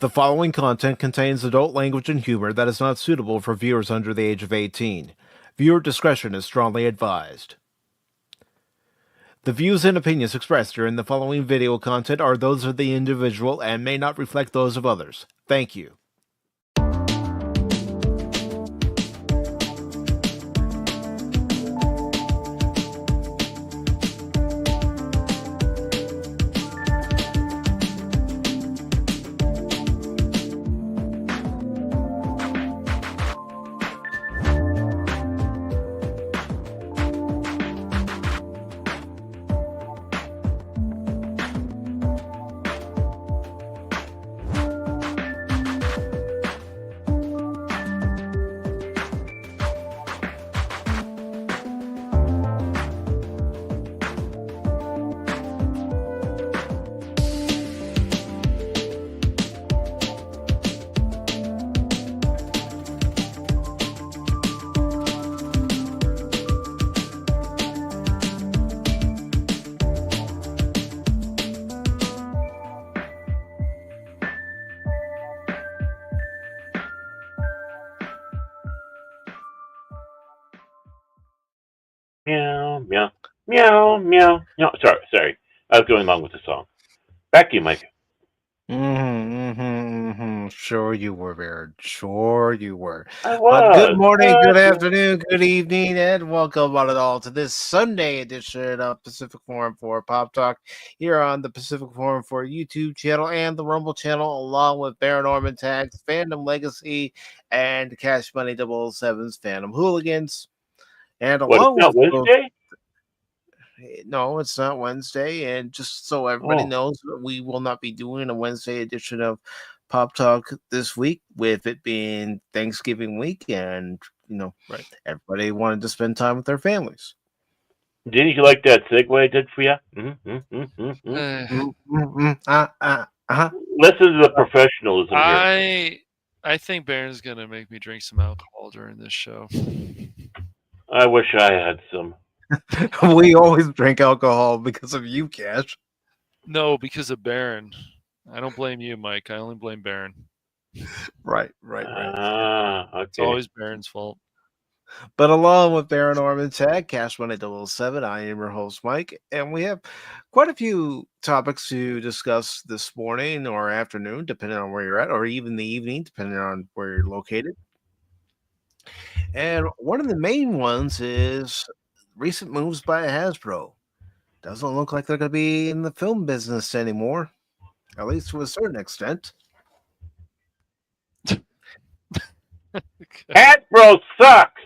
The following content contains adult language and humor that is not suitable for viewers under the age of 18. Viewer discretion is strongly advised. The views and opinions expressed during the following video content are those of the individual and may not reflect those of others. Thank you. Meow, meow, meow, meow. No, sorry. I was going along with the song. Back to you, Mike. Sure you were, Baird. Sure you were. I was. But good morning, good afternoon, good evening, and welcome one and all to this Sunday edition of Pacific414 Pop Talk here on the Pacific414 YouTube channel and the Rumble channel, along with Baron Norman Tags, Fandom Legacy, and Cash Money 007's Phantom Hooligans. And along What, it's not with Wednesday? No, it's not Wednesday. And just so everybody knows, we will not be doing a Wednesday edition of Pop Talk this week, with it being Thanksgiving week, and everybody wanted to spend time with their families. Didn't you like that segue I did for you? Listen to the professionalism here. I think Baron's gonna make me drink some alcohol during this show. I wish I had some. We always drink alcohol because of you, Cash. No, because of Baron. I don't blame you, Mike. I only blame Baron. Right. Okay. It's always Baron's fault. But along with Baron Norman Tag, Cash Money 007, I am your host, Mike, and we have quite a few topics to discuss this morning or afternoon, depending on where you're at, or even the evening, depending on where you're located. And one of the main ones is recent moves by Hasbro. Doesn't look like they're going to be in the film business anymore, at least to a certain extent. Hasbro sucks!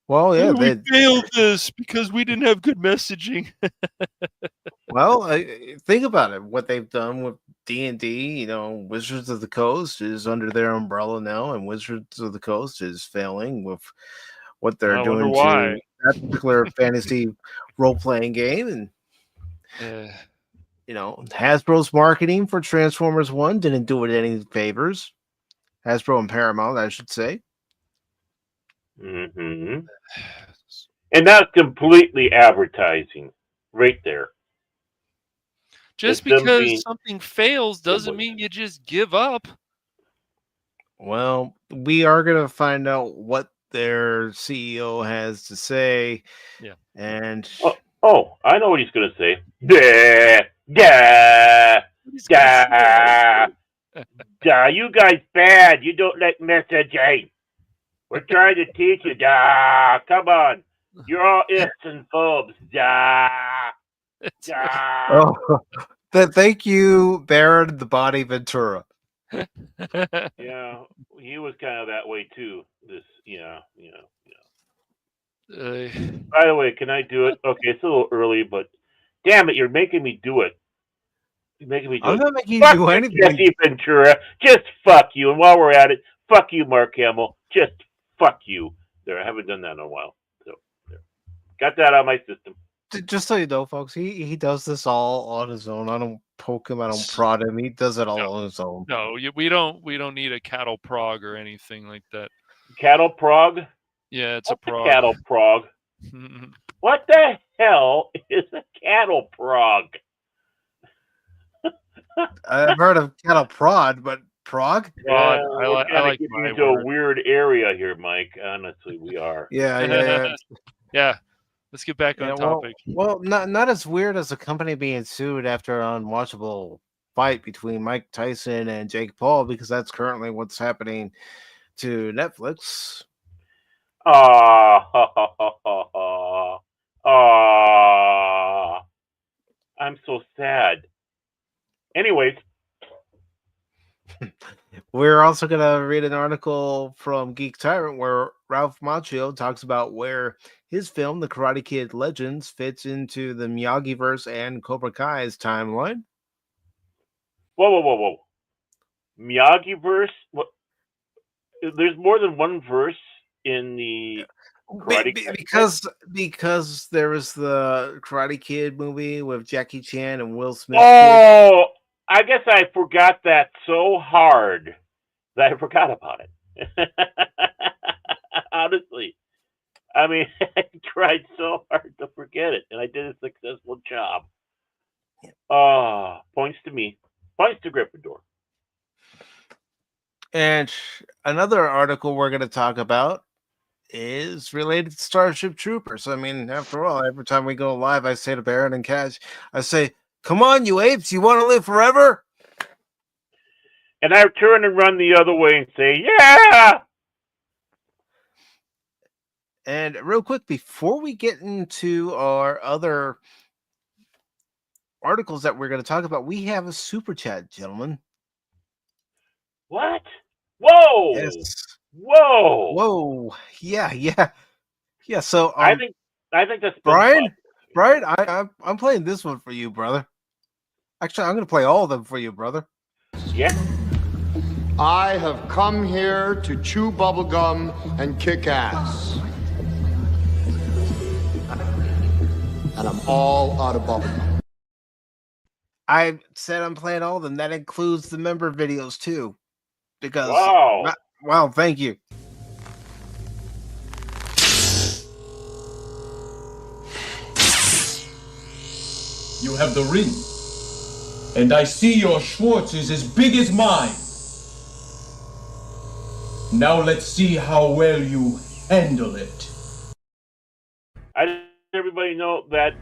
Well, yeah, we failed this because we didn't have good messaging. Well, think about it. What they've done with D&D, Wizards of the Coast is under their umbrella now, and Wizards of the Coast is failing with what they're doing to that particular fantasy role-playing game. And Hasbro's marketing for Transformers 1 didn't do it any favors. Hasbro and Paramount, I should say. And that's completely advertising right there. Just because something fails doesn't mean you just give up. Well, we are going to find out what their CEO has to say. Yeah. And I know what he's going to say. You guys bad. You don't like messaging. We're trying to teach you. Come on. You're all ifs and phobes. Thank you, Baron the Body Ventura. Yeah, he was kind of that way too. By the way, can I do it? Okay, it's a little early, but damn it, you're making me do it. You're making me do I'm it. not making you do anything. Jesse Ventura, just fuck you. And while we're at it, fuck you, Mark Hamill. Just fuck you. There, I haven't done that in a while. So, there. Got that out of my system. Just so you know, folks, he does this all on his own. I don't poke him, I don't prod him. He does it all on his own. No, we don't need a cattle prog or anything like that. Cattle prog? Yeah, it's a prog. Cattle prog. What the hell is a cattle prog? I've heard of cattle prod, but Prague? Prod. We're I kind of like getting my into a word. weird area here, Mike. Honestly, we are. Yeah. Yeah. Let's get back Yeah, on topic. well, not as weird as a company being sued after an unwatchable fight between Mike Tyson and Jake Paul, because that's currently what's happening to Netflix. I'm so sad. Anyways, We're also gonna read an article from Geek Tyrant where Ralph Macchio talks about where his film, The Karate Kid Legends, fits into the Miyagi-verse and Cobra Kai's timeline. whoa. Miyagi verse? What? There's more than one verse in the Karate Kid? Because there was the Karate Kid movie with Jackie Chan and Will Smith. Oh, I guess I forgot that so hard that I forgot about it. Honestly, I mean, I tried so hard to forget it, and I did a successful job. Points to me. Points to Gryffindor. And another article we're going to talk about is related to Starship Troopers. I mean, after all, every time we go live, I say to Baron and Cash, I say, "Come on, you apes! You want to live forever?" And I turn and run the other way and say, "Yeah!" And real quick, before we get into our other articles that we're going to talk about, we have a super chat, gentlemen. What? Whoa! Yes. Whoa! Yeah. So I think that's Brian. I'm playing this one for you, brother. Actually, I'm going to play all of them for you, brother. Yeah. I have come here to chew bubblegum and kick ass. And I'm all out of bubblegum. I said I'm playing all of them. That includes the member videos too. Because wow, thank you. You have the ring. And I see your Schwartz is as big as mine. Now let's see how well you handle it. I let everybody know that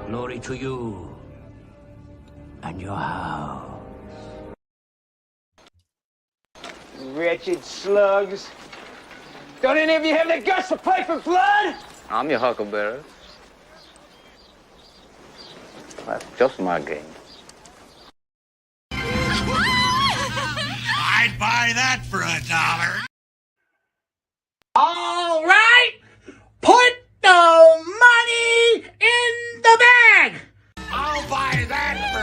glory to you and your house. Wretched slugs. Don't any of you have the guts to play for blood? I'm your huckleberry. That's just my game. I'd buy that for $1. All right, put the money in the bag. I'll buy that for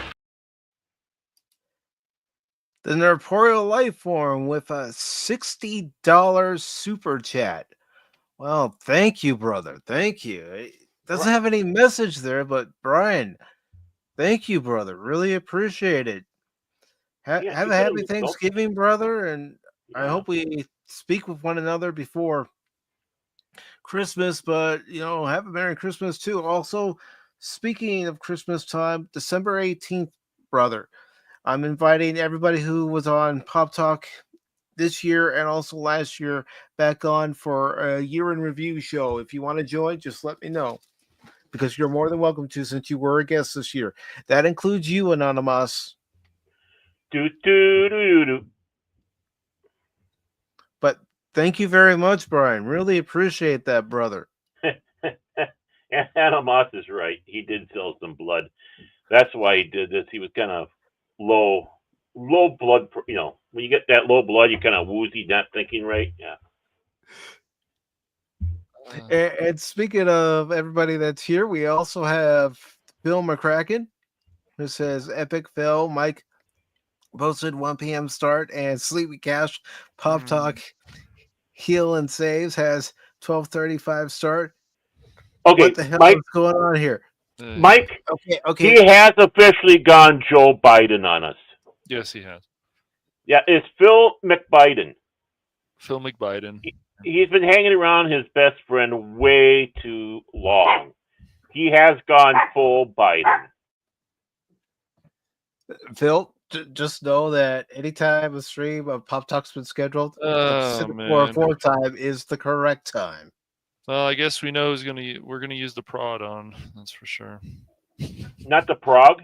$1. The Nerporial Life Form with a $60 super chat. Well, thank you, brother. Thank you. It doesn't have any message there, but Brian, thank you, brother. Really appreciate it. Have a happy Thanksgiving, brother, and I hope we speak with one another before Christmas, but have a Merry Christmas too. Also, speaking of Christmas time, December 18th, brother, I'm inviting everybody who was on Pop Talk this year and also last year back on for a year in review show. If you want to join, just let me know, because you're more than welcome to, since you were a guest this year. That includes you, Anonymous. But thank you very much, Brian. Really appreciate that, brother. Anonymous is right. He did sell some blood. That's why he did this. He was kind of low blood. When you get that low blood, you're kind of woozy, not thinking right. Yeah. And speaking of everybody that's here, we also have Phil McCracken, who says, "Epic Phil, Mike posted 1 p.m. start, and Sleepy Cash Pop Talk Heal and Saves has 12:35 start." Okay, what the hell Mike, is going on here? Mike, okay. He has officially gone Joe Biden on us. Yes, he has. Yeah, it's Phil McBiden. Phil McBiden. he's been hanging around his best friend way too long. He has gone full Biden. Phil, just know that anytime a stream of Pop Talk's been scheduled, the Pacific 414 time is the correct time. Well, I guess we know we're gonna use the prod on. That's for sure. Not the Prague.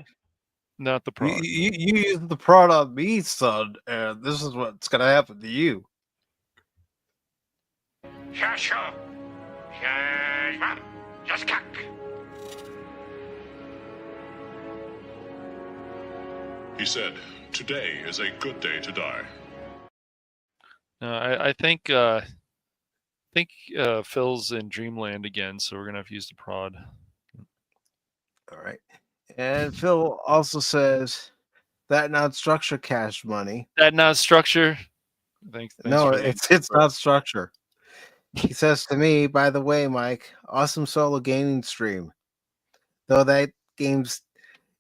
Not the prod. You use the prod on me, son, and this is what's gonna happen to you. He said, "Today is a good day to die." No, I think Phil's in Dreamland again, so we're gonna have to use the prod. All right. And Phil also says that not structure cash money. That not structure. Thanks No, it's not structure. He says to me, by the way, Mike, awesome solo gaming stream. Though that game's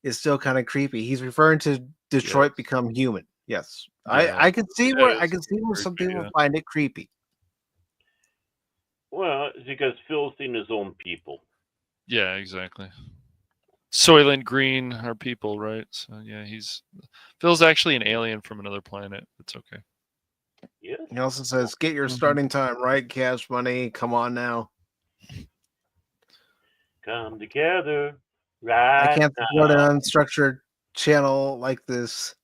is still kind of creepy. He's referring to Detroit Become Human. Yes. Yeah, I can see where some people find it creepy. Well, it's because Phil's seen his own people. Yeah, exactly. Soylent Green are people, right? So yeah, Phil's actually an alien from another planet. It's okay. Yeah. He also says, "Get your starting time right, Cash Money. Come on now. Come together, right? I can't support an unstructured channel like this.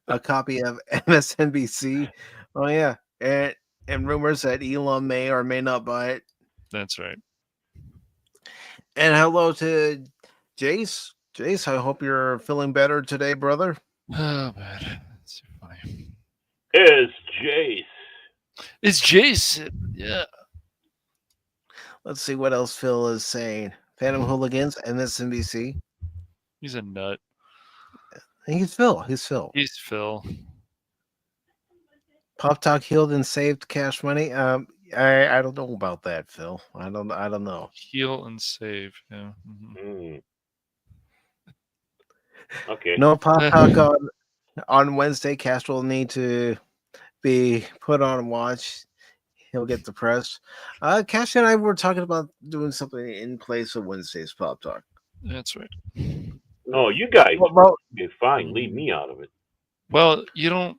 A copy of MSNBC. Oh yeah, and rumors that Elon may or may not buy it. That's right. And hello to Jace. Jace, I hope you're feeling better today, brother. Oh man, it's funny. It's Jace. It's Jace. Yeah. Let's see what else Phil is saying. Phantom Hooligans, MSNBC. He's a nut. He's Phil. He's Phil. He's Phil. Pop Talk healed and saved Cash Money. I don't know about that, Phil. I don't know. Heal and save. Yeah. Okay. No Pop Talk on Wednesday. Cash will need to be put on watch. He'll get depressed. Cash and I were talking about doing something in place of Wednesday's Pop Talk. That's right. No, you guys. Well, be fine. Leave me out of it. Well, you don't.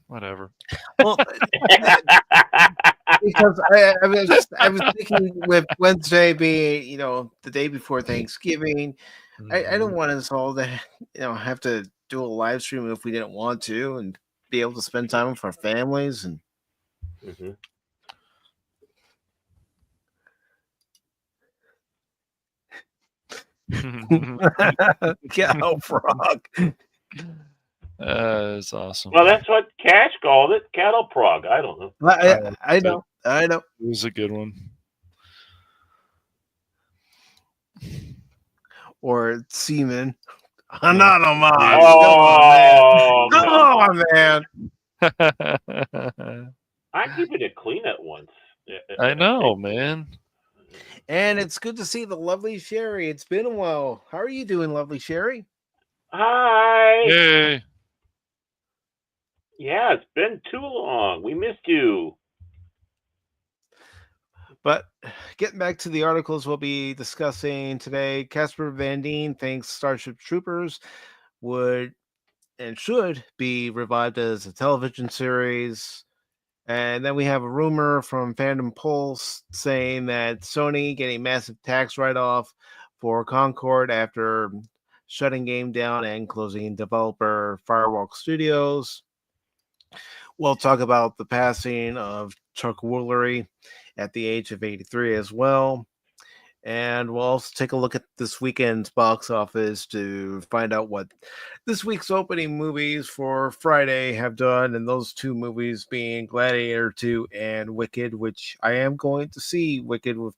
Whatever. Well, because I was thinking with Wednesday being, the day before Thanksgiving, I don't want us all to, have to do a live stream if we didn't want to, and be able to spend time with our families and. Mm-hmm. Cow frog. It's awesome. Well, that's what Cash called it. Cattle prog. I don't know. I know. It was a good one. Or semen. Not on mine. Come on, man. I'm keeping it clean at once. I know, man. And it's good to see the lovely Sherry. It's been a while. How are you doing, lovely Sherry? Hi. Hey. Yeah, it's been too long. We missed you. But getting back to the articles we'll be discussing today, Casper Van Dean thinks Starship Troopers would and should be revived as a television series. And then we have a rumor from Fandom Pulse saying that Sony getting massive tax write-off for Concord after shutting game down and closing developer Firewalk Studios. We'll talk about the passing of Chuck Woolery at the age of 83 as well. And we'll also take a look at this weekend's box office to find out what this week's opening movies for Friday have done. And those two movies being Gladiator 2 and Wicked, which I am going to see Wicked with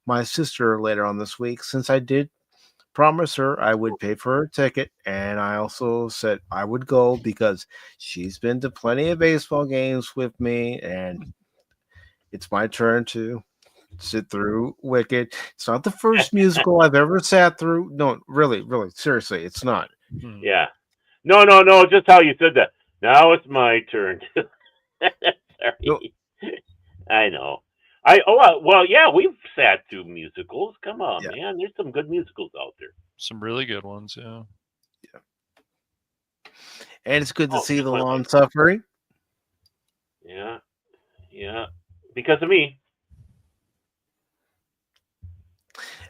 my sister later on this week, since I did promise her I would pay for her ticket. And I also said I would go because she's been to plenty of baseball games with me. And it's my turn to sit through Wicked. It's not the first musical I've ever sat through. No, really, seriously, it's not. Yeah. No, just how you said that. Now it's my turn. Sorry. I know. Well, yeah, we've sat through musicals. Come on, man. There's some good musicals out there. Some really good ones, yeah. And it's good to see just the my long life. suffering. Yeah, yeah. Because of me.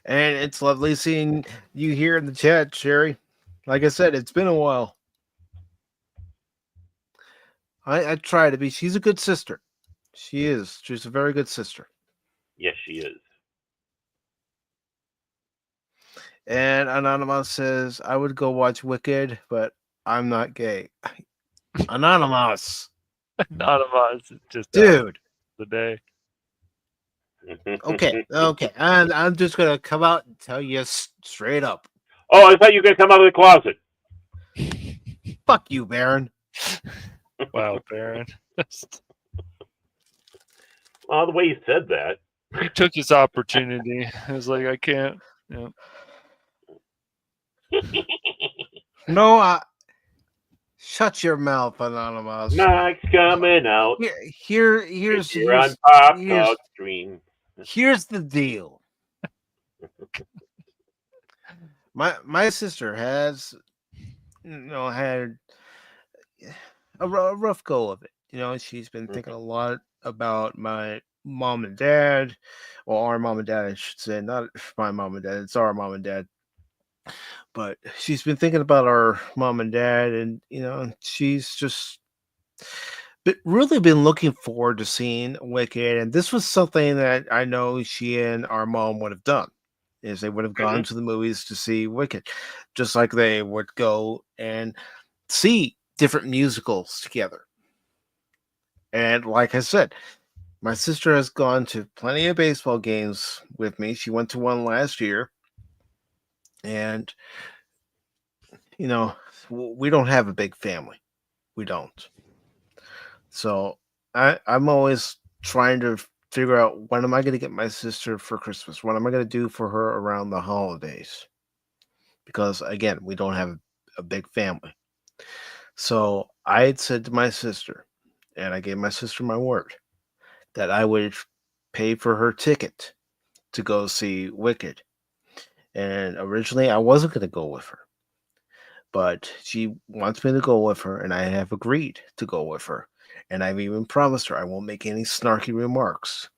And it's lovely seeing you here in the chat, Sherry. Like I said, it's been a while. I try to be. She's a good sister. She is. She's a very good sister. Yes, she is. And Anonymous says, I would go watch Wicked, but I'm not gay. Anonymous. Anonymous. Just Dude. The day. Okay. And I'm just going to come out and tell you straight up. Oh, I thought you were going to come out of the closet. Fuck you, Baron. Wow, Baron. Well, the way you said that. He took his opportunity. I was like, I can't. Yeah. No, shut your mouth, Anonymous. Mike's coming out. Here's on Pop Talk stream. Here's the deal. My sister has, had a rough go of it. She's been thinking a lot about my mom and dad, or our mom and dad, I should say, not my mom and dad. It's our mom and dad. But she's been thinking about our mom and dad, and she's just really been looking forward to seeing Wicked. And this was something that I know she and our mom would have done, is they would have gone to the movies to see Wicked, just like they would go and see different musicals together. And like I said, my sister has gone to plenty of baseball games with me. She went to one last year. And, we don't have a big family. We don't. So I'm always trying to figure out, when am I going to get my sister for Christmas? What am I going to do for her around the holidays? Because, again, we don't have a big family. So I had said to my sister, and I gave my sister my word, that I would pay for her ticket to go see Wicked. And originally I wasn't going to go with her, but she wants me to go with her, and I have agreed to go with her. And I've even promised her I won't make any snarky remarks,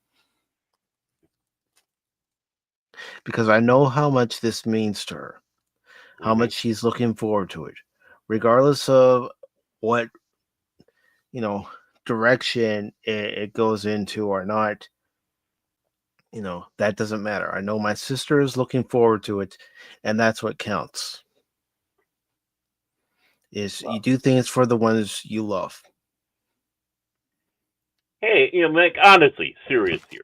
because I know how much this means to her, how much she's looking forward to it, regardless of what, direction it goes into or not. That doesn't matter. I know my sister is looking forward to it, and that's what counts. Is you do things for the ones you love. Hey, Mike, honestly, serious here.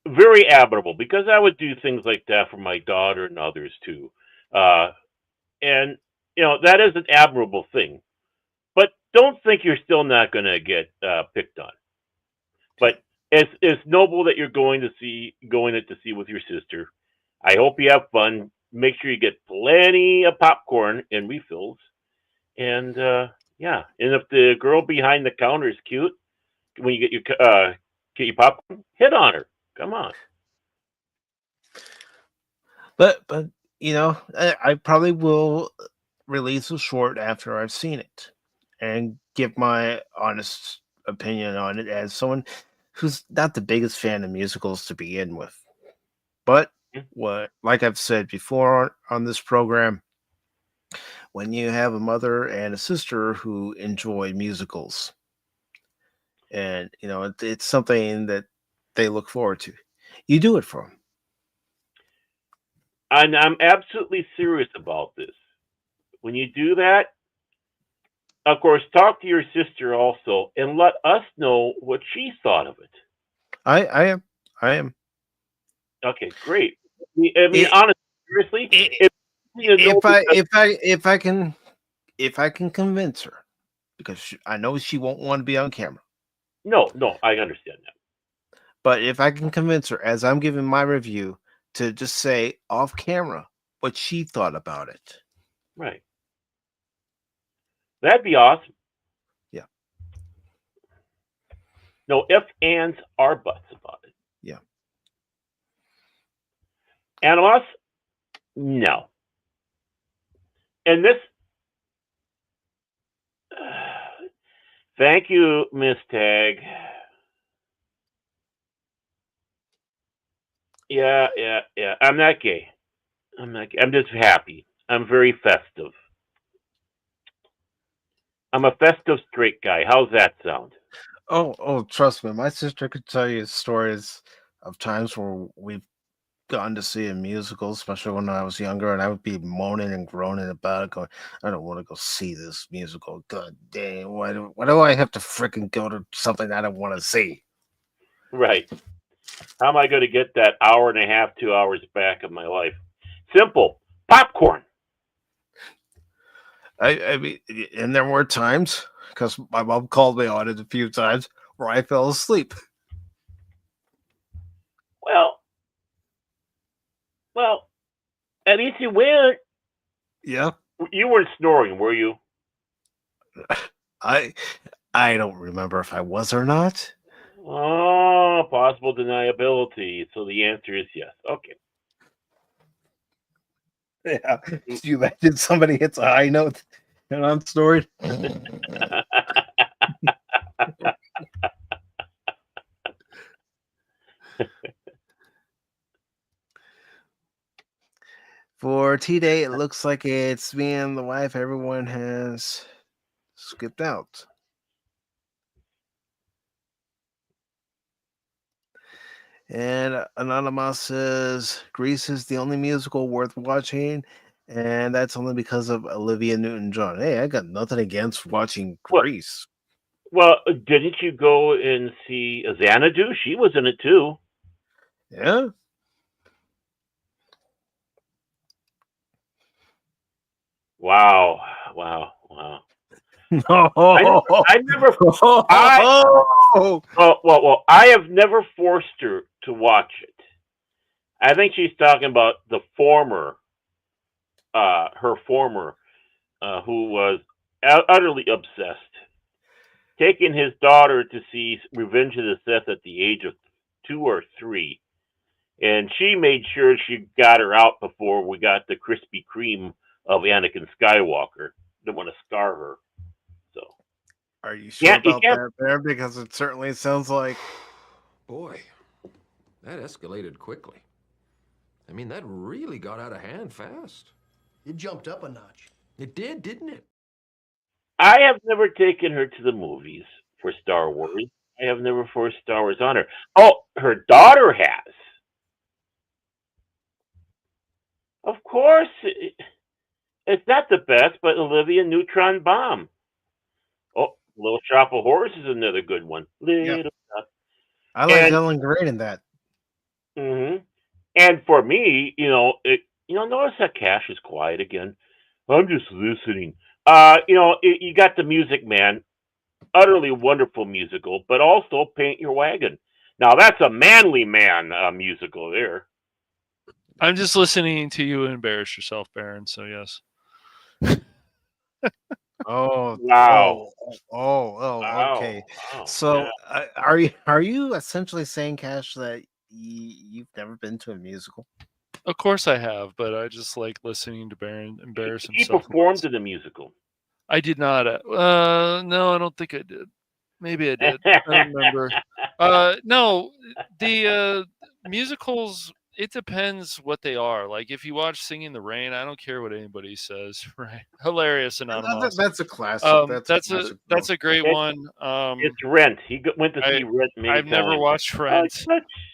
Very admirable, because I would do things like that for my daughter and others too. And, that is an admirable thing. But don't think you're still not going to get picked on. But it's noble that you're going to see with your sister. I hope you have fun. Make sure you get plenty of popcorn and refills. And and if the girl behind the counter is cute, when you get your popcorn, hit on her. Come on. But I probably will release a short after I've seen it and give my honest opinion on it, as someone who's not the biggest fan of musicals to begin with. But like I've said before on this program, when you have a mother and a sister who enjoy musicals, and it's something that they look forward to, you do it for them. And I'm absolutely serious about this. When you do that, of course, talk to your sister also, and let us know what she thought of it. I am. Okay, great. I mean, honestly, seriously, if I can convince her, because I know she won't want to be on camera. No, I understand that. But if I can convince her, as I'm giving my review, to just say off camera what she thought about it. Right. That'd be awesome. Yeah. No ifs, ands, or buts about it. Yeah. Animals? No. And this. Thank you, Miss Tag. Yeah. I'm not gay. I'm just happy. I'm very festive. I'm a festive straight guy. How's that sound? Oh, trust me, my sister could tell you stories of times where we've gone to see a musical, especially when I was younger, and I would be moaning and groaning about it, going, "I don't want to go see this musical. God damn, why do I have to freaking go to something I don't want to see?" Right. How am I going to get that hour and a half, 2 hours back of my life? Simple. Popcorn. I mean, and there were times, because my mom called me on it a few times, where I fell asleep. Well, at least you weren't. Yeah, You weren't snoring, were you? I don't remember if I was or not. Oh, possible deniability. So the answer is yes. Okay. Yeah. Did you imagine somebody hits a high note and I'm snoring? For T-Day, it looks like it's me and the wife. Everyone has skipped out. And Anonymous says Grease is the only musical worth watching, and that's only because of Olivia Newton-John. Hey, I got nothing against watching Grease. Well, didn't you go and see Xanadu? She was in it too. Yeah. Wow. No. I never. Well, I have never forced her to watch it. I think she's talking about the former, her former, who was utterly obsessed, taking his daughter to see Revenge of the Sith at the age of 2 or 3, and she made sure she got her out before we got the Krispy Kreme of Anakin Skywalker. Didn't want to scar her. So, are you sure about that there? Because it certainly sounds like. Boy, that escalated quickly. I mean, that really got out of hand fast. It jumped up a notch. It did, didn't it? I have never taken her to the movies for Star Wars. I have never forced Star Wars on her. Oh, her daughter has. Of course, it's not the best, but Olivia Neutron Bomb. Oh, Little Shop of Horrors is another good one. I like Ellen Green in that. Mm-hmm. And for me, notice that Cash is quiet again. I'm just listening. You got The Music Man, utterly wonderful musical, but also Paint Your Wagon. Now that's a manly man musical there. I'm just listening to you embarrass yourself, Baron. So yes. Oh wow! Okay. Wow. So, are you essentially saying, Cash, that you've never been to a musical? Of course I have, but I just like listening to Baron embarrass himself. He performed in the musical. I did not. No, I don't think I did. Maybe I did. I don't remember. No, the musicals. It depends what they are. Like if you watch Singing in the Rain, I don't care what anybody says. Right? Hilarious Anonymous. That's a classic. That's a great one. It's Rent. He went to see Rent many I've times. never watched Rent.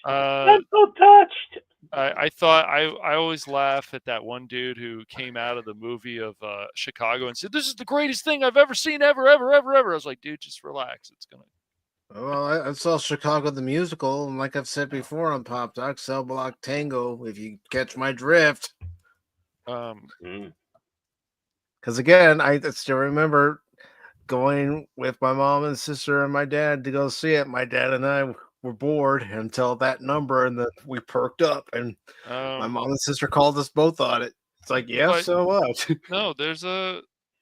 I'm so touched. I thought I always laugh at that one dude who came out of the movie of Chicago and said, "This is the greatest thing I've ever seen, ever." I was like, dude, just relax. It's gonna. Well, I saw Chicago the musical, and like I've said before on Pop Talk, Cell Block Tango. If you catch my drift. Because again, I still remember going with my mom and sister and my dad to go see it. My dad and I were bored until that number, and then we perked up, and my mom and sister called us both on it. It's like, yeah, so what? No, there's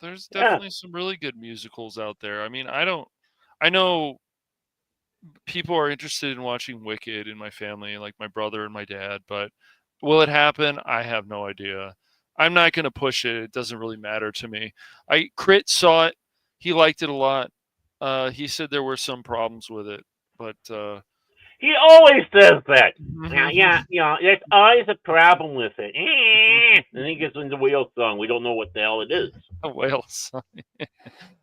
definitely some really good musicals out there. I mean, I know people are interested in watching Wicked in my family, like my brother and my dad, but will it happen? I have no idea. I'm not going to push it. It doesn't really matter to me. Crit saw it. He liked it a lot. He said there were some problems with it, but he always says that. Yeah, there's always a problem with it. And he gets into whale song. We don't know what the hell it is. A whale song.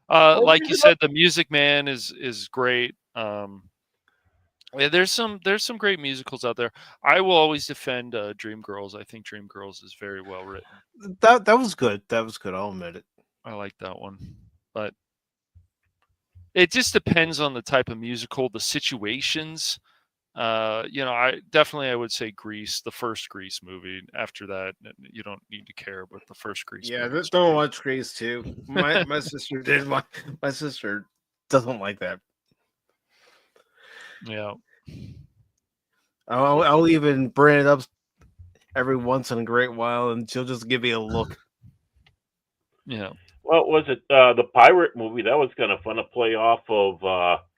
Like you said, the Music Man is great. Yeah, there's some great musicals out there. I will always defend Dreamgirls. I think Dreamgirls is very well written. That was good. That was good. I'll admit it. I like that one, but it just depends on the type of musical, the situations. I would say Grease, the first Grease movie. After that, you don't need to care, but the first Grease. Yeah, movie don't watch Grease too. My sister did. My sister doesn't like that. Yeah. I'll even bring it up every once in a great while, and she'll just give me a look. Yeah. Well, was it the pirate movie? That was kind of fun to play off of.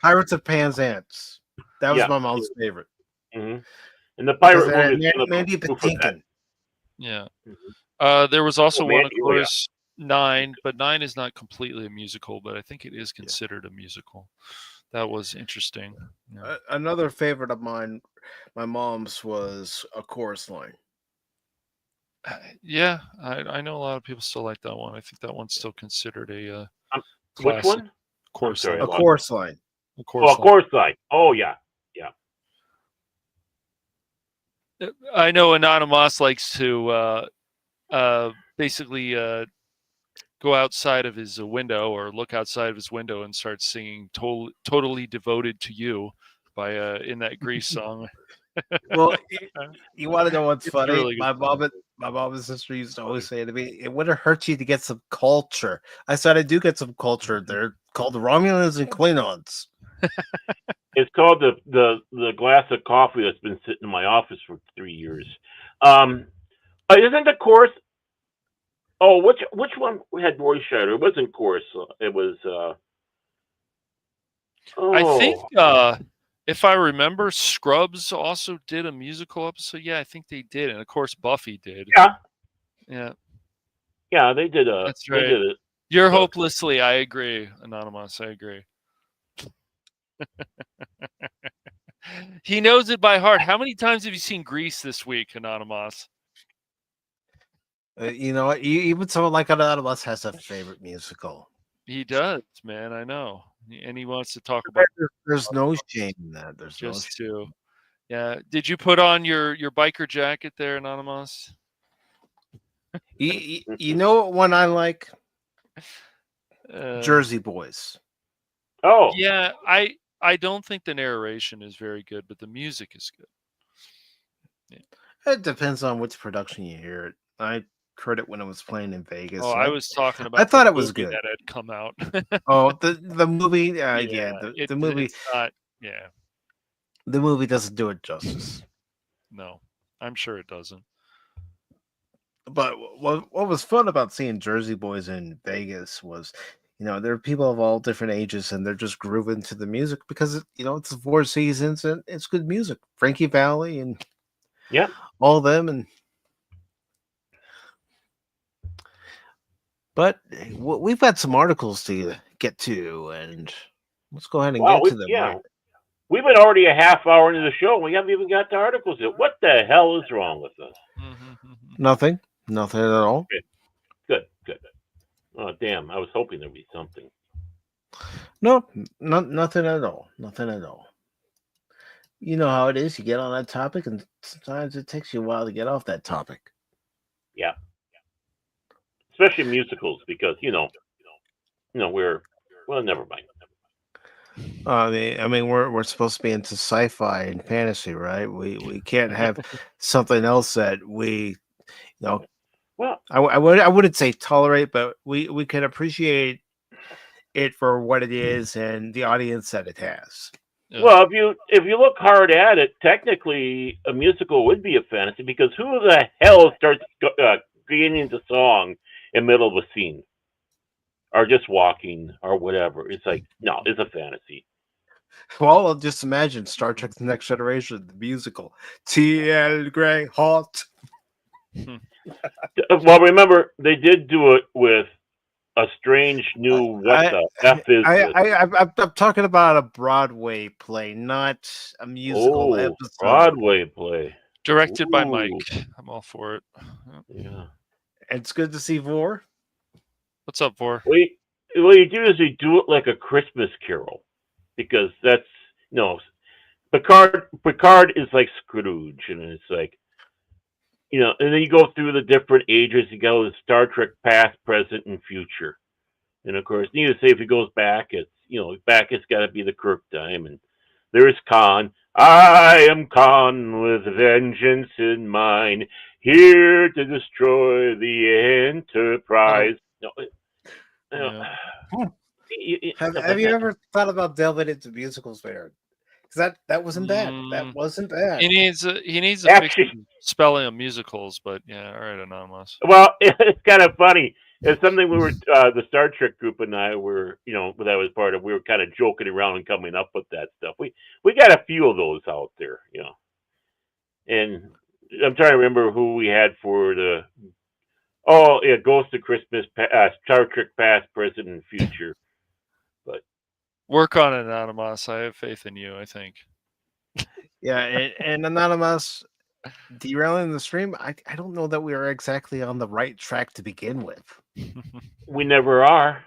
Pirates of Penzance. That was my mom's favorite. Mm-hmm. And the pirate movie is Mandy Patinkin. Yeah. There was also one, of course, 9, but 9 is not completely a musical, but I think it is considered a musical. That was interesting. Yeah. Another favorite of mine, my mom's, was A Chorus Line. Yeah, I know a lot of people still like that one. I think that one's still considered a which one? Chorus Line. A Chorus Line. A Chorus Line. Oh yeah, yeah. I know Anonymous likes to basically go outside of his window or look outside of his window and start singing "Totally Devoted to You" by in that Grease song. Well, you want to know what's funny? Really my mom and sister used to always say to me, "It wouldn't hurt you to get some culture." I said, "I do get some culture. They're called the Romulans and Klingons." It's called the glass of coffee that's been sitting in my office for 3 years. Isn't the chorus? Oh, which one had Roy Scheider? It wasn't chorus. It was. I think, if I remember, Scrubs also did a musical episode. Yeah, I think they did, and of course Buffy did. Yeah, they did a. That's right. They did it. You're hopelessly. I agree, Anonymous. I agree. He knows it by heart. How many times have you seen Grease this week, Anonymous? You know what? Even someone like Anonymous has a favorite musical. He does, man. I know, and he wants to talk about. There's no shame in that. There's just no to. Yeah. Did you put on your biker jacket there, Anonymous? You know what one I like? Jersey Boys. Oh. Yeah, I don't think the narration is very good, but the music is good. Yeah. It depends on which production you hear it. I heard it when it was playing in Vegas. Oh, I was talking about. I thought it was good. That had come out. Oh, the movie. The movie. It's not. Yeah. The movie doesn't do it justice. No, I'm sure it doesn't. But what was fun about seeing Jersey Boys in Vegas was, there are people of all different ages, and they're just grooving to the music because it's the Four Seasons and it's good music. Frankie Valli and all of them, but we've got some articles to get to, and let's go ahead and get to them. Yeah, we've been already a half hour into the show, and we haven't even got the articles yet. What the hell is wrong with us? Nothing at all. Good. Oh, damn. I was hoping there'd be something. No, nothing at all. Nothing at all. You know how it is. You get on that topic, and sometimes it takes you a while to get off that topic. Yeah. Especially musicals, because, we're... Well, never mind. I mean, we're supposed to be into sci-fi and fantasy, right? We can't have something else that we, Well, I wouldn't say tolerate, but we can appreciate it for what it is and the audience that it has. Well, if you look hard at it, technically a musical would be a fantasy, because who the hell starts getting into song in the middle of a scene, or just walking or whatever? It's like, no, it's a fantasy. Well, just imagine Star Trek: The Next Generation, the musical. T.L. Grey Hot. Well, remember they did do it with a strange new what I, the f is this? I'm talking about a Broadway play, not a musical Oh, episode. Broadway play. Directed by Mike. Ooh, I'm all for it. yeah. It's good to see Vor. What's up, Vor? What you do is you do it like a Christmas Carol, because that's no Picard is like Scrooge, and it's like and then you go through the different ages. You go to Star Trek past, present, and future. And of course, needless to say, if he goes back, it's back. It's got to be the Kirk time, and there's Khan. I am Khan with vengeance in mind, here to destroy the Enterprise. No, Yeah. Have you ever thought about delving into musicals there? Because that wasn't bad. That wasn't bad. He needs to fix Actually, the spelling of musicals, but yeah, all right, Anonymous. well, it's kind of funny. It's something we were the Star Trek group and I were, that I was part of. We were kind of joking around and coming up with that stuff. We got a few of those out there, And I'm trying to remember who we had for the. Oh yeah, Ghost of Christmas, Star Trek Past, Present, and Future. But work on it, Anonymous. I have faith in you. I think. Yeah, and Anonymous derailing the stream. I don't know that we are exactly on the right track to begin with. We never are.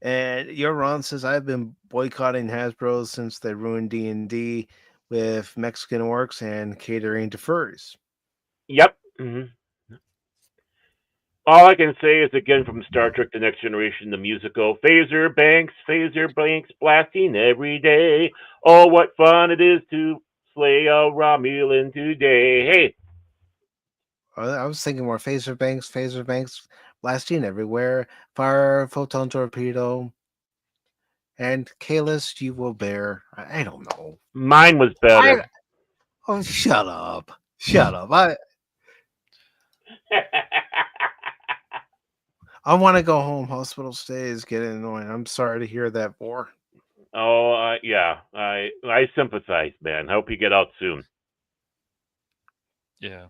And your Ron says I've been boycotting Hasbro since they ruined D&D with Mexican orcs and catering to furries. Yep. Mm-hmm. All I can say is again from Star Trek: The Next Generation, the musical phaser banks, blasting every day. Oh, what fun it is to slay a Romulan today! Hey, I was thinking more phaser banks, blasting everywhere. Fire, photon torpedo, and Kalis, you will bear. I don't know. mine was better. Oh, shut up. Shut up. I want to go home. Hospital stay is getting annoying. I'm sorry to hear that, Vor. Oh, yeah. I sympathize, man. Hope you get out soon. Yeah.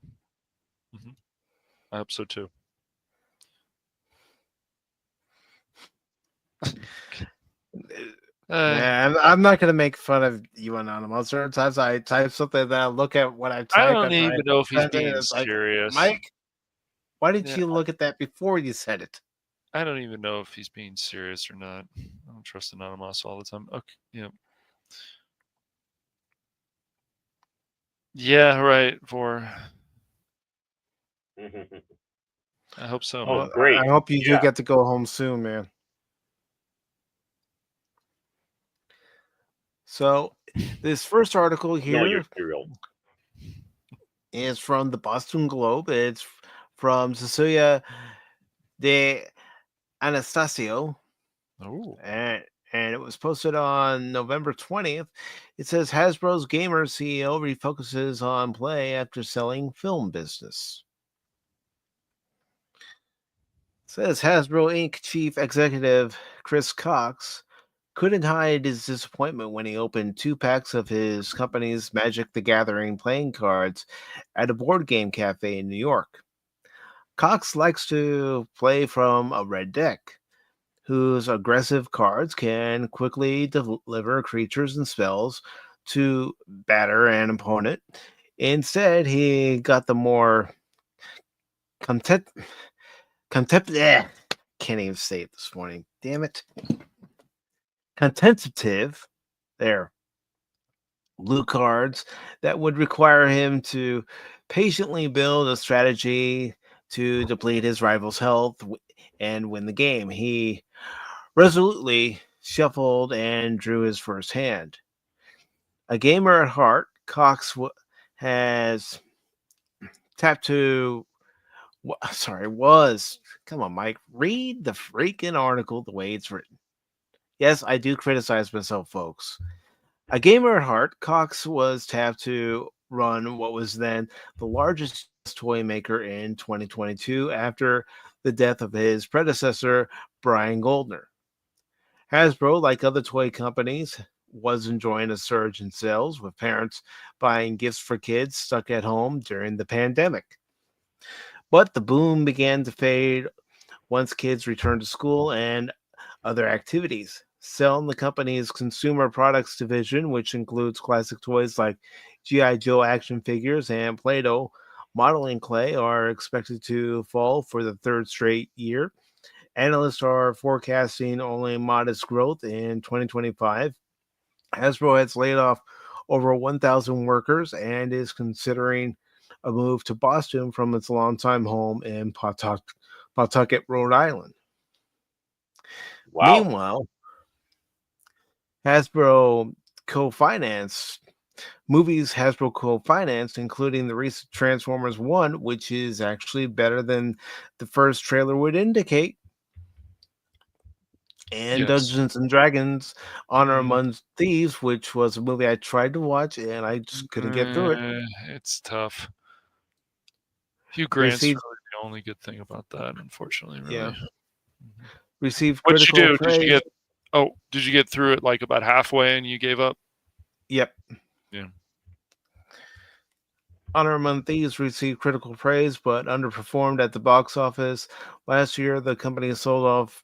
Mm-hmm. I hope so too. Man, I'm not gonna make fun of you, Anonymous. Certain times I type something, then I look at what I type. I don't even know if he's being like, serious. Mike, why did you look at that before you said it? I don't even know if he's being serious or not. I don't trust Anonymous all the time. Okay, yeah. Yeah, right. I hope so. Oh, Man. great. I hope you do get to go home soon, man. So, this first article here is from the Boston Globe. It's from Cecilia de Anastasio. Oh. And it was posted on November 20th. It says Hasbro's gamer CEO refocuses on play after selling film business. It says Hasbro Inc. Chief Executive Chris Cox couldn't hide his disappointment when he opened 2 packs of his company's Magic the Gathering playing cards at a board game cafe in New York. Cox likes to play from a red deck, whose aggressive cards can quickly deliver creatures and spells to batter an opponent. Instead, he got the more can't even say it this morning. Damn it. Contemplative, blue cards that would require him to patiently build a strategy to deplete his rival's health and win the game. He resolutely shuffled and drew his first hand. A gamer at heart, Cox has tapped to. Come on, Mike. Read the freaking article the way it's written. Yes, I do criticize myself, folks. A gamer at heart, Cox was tapped to run what was then the largest toy maker in 2022 after the death of his predecessor, Brian Goldner. Hasbro, like other toy companies, was enjoying a surge in sales, with parents buying gifts for kids stuck at home during the pandemic. But the boom began to fade once kids returned to school and other activities. Selling the company's consumer products division, which includes classic toys like G.I. Joe action figures and Play Doh modeling clay, are expected to fall for the third straight year. Analysts are forecasting only modest growth in 2025. Hasbro has laid off over 1,000 workers and is considering a move to Boston from its longtime home in Pawtucket, Rhode Island. Wow. Meanwhile, Hasbro co-financed Hasbro co-financed, including the recent Transformers 1, which is actually better than the first trailer would indicate, and Yes. Dungeons and Dragons Honor Among Thieves, which was a movie I tried to watch and I just couldn't get through it. It's tough. Hugh Grant's Received, really the only good thing about that, unfortunately. Really. yeah. Received What'd you critical do? praise. Did you get through it like about halfway and you gave up? Yep. Yeah. Honor Among Thieves received critical praise, but underperformed at the box office. Last year, the company sold off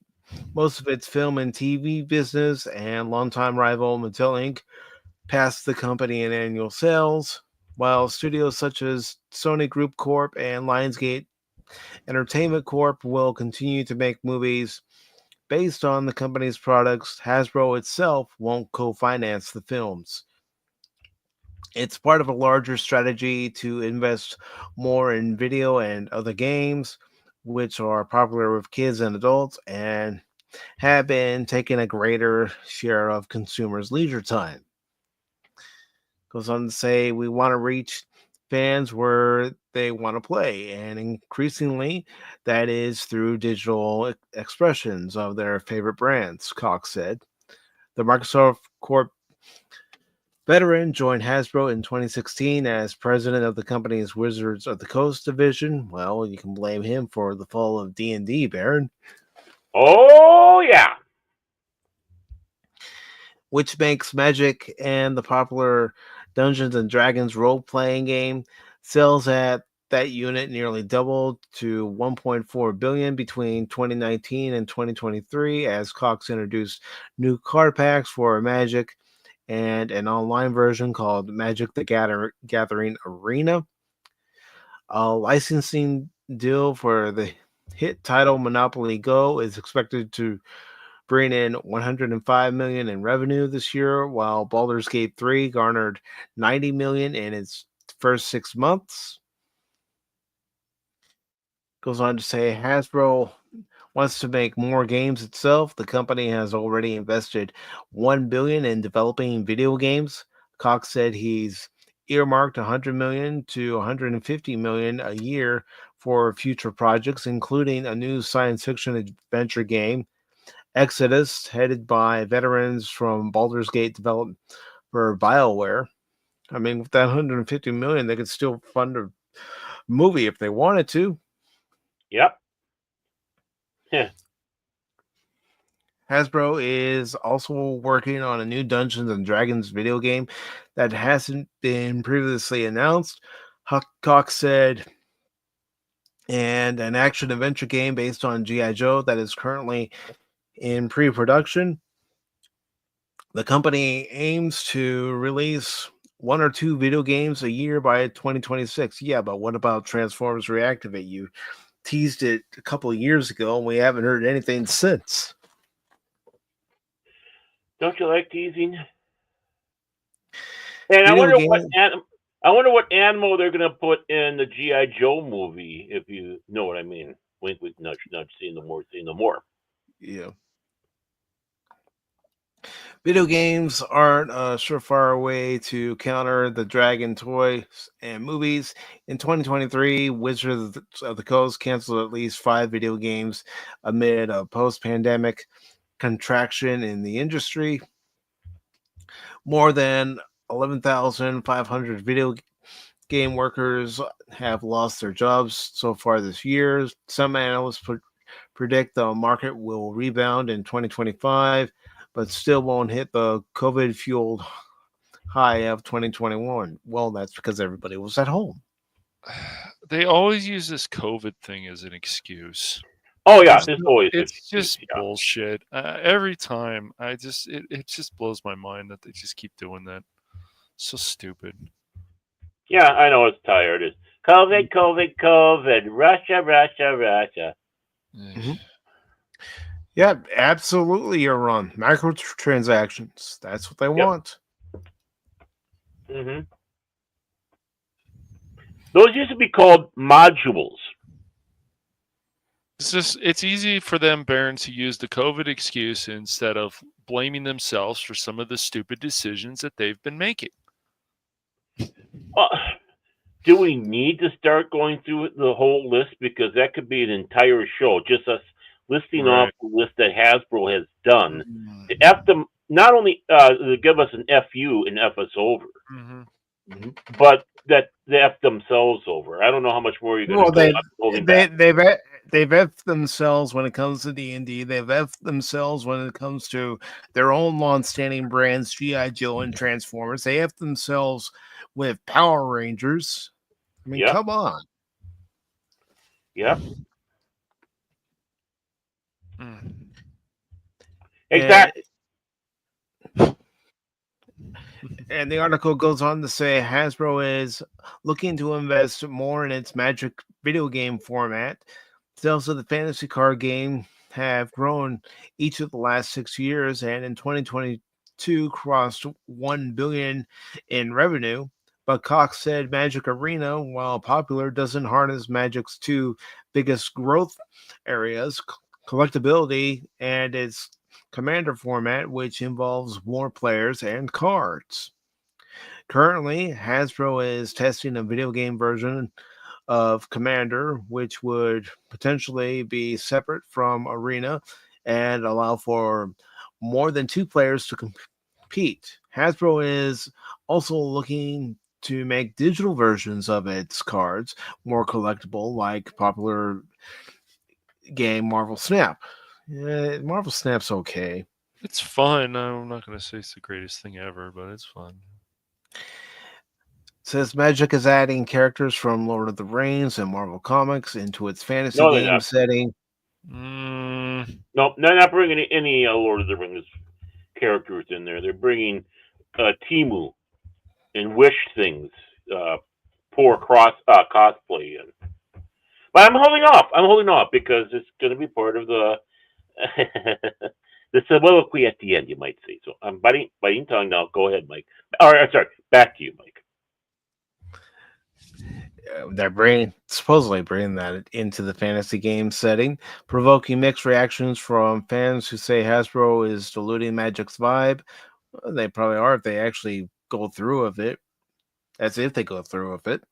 most of its film and TV business, and longtime rival Mattel Inc. passed the company in annual sales, while studios such as Sony Group Corp. And Lionsgate Entertainment Corp. Will continue to make movies based on the company's products. Hasbro itself won't co-finance the films. It's part of a larger strategy to invest more in video and other games, which are popular with kids and adults and have been taking a greater share of consumers' leisure time. Goes on to say, we want to reach fans where they want to play, and increasingly that is through digital expressions of their favorite brands, Cox said. The Microsoft Corp veteran joined Hasbro in 2016 as president of the company's Wizards of the Coast division. Well, you can blame him for the fall of D&D, Baron. Oh, yeah. Which makes Magic and the popular Dungeons and Dragons role-playing game. Sales at that unit nearly doubled to 1.4 billion between 2019 and 2023 as Cox introduced new card packs for Magic and an online version called Magic the Gathering Arena. A licensing deal for the hit title Monopoly Go is expected to bring in 105 million in revenue this year, while Baldur's Gate 3 garnered 90 million in its first 6 months. Goes on to say Hasbro wants to make more games itself. The company has already invested 1 billion in developing video games. Cox said he's earmarked 100 million to 150 million a year for future projects, including a new science fiction adventure game, Exodus, headed by veterans from Baldur's Gate development for BioWare. I mean, with that 150 million, they could still fund a movie if they wanted to. Yep. Yeah. Hasbro is also working on a new Dungeons and Dragons video game that hasn't been previously announced, Cox said, and an action adventure game based on G.I. Joe that is currently in pre-production. The company aims to release 1 or 2 video games a year by 2026. Yeah, but what about Transformers Reactivate? You teased it a couple of years ago, and we haven't heard anything since. Don't you like teasing? And I wonder what animal they're gonna put in the G.I. Joe movie, if you know what I mean. Wink, wink, nudge, nudge. Seeing the more. Yeah. Video games aren't a surefire way to counter the Dragon toys and movies. In 2023, Wizards of the Coast canceled at least 5 video games amid a post-pandemic contraction in the industry. More than 11,500 video game workers have lost their jobs so far this year. Some analysts predict the market will rebound in 2025, but still won't hit the COVID-fueled high of 2021. Well, that's because everybody was at home. They always use this COVID thing as an excuse. Oh yeah, it's always It's just bullshit. Every time, it just blows my mind that they just keep doing that. So stupid. Yeah, I know it's tired. It's COVID, COVID, COVID, Russia, Russia, Russia. Mm-hmm. Yeah, absolutely. You're on microtransactions. That's what they want. Mm-hmm. Those used to be called modules. It's easy for them, Baron, to use the COVID excuse instead of blaming themselves for some of the stupid decisions that they've been making. Do we need to start going through the whole list? Because that could be an entire show, just us listing off the list that Hasbro has done. To F them, not only to give us an FU and F us over, but that they F themselves over. I don't know how much more you're going to go. They've effed themselves when it comes to D&D. They've effed themselves when it comes to their own long-standing brands, G.I. Joe and Transformers. They effed themselves with Power Rangers. I mean, come on. Yep. Exactly. And the article goes on to say Hasbro is looking to invest more in its Magic video game format. Sales of the fantasy card game have grown each of the last 6 years, and in 2022 crossed $1 billion in revenue. But Cox said Magic Arena, while popular, doesn't harness Magic's two biggest growth areas, collectability and its Commander format, which involves more players and cards. Currently, Hasbro is testing a video game version of Commander, which would potentially be separate from Arena and allow for more than 2 players to compete. Hasbro is also looking to make digital versions of its cards more collectible, like popular game Marvel Snap. Marvel Snap's okay. It's fun. I'm not going to say it's the greatest thing ever, but it's fun. Says Magic is adding characters from Lord of the Rings and Marvel Comics into its fantasy game setting. Nope, they're not bringing any Lord of the Rings characters in there. They're bringing Timu and Wish things, poor cosplay in. But I'm holding off because it's going to be part of the the soliloquy at the end, you might say. So I'm biting tongue now. Go ahead, Mike. Sorry, back to you, Mike. They're supposedly bringing that into the fantasy game setting, provoking mixed reactions from fans who say Hasbro is diluting Magic's vibe. Well, they probably are if they actually go through with it. That's if they go through with it.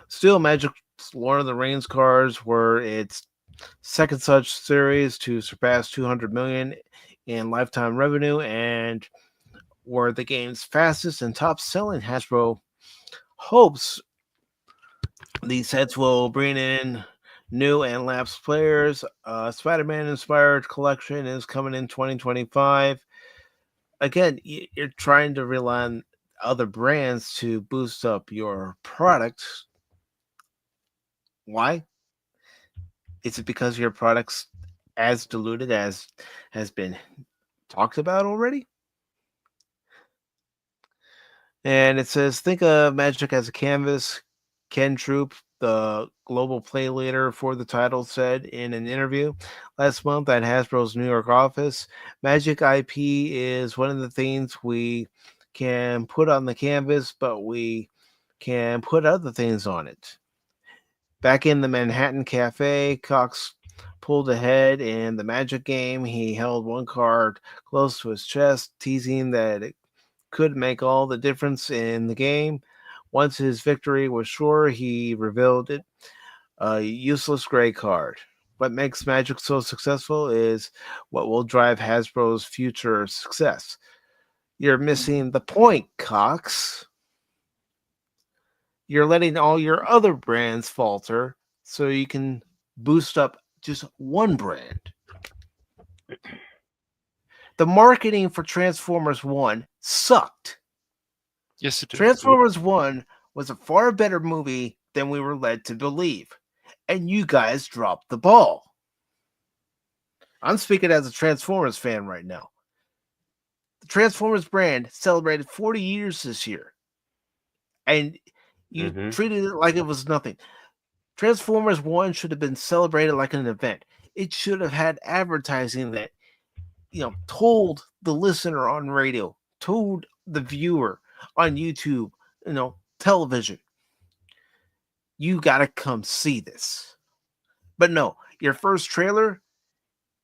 Still, Magic's Lord of the Rings cards were its second such series to surpass 200 million in lifetime revenue and were the game's fastest and top selling. Hasbro hopes these sets will bring in new and lapsed players. Spider-Man inspired collection is coming in 2025. Again, you're trying to rely on other brands to boost up your product. Why? Is it because your product's as diluted as has been talked about already? And it says, think of Magic as a canvas. Ken Troop, the global play leader for the title, said in an interview last month at Hasbro's New York office, Magic IP is one of the things we can put on the canvas, but we can put other things on it. Back in the Manhattan Cafe, Cox pulled ahead in the Magic game. He held one card close to his chest, teasing that it could make all the difference in the game. Once his victory was sure, he revealed it. A useless gray card. What makes Magic so successful is what will drive Hasbro's future success. You're missing the point, Cox. You're letting all your other brands falter so you can boost up just one brand. The marketing for Transformers 1 sucked. Yes, it did. Transformers 1 was a far better movie than we were led to believe. And you guys dropped the ball. I'm speaking as a Transformers fan right now. The Transformers brand celebrated 40 years this year. And you treated it like it was nothing. Transformers 1 should have been celebrated like an event. It should have had advertising that, told the listener on radio, told the viewer on YouTube, television, you got to come see this. But no, your first trailer,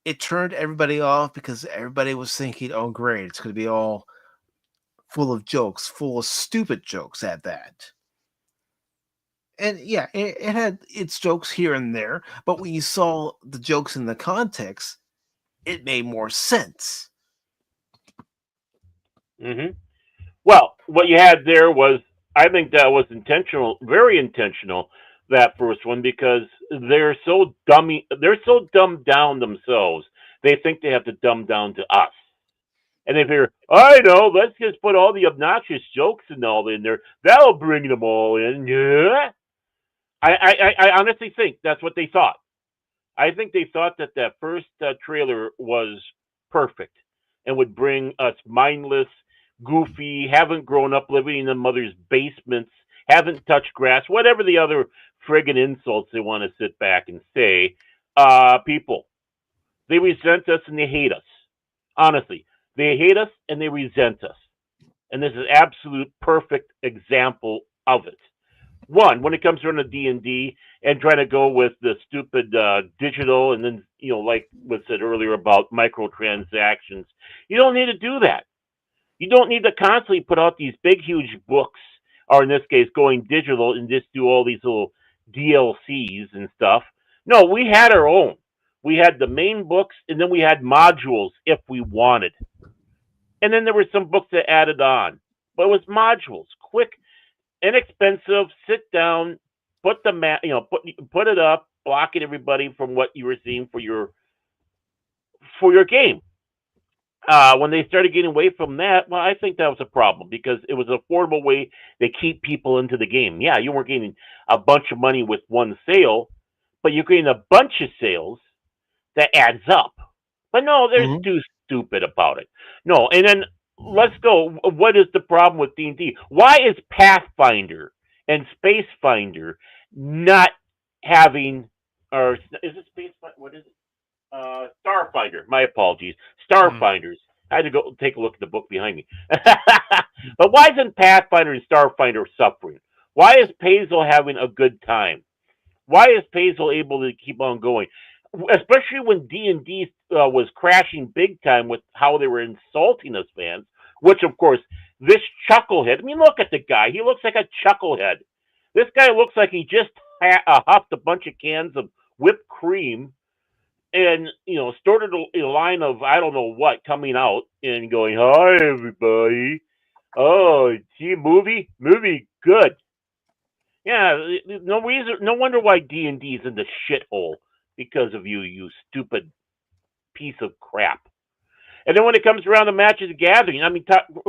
it turned everybody off because everybody was thinking, oh, great, it's going to be all full of jokes, full of stupid jokes at that. And yeah, it had its jokes here and there, but when you saw the jokes in the context, it made more sense. Well, what you had there was, I think that was intentional, very intentional, that first one, because they're so dumbed down themselves. They think they have to dumb down to us. And they figure, I know, let's just put all the obnoxious jokes and all in there. That'll bring them all in. Yeah. I honestly think that's what they thought. I think they thought that first trailer was perfect and would bring us mindless, goofy, haven't grown up living in their mother's basements, haven't touched grass, whatever the other friggin' insults they want to sit back and say. People, they resent us and they hate us. Honestly, they hate us and they resent us. And this is absolute perfect example of it. One, when it comes around to D&D and trying to go with the stupid digital, and then, like was said earlier about microtransactions, you don't need to do that. You don't need to constantly put out these big, huge books, or in this case, going digital and just do all these little DLCs and stuff. No, we had our own. We had the main books, and then we had modules if we wanted. And then there were some books that added on. But it was modules, quick, inexpensive, sit down, put the put it up, blocking everybody from what you were seeing for your game. When they started getting away from that, well, I think that was a problem because it was an affordable way to keep people into the game. Yeah, you weren't getting a bunch of money with one sale, but you're getting a bunch of sales that adds up. But no, they're too stupid about it. No, and then let's go. What is the problem with D&D? Why is Pathfinder and Spacefinder not having, or is it Spacefinder? What is it? Starfinder. My apologies. Starfinders. I had to go take a look at the book behind me. But why isn't Pathfinder and Starfinder suffering? Why is Paisel having a good time? Why is Paisel able to keep on going? Especially when D&D was crashing big time with how they were insulting us fans, which, of course, this chucklehead, I mean, look at the guy. He looks like a chucklehead. This guy looks like he just huffed a bunch of cans of whipped cream and, started a line of, I don't know what, coming out and going, hi, everybody. Oh, see, movie, good. Yeah, no wonder why D&D is in the shithole because of you stupid piece of crap. And then when it comes around to Matches of Gathering, I mean,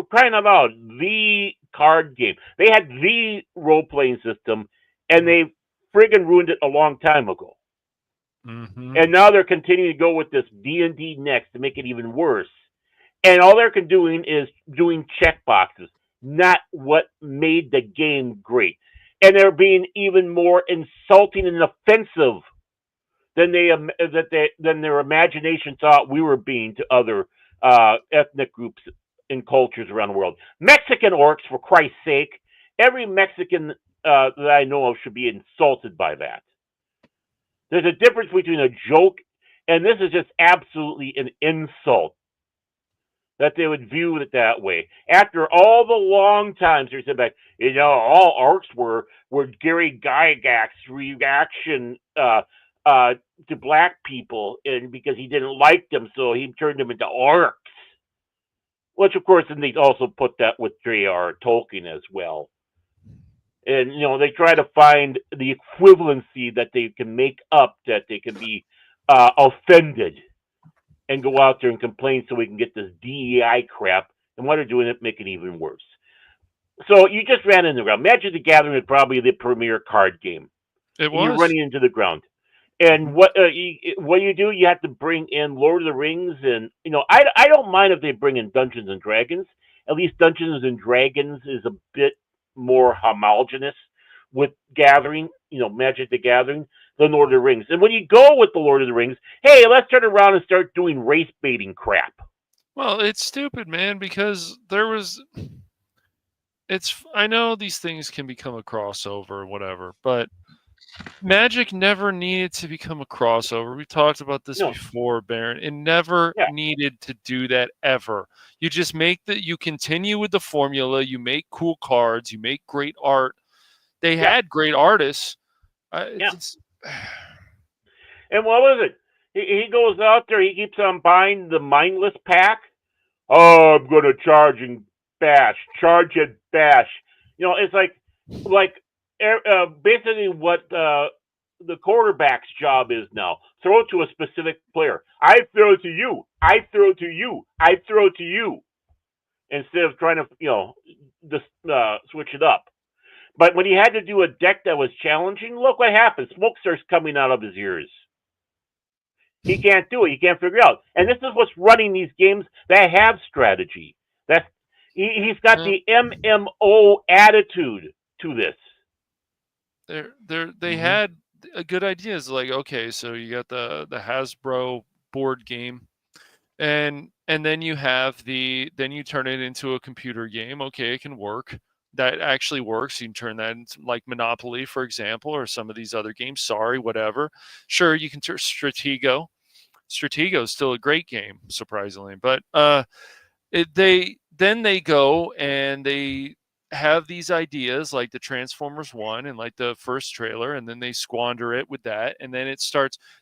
crying out loud, the card game. They had the role-playing system, and they friggin' ruined it a long time ago. And now they're continuing to go with this D&D next to make it even worse. And all they're doing is doing check boxes, not what made the game great. And they're being even more insulting and offensive than their imagination thought we were being to other ethnic groups and cultures around the world. Mexican orcs, for Christ's sake. Every Mexican that I know of should be insulted by that. There's a difference between a joke, and this is just absolutely an insult that they would view it that way. After all the long times they said back, all orcs were Gary Gygax's reaction to black people, and because he didn't like them, so he turned them into orcs. Which, of course, and they also put that with J.R. Tolkien as well. And, they try to find the equivalency that they can make up, that they can be offended and go out there and complain so we can get this DEI crap. And what they're doing it, making it even worse. So you just ran into the ground. Magic the Gathering is probably the premier card game. It was. And you're running into the ground. And what do? You have to bring in Lord of the Rings, and I don't mind if they bring in Dungeons and Dragons. At least Dungeons and Dragons is a bit more homogenous with Gathering, Magic the Gathering, than Lord of the Rings. And when you go with the Lord of the Rings, hey, let's turn around and start doing race baiting crap. Well, it's stupid, man, because I know these things can become a crossover or whatever, but Magic never needed to become a crossover. We talked about this before, Baron. It never needed to do that ever. You just you continue with the formula. You make cool cards. You make great art. They had great artists. And what was it? He goes out there. He keeps on buying the mindless pack. Oh, I'm gonna charge and bash. Charge and bash. It's like basically what the quarterback's job is now. Throw it to a specific player. I throw it to you. I throw it to you. I throw it to you. Instead of trying to, just switch it up. But when he had to do a deck that was challenging, look what happened. Smoke starts coming out of his ears. He can't do it. He can't figure it out. And this is what's running these games that have strategy. He's got the MMO attitude to this. They had good ideas, like, okay, so you got the Hasbro board game, and then you have then you turn it into a computer game. Okay, it can work. That actually works. You can turn that into like Monopoly, for example, or some of these other games. Sorry, whatever. Sure, you can turn Stratego. Stratego is still a great game, surprisingly, but they go and they have these ideas like the Transformers 1 and like the first trailer, and then they squander it with that, and then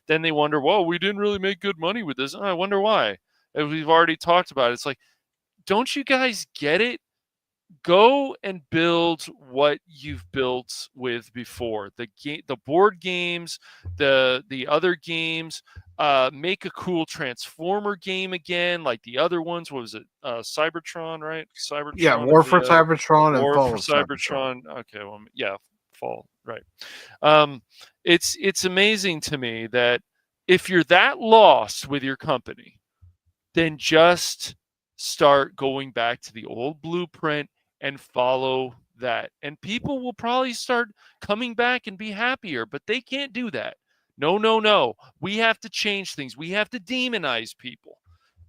then they wonder, whoa, we didn't really make good money with this. Oh, I wonder why. And we've already talked about it. It's like, don't you guys get it? Go and build what you've built with before. The board games, the other games. Make a cool Transformer game again, like the other ones. What was it? Cybertron, right? Cybertron. Yeah, War for Cybertron and Fall for Cybertron. Okay, well, yeah, Fall. Right. It's amazing to me that if you're that lost with your company, then just start going back to the old blueprint and follow that. And people will probably start coming back and be happier, but they can't do that. No. We have to change things. We have to demonize people.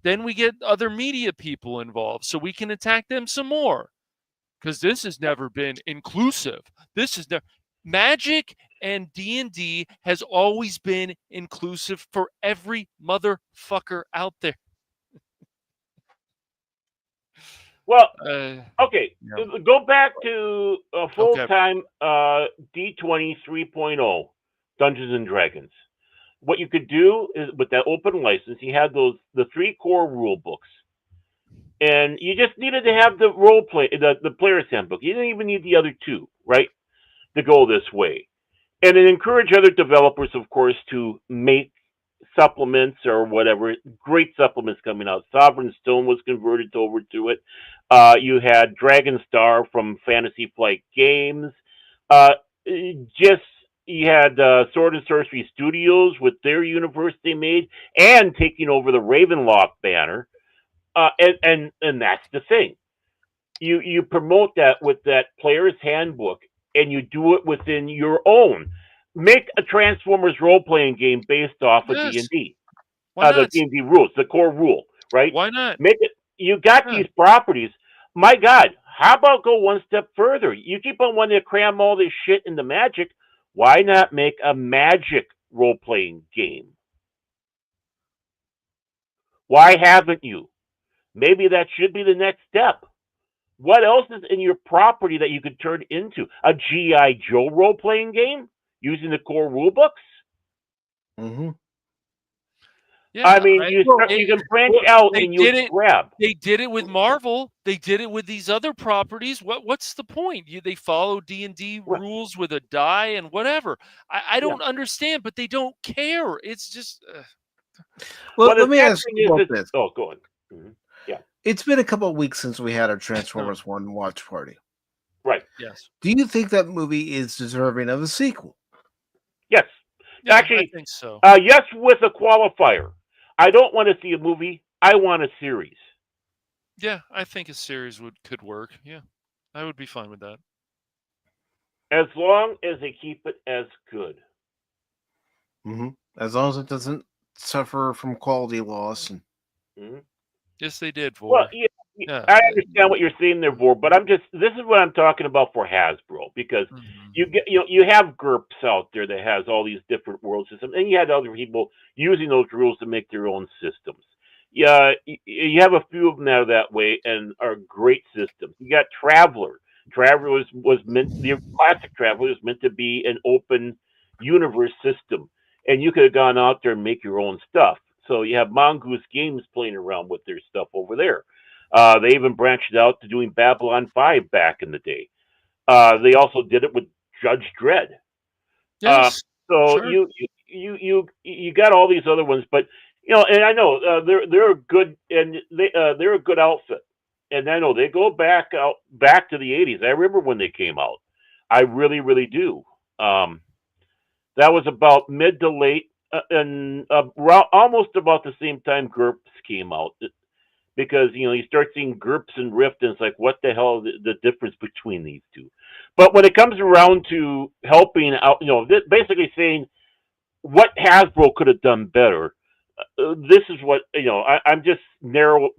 Then we get other media people involved so we can attack them some more. Because this has never been inclusive. Magic and D&D has always been inclusive for every motherfucker out there. Well, okay. Yeah. Go back to full-time D20 3.0, Dungeons and Dragons. What you could do is, with that open license, you had the 3 core rule books. And you just needed to have the role play, the player's handbook. You didn't even need the other 2, right, to go this way. And then encourage other developers, of course, to make supplements or whatever. Great supplements coming out. Sovereign Stone was converted over to it. You had Dragon Star from Fantasy Flight Games. You had Sword and Sorcery Studios with their universe they made, and taking over the Ravenloft banner. And that's the thing. You promote that with that player's handbook, and you do it within your own. Make a Transformers role-playing game based off of D&D. The D&D rules, the core rule, right? Why not? Make it. You got these properties. My God, how about go one step further? You keep on wanting to cram all this shit into Magic. Why not make a Magic role-playing game? Why haven't you? Maybe that should be the next step. What else is in your property that you could turn into? A G.I. Joe role-playing game using the core rulebooks? Mm-hmm. Yeah, I mean, you can branch out and you grab. They did it with Marvel. They did it with these other properties. What's the point? They follow D&D rules with a die and whatever. I don't understand, but they don't care. It's just. Well, let me ask you about this. Oh, go on. Mm-hmm. Yeah. It's been a couple of weeks since we had our Transformers 1 watch party. Right. Yes. Do you think that movie is deserving of a sequel? Yes. Yeah, actually, I think so. Yes, with a qualifier. I don't want to see a movie. I want a series. Yeah, I think a series could work. Yeah, I would be fine with that. As long as they keep it as good. Mm-hmm. As long as it doesn't suffer from quality loss. And... Mm-hmm. Yes, they did, Vor. Well, yeah, I understand what you're saying there, Vor, but this is what I'm talking about for Hasbro, because you have GURPS out there that has all these different world systems, and you had other people using those rules to make their own systems. Yeah, you have a few of them that are that way and are great systems. You got Traveler. Traveler was meant, the classic Traveler was meant to be an open universe system, and you could have gone out there and make your own stuff. So you have Mongoose Games playing around with their stuff over there. They even branched out to doing Babylon 5 back in the day. They also did it with Judge Dredd. Yes. So sure. you got all these other ones, but and I know they're a good, and they're a good outfit, and I know they go back to the 80s. I remember when they came out. I really, really do. That was about mid to late, and almost about the same time GURPS came out. Because you start seeing GURPS and Rift, and it's like, what the hell the difference between these two? But when it comes around to helping out, basically saying what Hasbro could have done better, this is what I'm just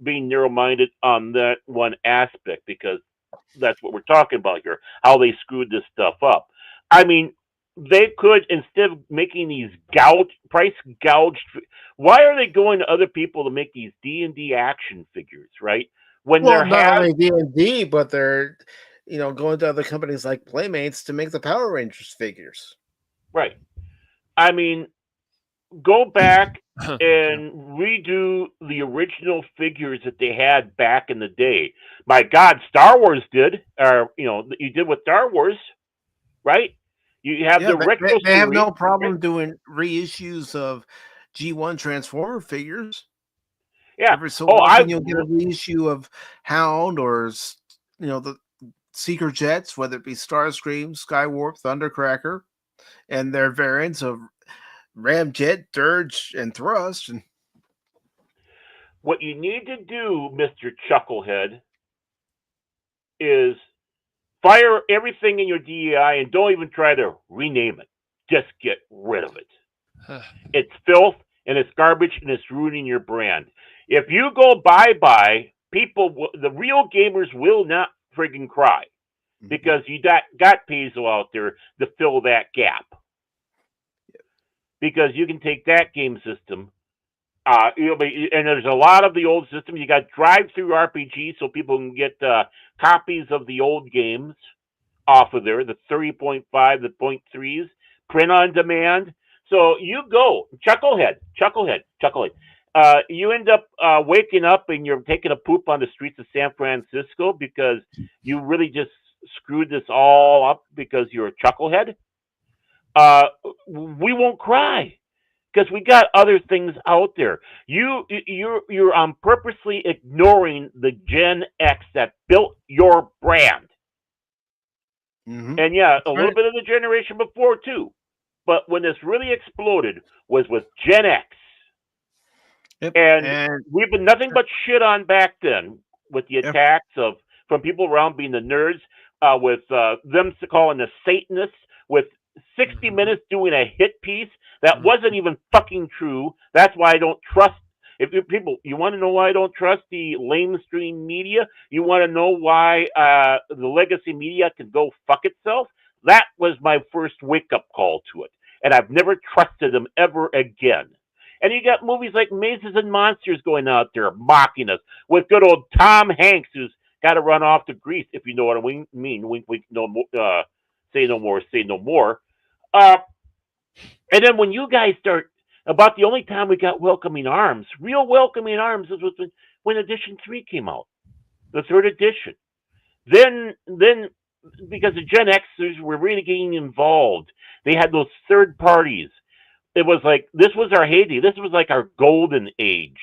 being narrow-minded on that one aspect, because that's what we're talking about here, how they screwed this stuff up. I mean, they could, instead of making these price gouged, why are they going to other people to make these D&D action figures, right? When not only D&D, but they're going to other companies like Playmates to make the Power Rangers figures. Right. I mean, go back and redo the original figures that they had back in the day. My God, Star Wars did, or you did with Star Wars, right? You have the retro. They have no problem doing reissues of G1 Transformer figures. Yeah. Every so often you'll get a reissue of Hound, or the Seeker Jets, whether it be Starscream, Skywarp, Thundercracker, and their variants of Ramjet, Dirge, and Thrust. And what you need to do, Mr. Chucklehead, is fire everything in your DEI and don't even try to rename it. Just get rid of it. It's filth and it's garbage and it's ruining your brand. If you go bye-bye, the real gamers will not friggin' cry, because you got Paizo out there to fill that gap. Because you can take that game system, and there's a lot of the old systems. You got drive-through RPG, so people can get copies of the old games off of there, the 30.5, the 0.3s, print on demand. So you go, Chucklehead. You end up waking up and you're taking a poop on the streets of San Francisco because you really just screwed this all up because you're a Chucklehead. We won't cry, because we got other things out there. You're purposely ignoring the Gen X that built your brand. Mm-hmm. And a little bit of the generation before too. But when this really exploded was with Gen X. Yep. And we've been nothing but shit on back then, with the attacks from people around being the nerds, with them calling the Satanists, with 60 Minutes doing a hit piece that wasn't even fucking true. That's why I don't trust. If you want to know why I don't trust the lamestream media? You want to know why the legacy media can go fuck itself? That was my first wake-up call to it. And I've never trusted them ever again. And you got movies like Mazes and Monsters going out there mocking us, with good old Tom Hanks, who's got to run off to Greece, if you know what I mean. Wink, wink, no more, say no more, say no more. And then when you guys start About the only time we got welcoming arms, real welcoming arms, was when Edition 3 came out, the third edition. Then because the Gen Xers were really getting involved, they had those third parties. It was like this was our heyday. This was like our golden age.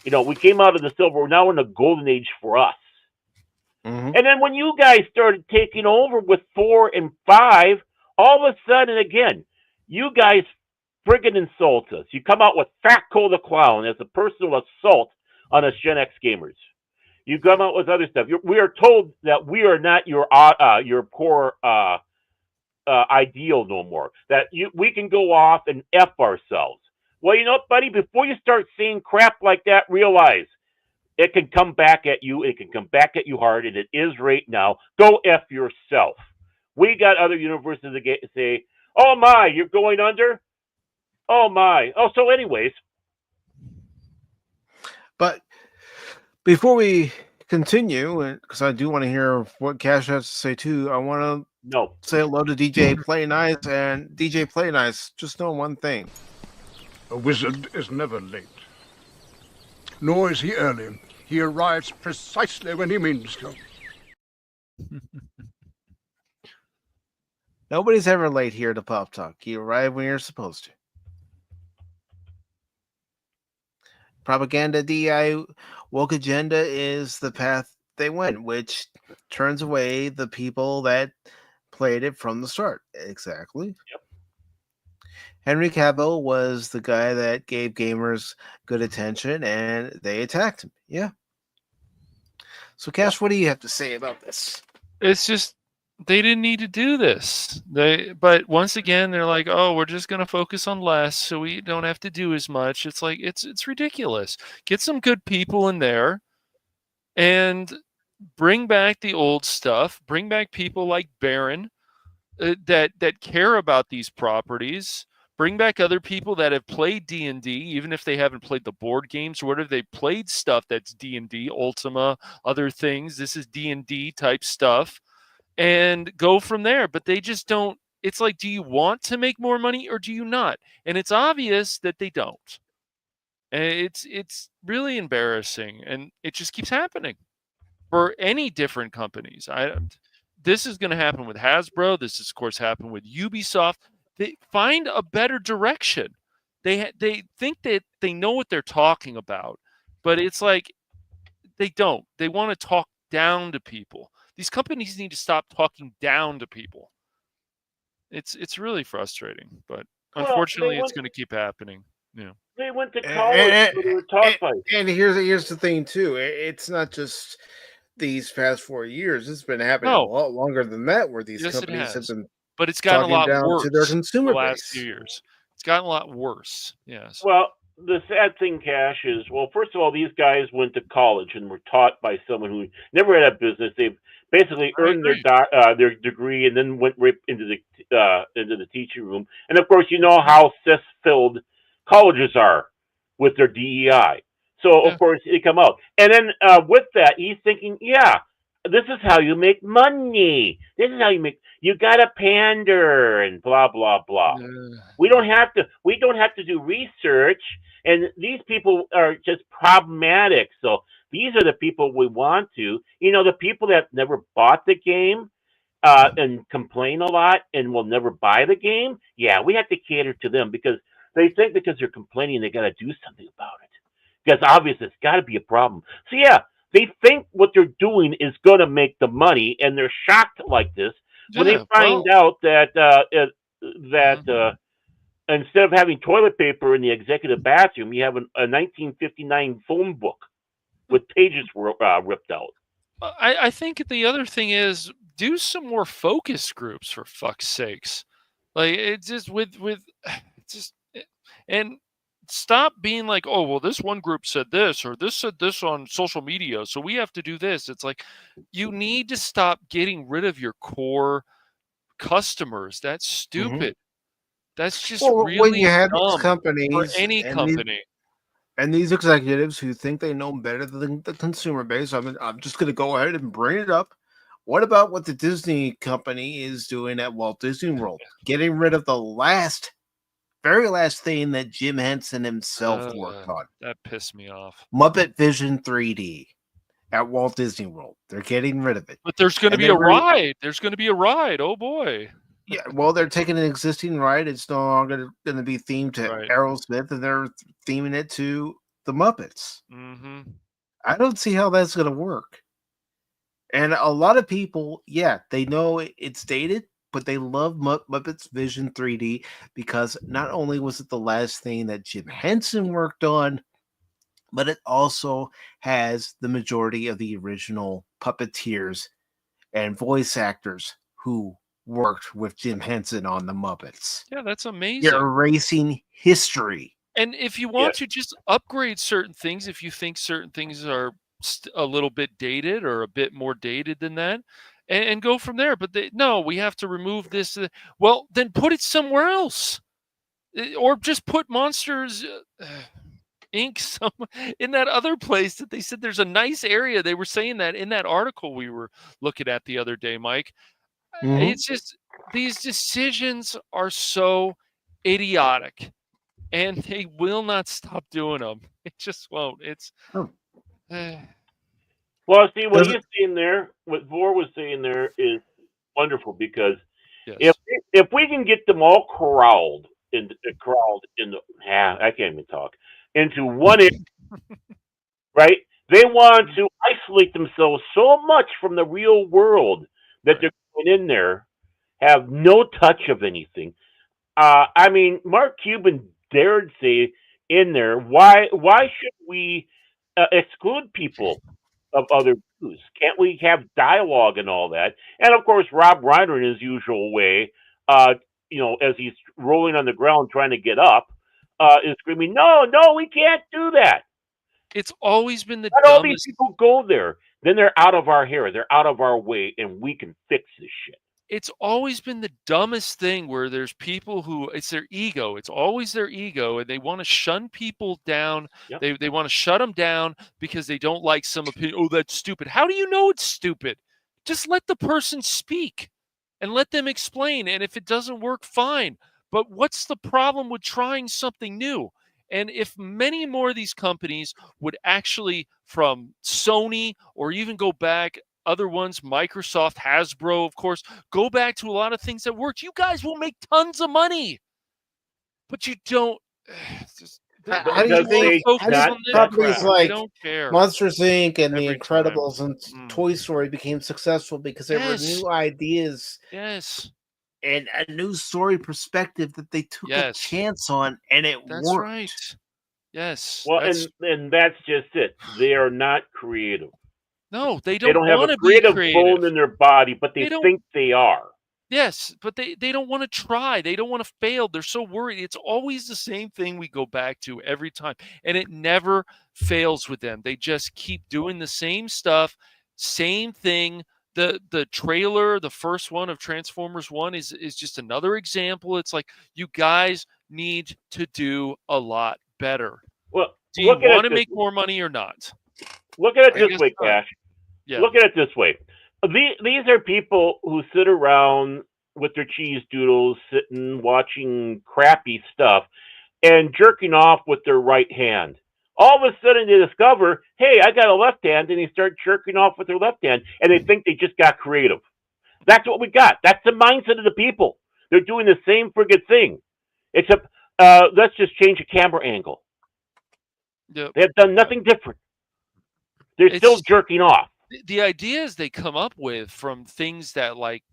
We came out of the silver. We're now in the golden age for us. Mm-hmm. And then when you guys started taking over with 4 and 5, all of a sudden, again, you guys friggin' insult us. You come out with Fat Cole the Clown as a personal assault on us Gen X gamers. You come out with other stuff. We are told that we are not your core ideal no more. That we can go off and F ourselves. Well, you know what, buddy? Before you start saying crap like that, realize it can come back at you. It can come back at you hard, and it is right now. Go F yourself. We got other universes that say, oh, my, you're going under? Oh, my. Oh, so anyways. But before we continue, because I do want to hear what Cash has to say, too, I want to say hello to DJ Play Nice. And DJ Play Nice, just know one thing. A wizard is never late. Nor is he early. He arrives precisely when he means to. Nobody's ever late here to Pop Talk. You arrive when you're supposed to. Propaganda DI woke agenda is the path they went, which turns away the people that played it from the start. Exactly. Yep. Henry Cavill was the guy that gave gamers good attention, and they attacked him. Yeah. So, Cash, what do you have to say about this? It's just they didn't need to do this. But once again, they're like, "Oh, we're just going to focus on less, so we don't have to do as much." It's like it's ridiculous. Get some good people in there, and bring back the old stuff. Bring back people like Baron that care about these properties. Bring back other people that have played D&D, even if they haven't played the board games or whatever. They played stuff that's D&D, Ultima, other things. This is D&D type stuff. And go from there. But they just don't. It's like, do you want to make more money or do you not? And it's obvious that they don't. And it's really embarrassing. And it just keeps happening for any different companies. This is going to happen with Hasbro. This is, of course, happen with Ubisoft. They find a better direction. They think that they know what they're talking about, but it's like they don't. They want to talk down to people. These companies need to stop talking down to people. It's really frustrating, but unfortunately, it's going to keep happening. Yeah. They went to college, so they were taught by. And here's the thing too. It's not just these past 4 years. It's been happening a lot longer than that, where these companies have been. But it's gotten a lot worse to their consumer the last base. few years. It's gotten a lot worse. Yes. Well, the sad thing, Cash, is, well, first of all, these guys went to college and were taught by someone who never had a business. They've basically earned their degree and then went right into the teaching room. And of course, you know how cess-filled colleges are with their DEI. So of course they come out, and then with that, he's thinking, yeah, this is how you make money. This is how you make. You gotta pander and blah blah blah. We don't have to do research, and these people are just problematic. So these are the people we want to. The people that never bought the game and complain a lot and will never buy the game. Yeah, we have to cater to them because they think because they're complaining they gotta do something about it. Because obviously it's got to be a problem. So yeah. They think what they're doing is going to make the money, and they're shocked like this when they find out that instead of having toilet paper in the executive bathroom, you have a 1959 phone book with pages ripped out. I think the other thing is do some more focus groups, for fuck's sakes. Like it's just and stop being like, oh, well, this one group said this, or this said this on social media, so we have to do this. It's like, you need to stop getting rid of your core customers. That's stupid. That's just really when you have dumb these companies for any company. And these executives who think they know better than the consumer base. I'm just going to go ahead and bring it up. What about what the Disney company is doing at Walt Disney World? Getting rid of the last very last thing that Jim Henson himself worked on. That pissed me off. Muppet Vision 3D at Walt Disney World. They're getting rid of it. But there's going to be a ride. There's going to be a ride. Oh boy. Yeah, well, they're taking an existing ride. It's no longer going to be themed to Aerosmith, and they're theming it to the Muppets. Mm-hmm. I don't see how that's going to work. And a lot of people, yeah, they know it's dated, but they love Muppets Vision 3D because not only was it the last thing that Jim Henson worked on, but it also has the majority of the original puppeteers and voice actors who worked with Jim Henson on the Muppets. Yeah, that's amazing. You're erasing history. And if you want to just upgrade certain things, if you think certain things are a little bit dated or a bit more dated than that, and go from there. But no, we have to remove this. Well, then put it somewhere else. Or just put Monsters Inc. in that other place that they said there's a nice area. They were saying that in that article we were looking at the other day, Mike. Mm-hmm. It's just these decisions are so idiotic, and they will not stop doing them. It just won't. It's well, see what you're saying there, what Vor was saying there is wonderful because if we can get them all corralled in the I can't even talk into one area, right? They want to isolate themselves so much from the real world that they're going in there, have no touch of anything. I mean, Mark Cuban dared say in there, why should we exclude people of other views? Can't we have dialogue and all that? And of course, Rob Reiner, in his usual way, as he's rolling on the ground trying to get up, is screaming, "No, we can't do that." It's always been the Let dumbest. all these people go there. Then they're out of our hair. They're out of our way, and we can fix this shit. It's always been the dumbest thing where there's people who it's their ego. It's always their ego, and they want to shun people down. Yep. They want to shut them down because they don't like some opinion. Oh, that's stupid. How do you know it's stupid? Just let the person speak and let them explain. And if it doesn't work, fine. But what's the problem with trying something new? And if many more of these companies would actually, from Sony or even go back, other ones, Microsoft, Hasbro, of course, go back to a lot of things that worked, you guys will make tons of money. But you don't. How do you think companies like Monsters Inc. and The Incredibles and Toy Story became successful? Because there were new ideas. Yes. And a new story perspective that they took a chance on, and That's worked. Right. Yes. Well, and that's just it. They are not creative. No, they don't have a creative bone in their body, but they think they are. Yes, but they don't want to try. They don't want to fail. They're so worried. It's always the same thing we go back to every time, and it never fails with them. They just keep doing the same stuff, same thing. The trailer, the first one of Transformers 1 is just another example. It's like, you guys need to do a lot better. Well, do you want to make more money or not? Look at it this way, Cash. Yeah. Look at it this way. These are people who sit around with their cheese doodles, sitting, watching crappy stuff, and jerking off with their right hand. All of a sudden, they discover, hey, I got a left hand, and they start jerking off with their left hand, and they think they just got creative. That's what we got. That's the mindset of the people. They're doing the same friggin' thing, except let's just change the camera angle. Yep. They have done nothing different. They're still jerking off. The ideas they come up with from things that, like,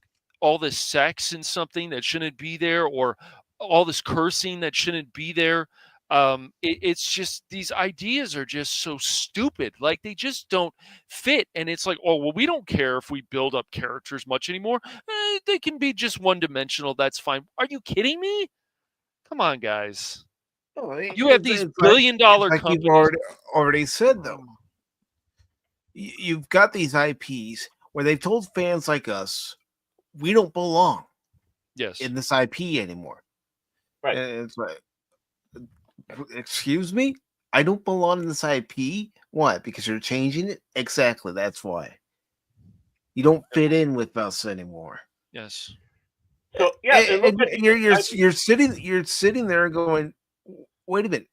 all this sex in something that shouldn't be there, or all this cursing that shouldn't be there. It's just, these ideas are just so stupid. Like, they just don't fit. And it's like, oh, well, we don't care if we build up characters much anymore. They can be just one-dimensional. That's fine. Are you kidding me? Come on, guys. Oh, you have these billion-dollar companies. You've already said, though. You've got these IPs where they've told fans like us, we don't belong in this IP anymore. Right. And it's like, excuse me? I don't belong in this IP? Why? Because you're changing it? Exactly, that's why. You don't fit in with us anymore. Yes. So yeah, and look at you're sitting there going, wait a minute.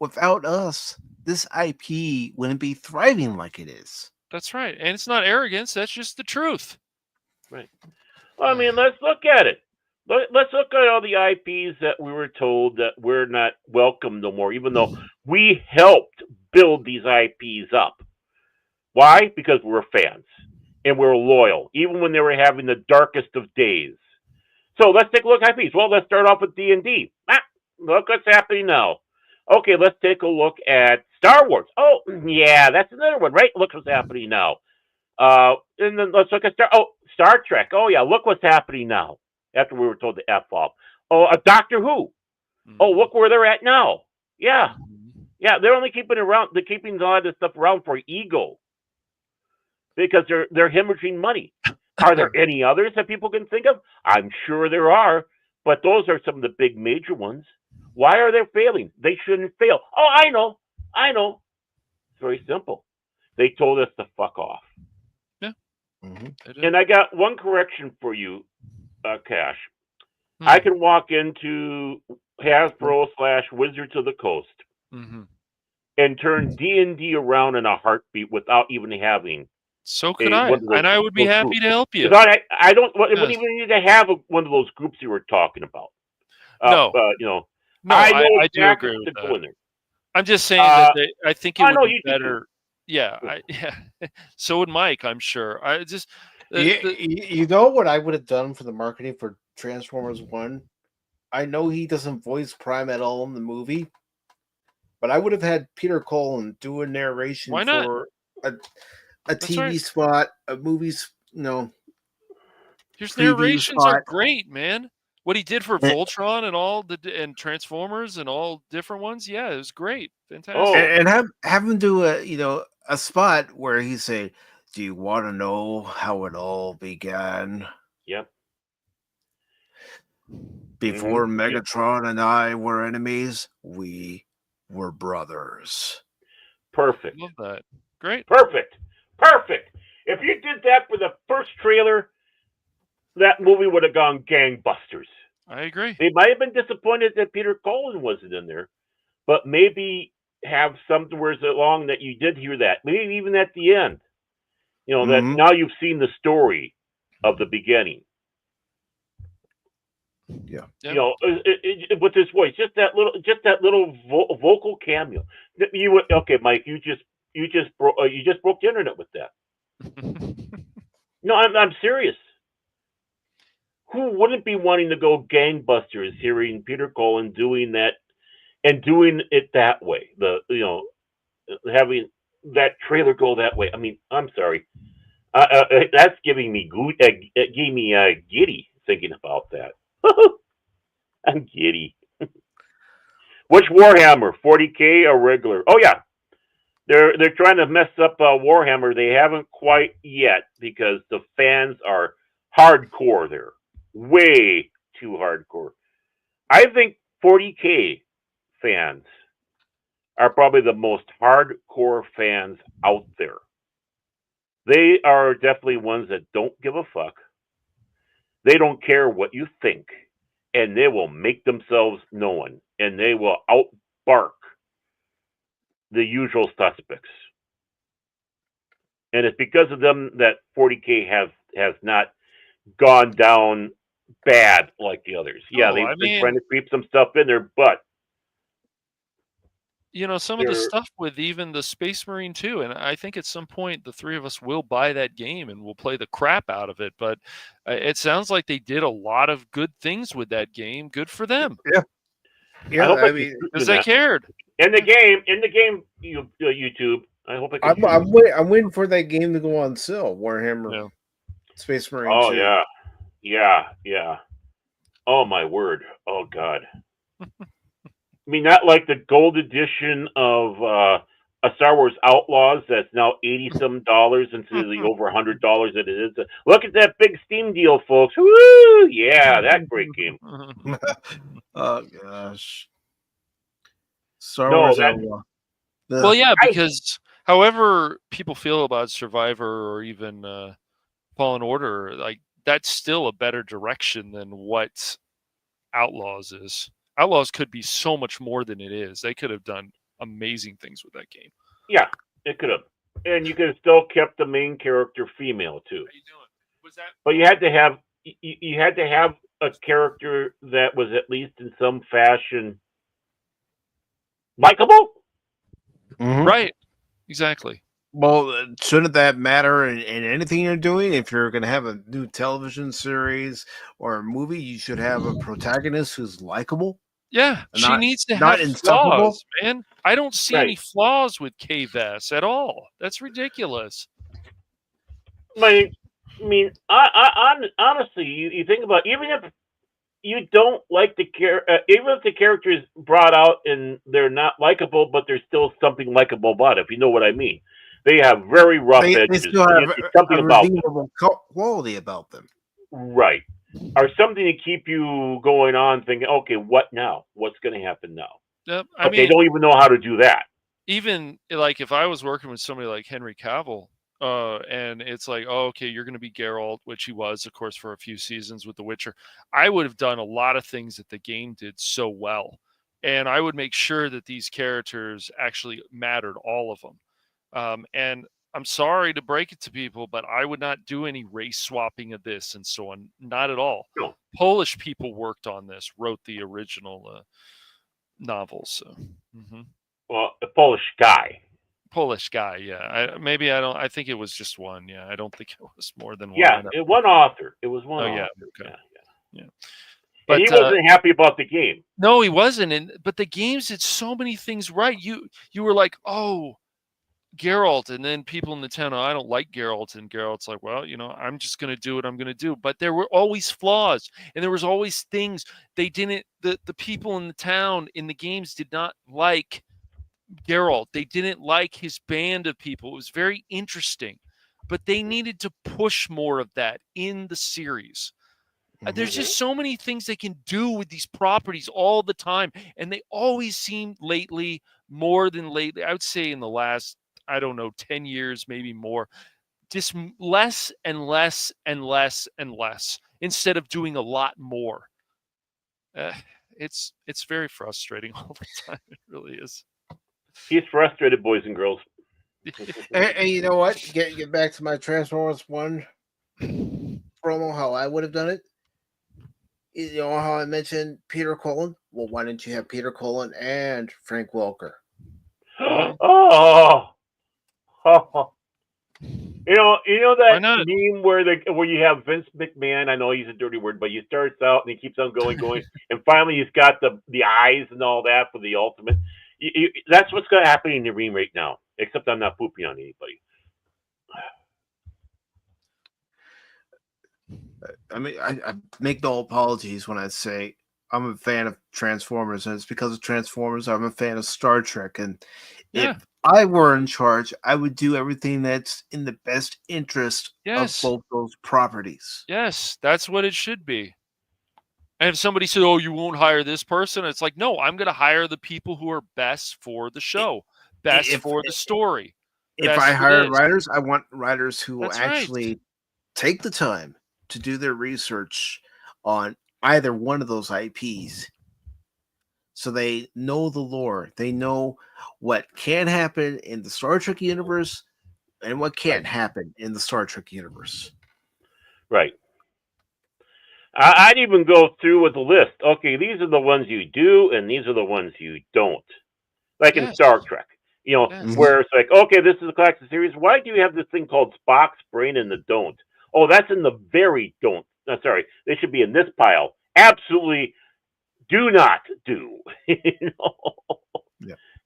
Without us, this IP wouldn't be thriving like it is. That's right. And it's not arrogance. That's just the truth. right. Well, I mean, let's look at it. Let's look at all the IPs that we were told that we're not welcome no more, even though we helped build these IPs up. Why? Because we're fans and we're loyal, even when they were having the darkest of days. So let's take a look at IPs. Well, let's start off with D&D. Look what's happening now. Okay, let's take a look at Star Wars. Oh, yeah, that's another one, right? Look what's happening now. And then let's look at Star Trek. Oh, yeah, look what's happening now. After we were told to F off. Oh, Doctor Who. Oh, look where they're at now. Yeah. Yeah, they're only keeping a lot of this stuff around for ego. Because they're hemorrhaging money. Are there any others that people can think of? I'm sure there are, but those are some of the big major ones. Why are they failing? They shouldn't fail. Oh, I know. It's very simple. They told us to fuck off. Yeah. And I got one correction for you, Cash. I can walk into Hasbro / Wizards of the Coast and turn D&D around in a heartbeat without even having. So could I, and I would be happy to help you. I don't. It wouldn't even need to have one of those groups you were talking about. No, I do agree with that. I'm just saying that I think it would be better. Yeah, so would Mike, I'm sure. I just you know what I would have done for the marketing for Transformers 1? I know he doesn't voice Prime at all in the movie, but I would have had Peter Cullen do a narration for a TV spot, a movie's, His narrations are great, man. What he did for Voltron and and Transformers and all different ones, yeah, it was great, fantastic. And have him do a spot where he say, "Do you want to know how it all began?" Yep. Before Megatron and I were enemies, we were brothers. Perfect. Love that. Great. Perfect. If you did that for the first trailer, that movie would have gone gangbusters. I agree. They might have been disappointed that Peter Cullen wasn't in there, but maybe have somewhere along that you did hear that. Maybe even at the end. That now you've seen the story of the beginning. Yeah. With his voice, just that little vocal cameo. Mike, you just broke the internet with that. No, I'm serious. Who wouldn't be wanting to go gangbusters hearing Peter Cullen doing that and doing it that way? Having that trailer go that way. I mean, I'm sorry. That's giving me giddy thinking about that. I'm giddy. Which Warhammer, 40K or regular? Oh yeah, they're trying to mess up Warhammer. They haven't quite yet because the fans are hardcore there, way too hardcore. I think 40K fans are probably the most hardcore fans out there. They are definitely ones that don't give a fuck. They don't care what you think, and they will make themselves known, and they will outbark the usual suspects. And it's because of them that 40K has not gone down bad like the others. Yeah, they've been trying to creep some stuff in there, but some of the stuff with even the Space Marine 2, and I think at some point the three of us will buy that game and we'll play the crap out of it, but it sounds like they did a lot of good things with that game. Good for them. Yeah, I mean, because they cared. In the game, YouTube. I hope I'm waiting for that game to go on sale. Warhammer Space Marine 2. Oh yeah. Oh my word. Oh God. I mean, not like the gold edition of a Star Wars Outlaws that's now $80-some instead of the over $100 that it is. Look at that big Steam deal, folks! Woo! Yeah, that great game. Oh gosh, Star Wars Outlaw. Well, yeah, because however people feel about Survivor or even Fallen Order, like that's still a better direction than what Outlaws is. Outlaws could be so much more than it is. They could have done amazing things with that game. Yeah, it could have, and you could have still kept the main character female too. How you doing? Was that? But you had to have a character that was at least in some fashion likable. Mhm. Right. Exactly. Well, shouldn't that matter in anything you're doing? If you're going to have a new television series or a movie, you should have a protagonist who's likable. Yeah, she Not- needs to not have insufferable? flaws, man. I don't see any Right. flaws with Kay Vess at all. That's ridiculous. I mean, honestly, you think about even if you don't like even if the character is brought out and they're not likable, but there's still something likable about it. If you know what I mean, they have very rough They edges. still have There's something a about them. redeemable quality about them. Right. Or something to keep you going on thinking, okay, what now? What's going to happen now? Yep. But they don't even know how to do that. Even like if I was working with somebody like Henry Cavill, and it's like, oh, okay, you're going to be Geralt, which he was, of course, for a few seasons with The Witcher. I would have done a lot of things that the game did so well, and I would make sure that these characters actually mattered, all of them. And I'm sorry to break it to people, but I would not do any race swapping of this and so on. Not at all. No. Polish people worked on this, wrote the original novels. So. Well, a Polish guy. Polish guy, yeah. I think it was just one. Yeah, I don't think it was more than one. Yeah, one author. It was one Oh, author. yeah. Okay. Yeah. But And he wasn't happy about the game. No, he wasn't. But the games did so many things right. You were like, oh, Geralt, and then people in the town, oh, I don't like Geralt, and Geralt's like, well, I'm just going to do what I'm going to do. But there were always flaws, and there was always things they didn't. The people in the town in the games did not like Geralt. They didn't like his band of people. It was very interesting, but they needed to push more of that in the series. There's just so many things they can do with these properties all the time, and they always seem lately, more than lately, I would say in the last, 10 years, maybe more, just less and less and less and less, instead of doing a lot more. It's very frustrating all the time. It really is. He's frustrated, boys and girls. And you know what? Get back to my Transformers 1 promo, how I would have done it. You know how I mentioned Peter Cullen? Well, why didn't you have Peter Cullen and Frank Welker? Oh. You know that meme where you have Vince McMahon. I know he's a dirty word, but he starts out and he keeps on going, and finally he's got the eyes and all that for the ultimate. That's what's going to happen in the ring right now. Except I'm not pooping on anybody. I mean, I make no apologies when I say I'm a fan of Transformers, and it's because of Transformers. I'm a fan of Star Trek, and if I were in charge, I would do everything that's in the best interest of both those properties. Yes, that's what it should be. And if somebody said, oh, you won't hire this person, it's like, no, I'm going to hire the people who are best for the show, best for the story. If I hire writers, I want writers who will actually take the time to do their research on either one of those IPs. So they know the lore. They know what can happen in the Star Trek universe and what can't happen in the Star Trek universe. Right. I'd even go through with a list. Okay, these are the ones you do, and these are the ones you don't. Like in Star Trek, where it's like, okay, this is a classic series. Why do you have this thing called Spock's brain in the don't? Oh, that's in the very don't. No, sorry, they should be in this pile. Absolutely, do not do.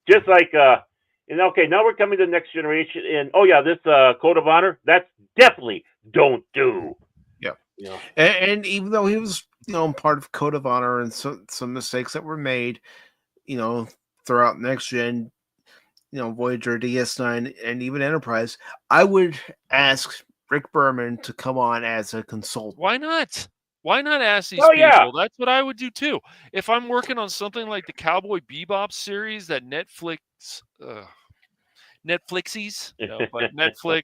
Just like, okay, now we're coming to the next generation, and oh yeah, this code of honor, that's definitely don't do. Yeah. And even though he was, part of Code of Honor and some mistakes that were made, throughout next gen, Voyager, DS9, and even Enterprise, I would ask Rick Berman to come on as a consultant. Why not? Why not ask these people? Yeah. That's what I would do too. If I'm working on something like the Cowboy Bebop series that Netflixies, but Netflix,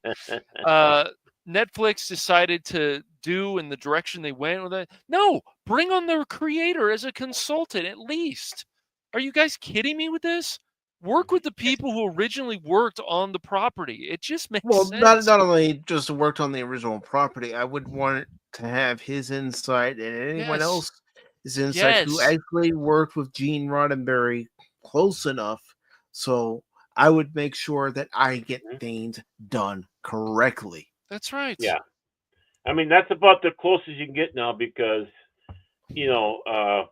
Netflix decided to do in the direction they went with it. No, bring on the creator as a consultant at least. Are you guys kidding me with this? Work with the people who originally worked on the property. It just makes Well, sense. not only just worked on the original property, I would want to have his insight and anyone Yes. else's insight who Yes. actually worked with Gene Roddenberry close enough. So I would make sure that I get things done correctly. That's right. Yeah. I mean, that's about the closest you can get now because, a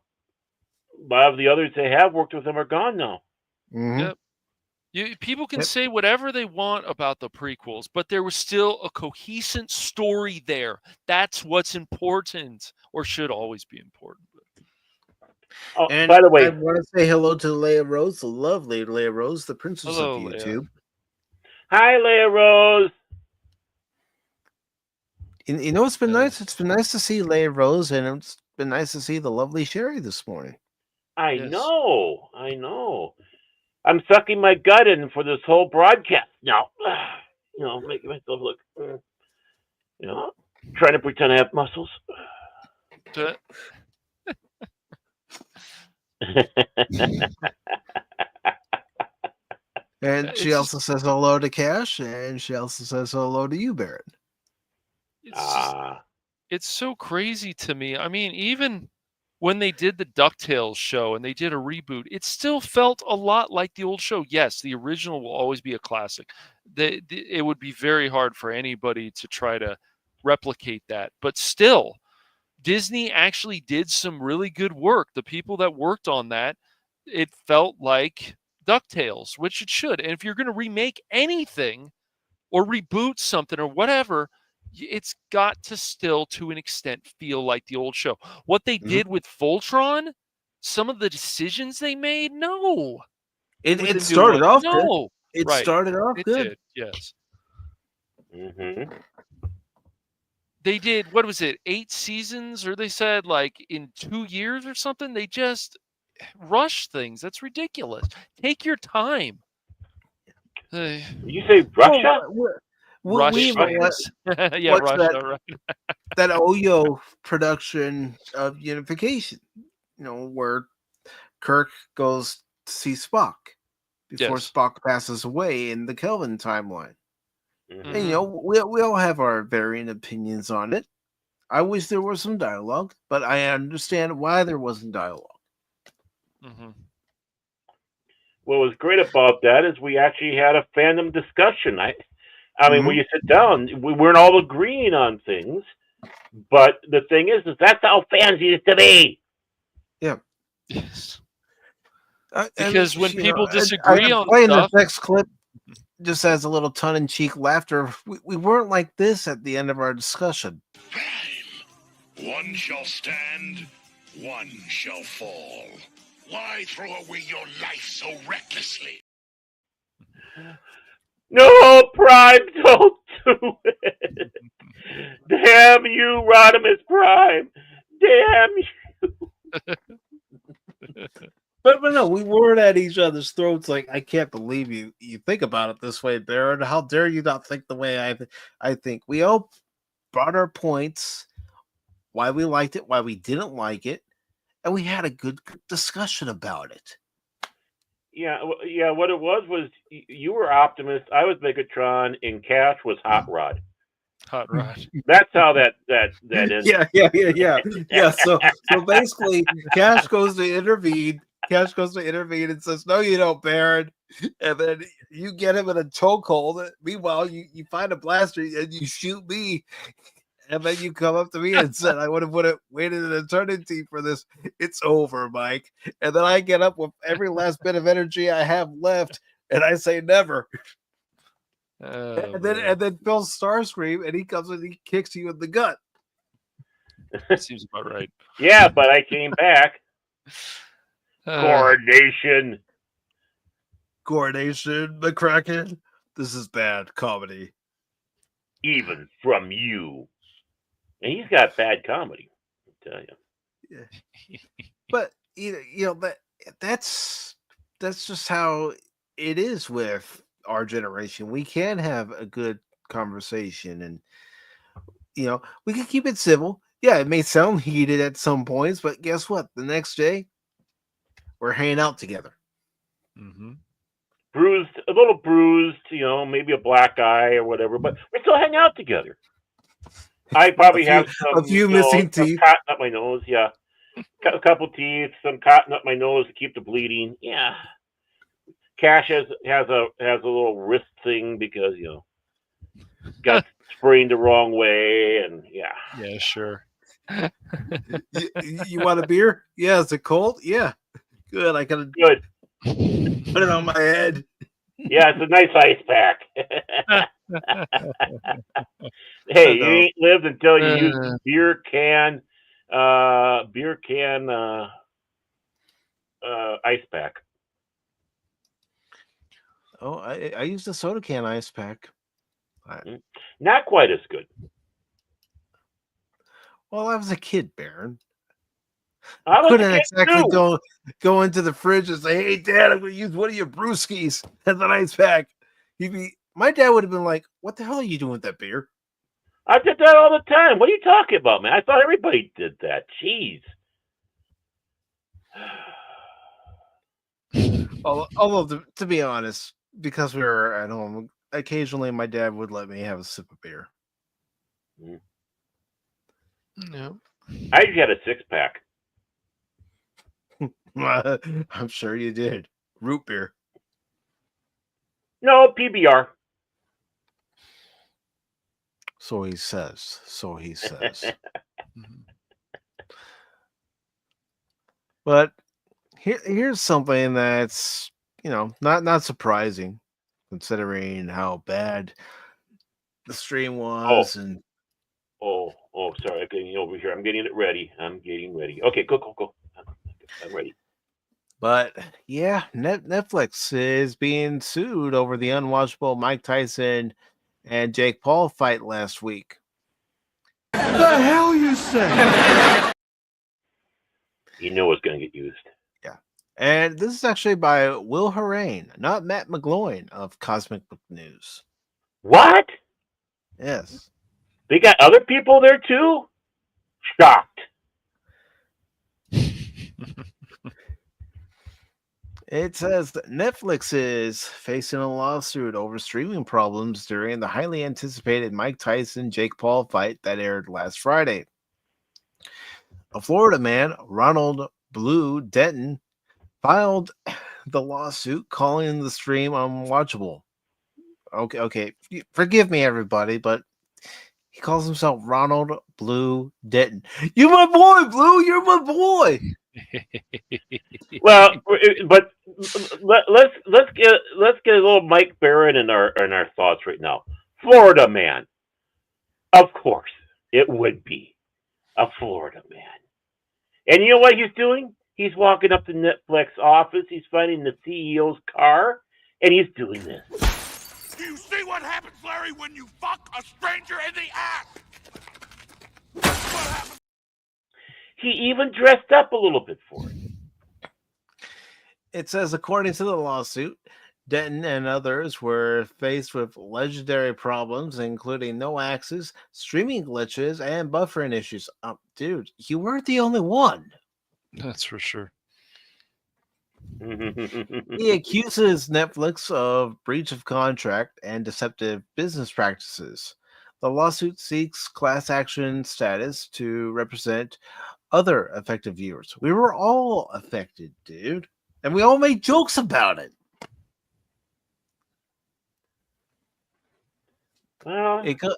lot of the others they have worked with them are gone now. Mhm. Yep. People can Yep. say whatever they want about the prequels, but there was still a cohesive story there. That's what's important, or should always be important. Oh, And by the way, I want to say hello to Leia Rose, the lovely Leia Rose, the princess Hello, of Leia. YouTube. Hi, Leia Rose. You know, it's been nice. It's been nice to see Leia Rose, and it's been nice to see the lovely Sherry this morning. I know. I'm sucking my gut in for this whole broadcast now. Making myself look, trying to pretend I have muscles. And she also says hello to Cash, and she also says hello to you, Barrett. It's so crazy to me. I mean, even when they did the DuckTales show and they did a reboot, it still felt a lot like the old show. Yes, the original will always be a classic. It would be very hard for anybody to try to replicate that. But still, Disney actually did some really good work. The people that worked on that, it felt like DuckTales, which it should. And if you're going to remake anything or reboot something or whatever, it's got to still, to an extent, feel like the old show. What they did with Voltron, some of the decisions they made, no. It started off good. No. It Right. started off It good. did, yes. Mm-hmm. They did, what was it, 8 seasons? Or they said, like, in 2 years or something? They just rush things. That's ridiculous. Take your time. You say Russia? Russia. Yeah, what's Russia, right. that Oyo production of Unification, where Kirk goes to see Spock before Yes. Spock passes away in the Kelvin timeline. Mm-hmm. And we all have our varying opinions on it. I wish there was some dialogue, but I understand why there wasn't dialogue. Mm-hmm. What was great about that is we actually had a fandom discussion. I mean, when you sit down, we weren't all agreeing on things, but the thing is that's how fans used to be. Yeah. Yes. Because when people disagree on playing stuff, the next clip just as a little tongue-in-cheek laughter. We weren't like this at the end of our discussion. One shall stand, one shall fall. Why throw away your life so recklessly? No, Prime, don't do it. Damn you, Rodimus Prime. Damn you. But no, we weren't at each other's throats. Like, I can't believe you think about it this way, Barrett. How dare you not think the way I think? We all brought our points, why we liked it, why we didn't like it, and we had a good discussion about it. Yeah. What it was you were Optimus, I was Megatron, and Cash was Hot Rod. Hot Rod. That's how that ended. Yeah. So basically, Cash goes to intervene. And says, "No, you don't, Baron." And then you get him in a chokehold. Meanwhile, you find a blaster and you shoot me. And then you come up to me and said, "I would have waited an eternity for this. It's over, Mike." And then I get up with every last bit of energy I have left, and I say, "Never." And then Phil Starscream, and he comes and he kicks you in the gut. Seems about right. Yeah, but I came back. Coordination, McCracken. This is bad comedy. Even from you. And he's got bad comedy, I tell you. Yeah. But that's just how it is with our generation. We can have a good conversation, and we can keep it civil. Yeah, it may sound heated at some points, but guess what? The next day, we're hanging out together. Mm-hmm. Bruised, a little bruised, maybe a black eye or whatever, but we still hang out together. I probably have A few missing some teeth. cotton up my nose. Yeah, a couple teeth, some cotton up my nose to keep the bleeding. Yeah. Cash has a little wrist thing because got sprained the wrong way, and yeah. Yeah, sure. You want a beer? Yeah, is it cold? Yeah. Good. I gotta Good. put it on my head. Yeah, it's a nice ice pack. Hey, you ain't lived until you use beer can ice pack. Oh, I used a soda can ice pack. Not quite as good. Well, I was a kid, Baron. I was couldn't a kid exactly too. go into the fridge and say, "Hey, Dad, I'm going to use one of your brewskis as an ice pack." My dad would have been like, "What the hell are you doing with that beer?" I did that all the time. What are you talking about, man? I thought everybody did that. Jeez. Although, to be honest, because we were at home, occasionally my dad would let me have a sip of beer. No. I usually had a 6-pack. I'm sure you did. Root beer. No, PBR. So he says. But here's something that's not surprising, considering how bad the stream was. Sorry, I'm getting over here. I'm getting it ready. Okay, go. I'm ready. But yeah, Netflix is being sued over the unwatchable Mike Tyson and Jake Paul fight last week. The hell you say? You know it's going to get used. Yeah. And this is actually by Will Harain, not Matt McGloin of Cosmic Book News. What? Yes. They got other people there too? Shocked. It says that Netflix is facing a lawsuit over streaming problems during the highly anticipated Mike Tyson-Jake Paul fight that aired last Friday. A Florida man, Ronald Blue Denton, filed the lawsuit calling the stream unwatchable. Okay. Forgive me, everybody, but he calls himself Ronald Blue Denton. You're my boy, Blue. You're my boy. Well, but let's get a little Mike Barron in our thoughts right now. Florida man, of course it would be a Florida man, and you know what he's doing? He's walking up to Netflix office. He's finding the CEO's car, and he's doing this. Do you see what happens, Larry, when you fuck a stranger in the ass? He even dressed up a little bit for it. It says, according to the lawsuit, Denton and others were faced with legendary problems, including no access, streaming glitches, and buffering issues. Dude, you weren't the only one. That's for sure. He accuses Netflix of breach of contract and deceptive business practices. The lawsuit seeks class action status to represent other affected viewers. We were all affected, dude. And we all made jokes about it. Well, that's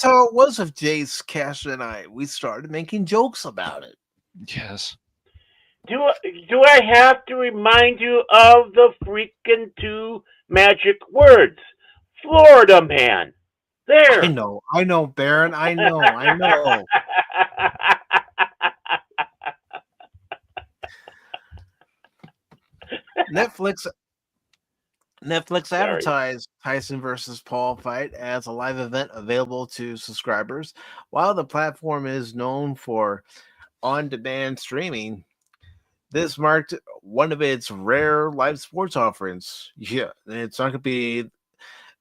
how it was with Jace, Cash, and I. We started making jokes about it. Yes. Do I have to remind you of the freaking 2 magic words? Florida man. There. I know, Baron. I know. Netflix advertised Tyson versus Paul fight as a live event available to subscribers. While the platform is known for on-demand streaming, this marked one of its rare live sports offerings. Yeah, it's not going to be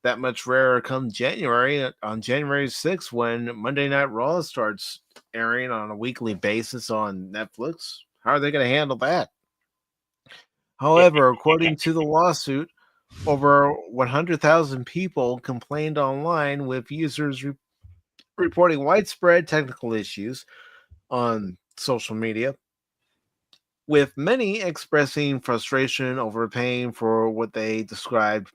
that much rarer come January, on January 6th, when Monday Night Raw starts airing on a weekly basis on Netflix. How are they going to handle that? However, according to the lawsuit, over 100,000 people complained online, with users reporting widespread technical issues on social media, with many expressing frustration over paying for what they described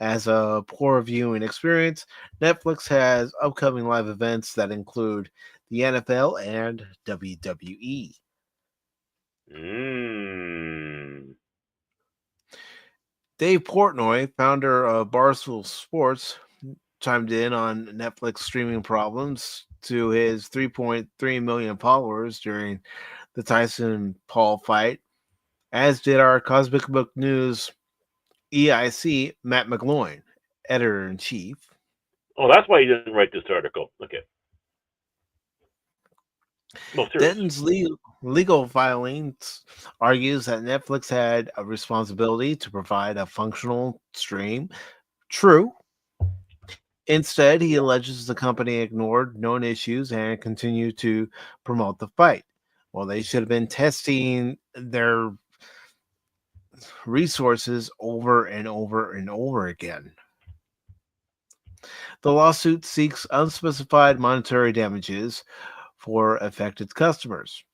as a poor viewing experience. Netflix has upcoming live events that include the NFL and WWE. Dave Portnoy, founder of Barstool Sports, chimed in on Netflix streaming problems to his 3.3 million followers during the Tyson-Paul fight, as did our Cosmic Book News EIC, Matt McGloin, editor-in-chief. Oh, that's why you didn't write this article. Okay. Well, Denton's legal filings argues that Netflix had a responsibility to provide a functional stream. True. Instead, he alleges the company ignored known issues and continued to promote the fight. Well, they should have been testing their resources over and over and over again. The lawsuit seeks unspecified monetary damages for affected customers.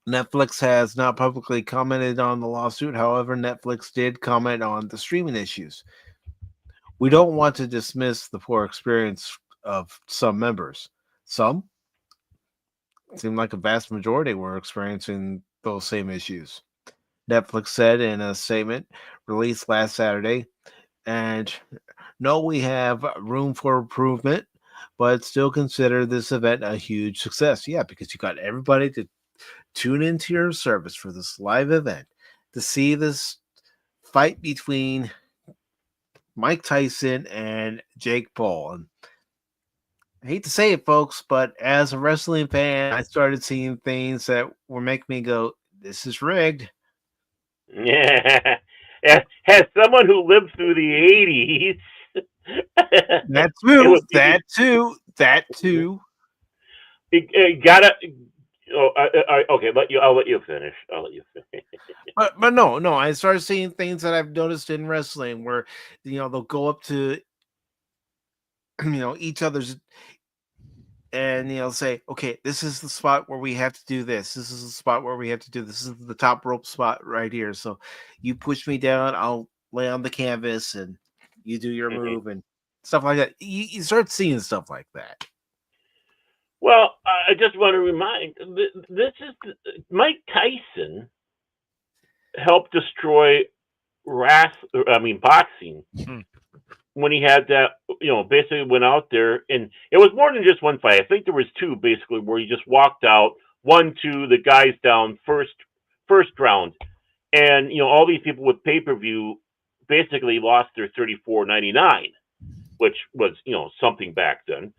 Netflix has not publicly commented on the lawsuit. However, Netflix did comment on the streaming issues. We don't want to dismiss the poor experience of some members. Some? It seemed like a vast majority were experiencing those same issues. Netflix said in a statement released last Saturday, and no, we have room for improvement, but still consider this event a huge success. Yeah, because you got everybody to tune into your service for this live event to see this fight between Mike Tyson and Jake Paul. And I hate to say it, folks, but as a wrestling fan, I started seeing things that were making me go, this is rigged. Yeah. As someone who lived through the 80s. That too. You gotta. Okay, I'll let you finish. But no. I started seeing things that I've noticed in wrestling where, they'll go up to, each other's, and say, okay, this is the spot where we have to do this. This is the spot where we have to do this. This is the top rope spot right here. So you push me down, I'll lay on the canvas, and you do your move and stuff like that. You start seeing stuff like that. Well, I just want to remind, this is Mike Tyson helped destroy boxing when he had that, basically went out there, and it was more than just one fight. I think there was two, basically, where he just walked out, 1-2, the guy's down first round, and all these people with pay-per-view basically lost their $34.99, which was something back then,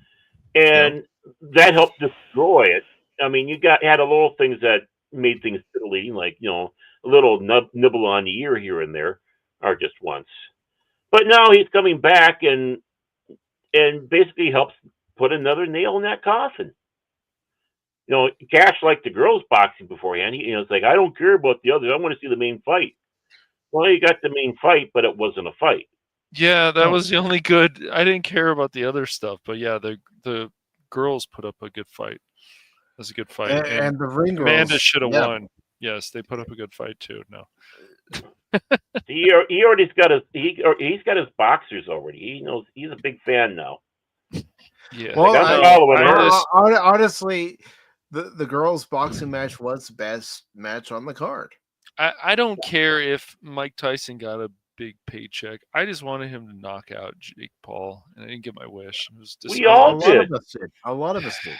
and that helped destroy it. I mean, you had a little things that made things fiddly, like a little nibble on the ear here and there, or just once. But now he's coming back and basically helps put another nail in that coffin. Cash liked the girls boxing beforehand. It's like, I don't care about the others. I want to see the main fight. Well, you got the main fight, but it wasn't a fight. Yeah, that was the only good. I didn't care about the other stuff, but yeah, the girls put up a good fight. It was a good fight, and the ring girls, Amanda should have won. Yes, they put up a good fight too. No, he already's got he's got his boxers already. He knows he's a big fan now. Yeah. Well, honestly, the girls' boxing match was the best match on the card. I don't care if Mike Tyson got a big paycheck. I just wanted him to knock out Jake Paul, and I didn't get my wish. It was we all did. A lot of us did.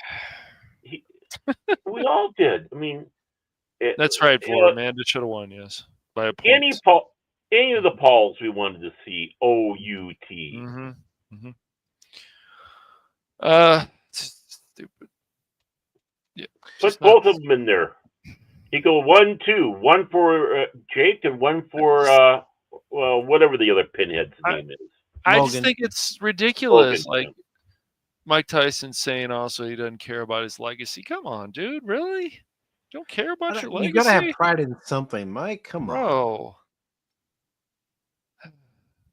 We all did. I mean, that's right. Amanda should have won. Yes, by a point. Any of the Pauls we wanted to see. OUT. Stupid. Yeah. Put both of them in there. You go 1-2, one for Jake and one for whatever the other pinhead's name is. I just Logan. think it's ridiculous. Logan, Like Mike Tyson saying also he doesn't care about his legacy. Come on, dude. Really? You don't care about your You gotta have legacy? pride in something, Mike. Come on. Bro.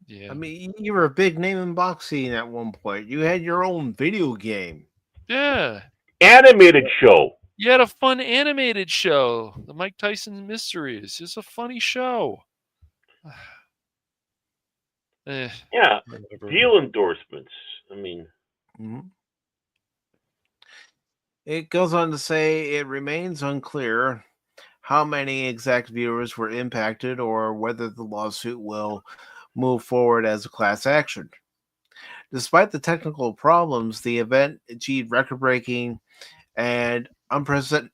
Yeah. I mean, you were a big name in boxing at one point. You had your own video game. Yeah. Animated show. You had a fun animated show, the Mike Tyson Mysteries. It's a funny show. Yeah. Whatever. Deal endorsements. I mean, It goes on to say it remains unclear how many exact viewers were impacted or whether the lawsuit will move forward as a class action. Despite the technical problems, the event achieved record-breaking and unprecedented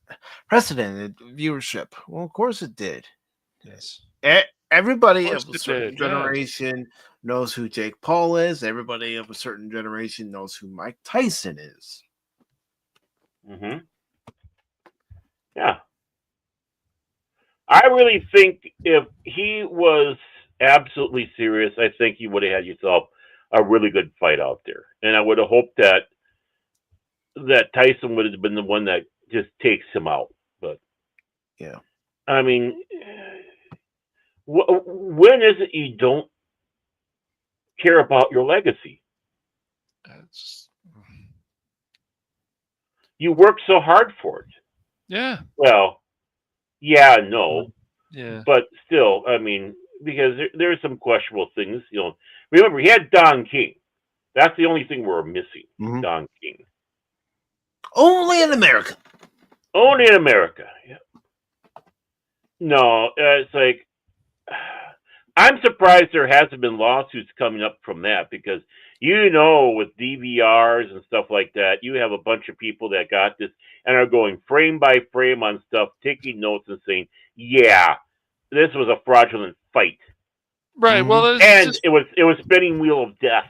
viewership. Well, of course it did. Yes. Everybody Of of course a it certain did, yeah. generation knows who Jake Paul is. Everybody of a certain generation knows who Mike Tyson is. mm-hmm. Yeah. I really think if he was absolutely serious, I think you would have had yourself a really good fight out there. And I would have hoped that Tyson would have been the one that just takes him out. But yeah, I mean, when is it you don't care about your legacy? You work so hard for it. Yeah. Well, yeah, no. Yeah. But still, I mean, because there's some questionable things. Remember, he had Don King. That's the only thing we're missing. Mm-hmm. Don King. Only in America. Only in America. Yeah. No, it's like I'm surprised there hasn't been lawsuits coming up from that because with DVRs and stuff like that, you have a bunch of people that got this and are going frame by frame on stuff, taking notes and saying, "Yeah, this was a fraudulent fight." Right. Mm-hmm. Well, and it was spinning wheel of death.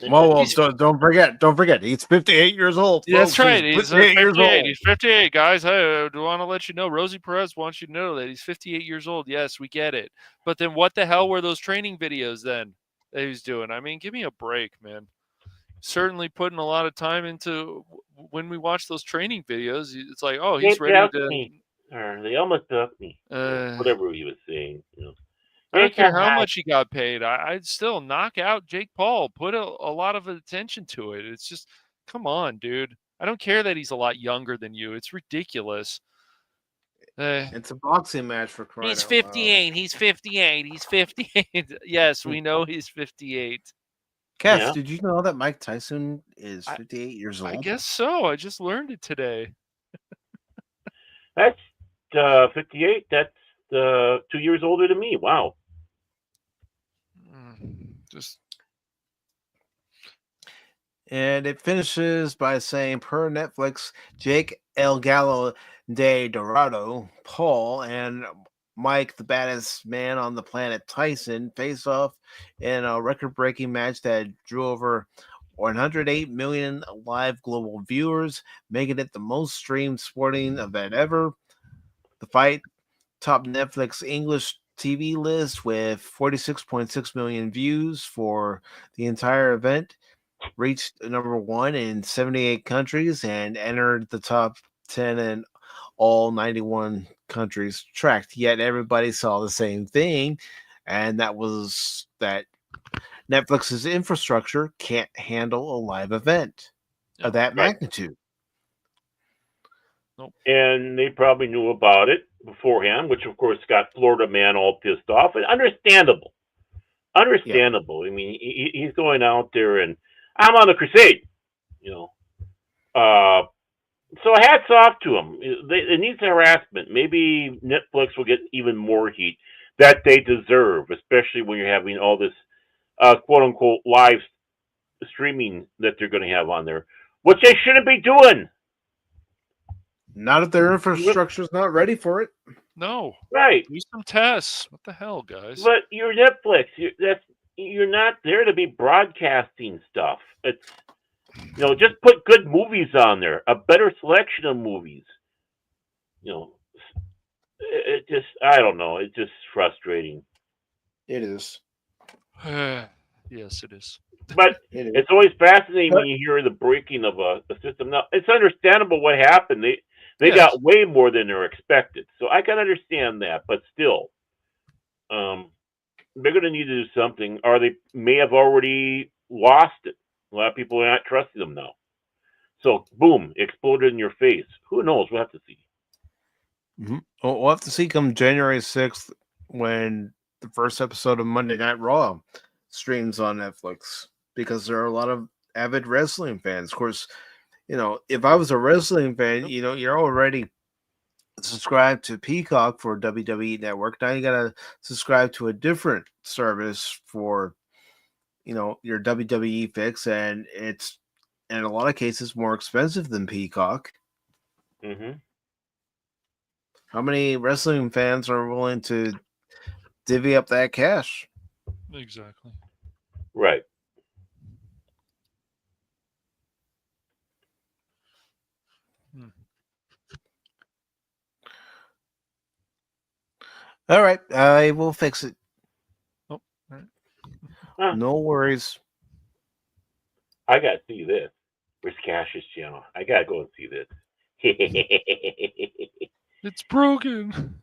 Well, don't forget. He's 58 years old. Yeah, that's right. He's 58 years old. He's 58, guys. I do want to let you know. Rosie Perez wants you to know that he's 58 years old. Yes, we get it. But then what the hell were those training videos then that he was doing? I mean, give me a break, man. Certainly putting a lot of time into when we watch those training videos. It's like, oh, he's ready to. Me. Or they almost took me. Whatever he was saying. I don't care how much he got paid. I'd still knock out Jake Paul. Put a lot of attention to it. It's just, come on, dude. I don't care that he's a lot younger than you. It's ridiculous. It's a boxing match for crying He's out 58. loud. He's 58. He's 58. Yes, we know he's 58. Cass, did you know that Mike Tyson is 58 years old? I guess so. I just learned it today. That's 58. That's 2 years older than me. Wow. And it finishes by saying, per Netflix, Jake El Gallo de Dorado, Paul, and Mike, the baddest man on the planet, Tyson, face off in a record-breaking match that drew over 108 million live global viewers, making it the most streamed sporting event ever. The fight topped Netflix English TV list with 46.6 million views for the entire event, reached number 1 in 78 countries, and entered the top 10 in all 91 countries tracked. Yet everybody saw the same thing, and that was that Netflix's infrastructure can't handle a live event of that magnitude. Nope. And they probably knew about it beforehand, which of course got Florida man all pissed off. And understandable. Understandable. Yeah. I mean, he's going out there and I'm on the crusade, So hats off to him. It needs harassment. Maybe Netflix will get even more heat that they deserve, especially when you're having all this quote unquote live streaming that they're going to have on there, which they shouldn't be doing. Not if their infrastructure is not ready for it. No. Right. Do some tests. What the hell, guys? But you're Netflix. You're not there to be broadcasting stuff. It's just put good movies on there, a better selection of movies. It just, I don't know. It's just frustrating. It is. Yes, it is. But It is. it's always fascinating But when you hear the breaking of a system. Now, it's understandable what happened. They Yes. got way more than they're expected, so I can understand that. But still, um, they're going to need to do something, or they may have already lost it. A lot of people are not trusting them now. So, boom, exploded in your face. Who knows? We'll have to see. Well, we'll have to see come January 6th when the first episode of Monday Night Raw streams on Netflix, because there are a lot of avid wrestling fans. Of course, if I was a wrestling fan, you're already subscribed to Peacock for WWE Network. Now you got to subscribe to a different service for, your WWE fix, and it's in a lot of cases more expensive than Peacock. Mm-hmm. How many wrestling fans are willing to divvy up that cash? Exactly. Right. All right, I will fix it. Oh, all right. Huh. No worries. I got to see this. Where's Cash's channel? I got to go and see this. It's broken.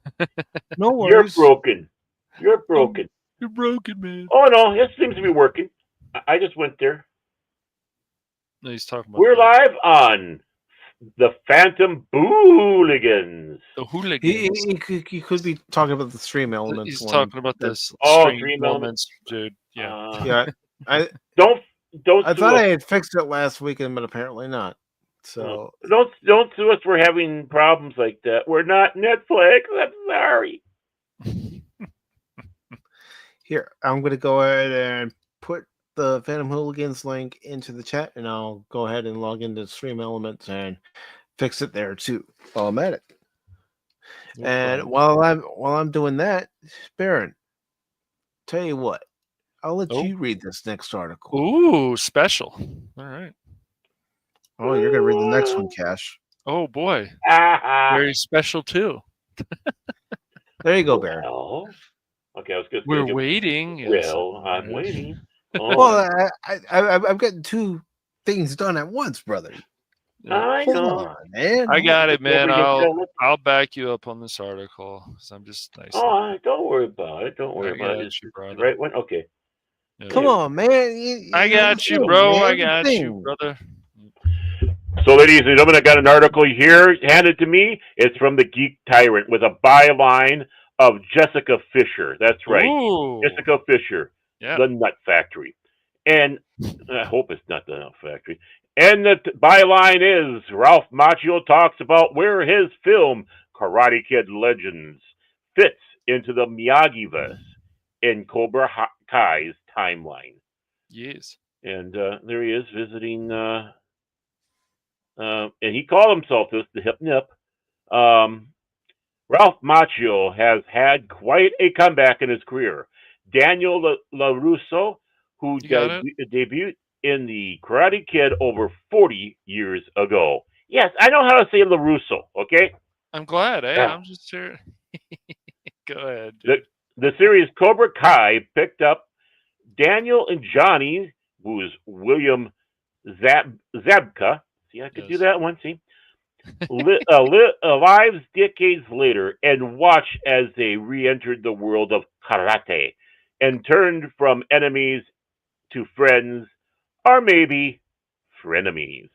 No You're worries. broken. You're broken. You're broken, man. Oh, no, it seems to be working. I just went there. No, he's talking about We're the, live on the Phantom Booligans. the He, hooligans. he could be talking about the stream elements. He's one talking about the that's- stream Dream elements, dude. Yeah. Yeah, I Don't I sue thought us. I had fixed it last weekend, but apparently not. So Don't sue us for having problems like that. We're not Netflix. I'm sorry. here, I'm going to go ahead and put the Phantom Hooligans link into the chat, and I'll go ahead and log into Stream Elements and fix it there too while I'm at it. No and problem. while I'm doing that, Baron, tell you what, I'll let Oh. you read this next article. Ooh, special. All right. Oh, you're gonna read the next one, Cash. Oh boy. Ah, Very special too. There you go, Baron. well, okay, I was going to We're waiting. Yes. Well, I'm Yeah. waiting. Oh, Well, I'm getting two things done at once, brother. I Hold know. on, man. I got it, man. Over your I'll back you up on this article because I'm just nice. Oh, don't worry about it. Don't worry I about got it. you, brother. The right one? Okay. Yeah. Come on, man. I got you, thing, bro. man, I got you, thing. brother. So, ladies and gentlemen, I got an article here handed to me. It's from the Geek Tyrant with a byline of Jessica Fisher. That's right. Ooh. Jessica Fisher, Yeah. The Nut Factory. And I hope it's not the Nut Factory. And the byline is Ralph Macchio talks about where his film, Karate Kid Legends, fits into the Miyagi-verse in Cobra Kai's timeline. Yes. And there he is visiting, and he called himself this, the Hip Nip. Ralph Macchio has had quite a comeback in his career. Daniel LaRusso, who debuted in the Karate Kid over 40 years ago. Yes, I know how to say LaRusso, okay? I'm glad. Hey, Yeah. I'm just here. Go ahead, dude. The series Cobra Kai picked up Daniel and Johnny, who is William Zabka. See, I could do that one, see? Lives decades later and watch as they re-entered the world of karate and turned from enemies to friends, or maybe frenemies,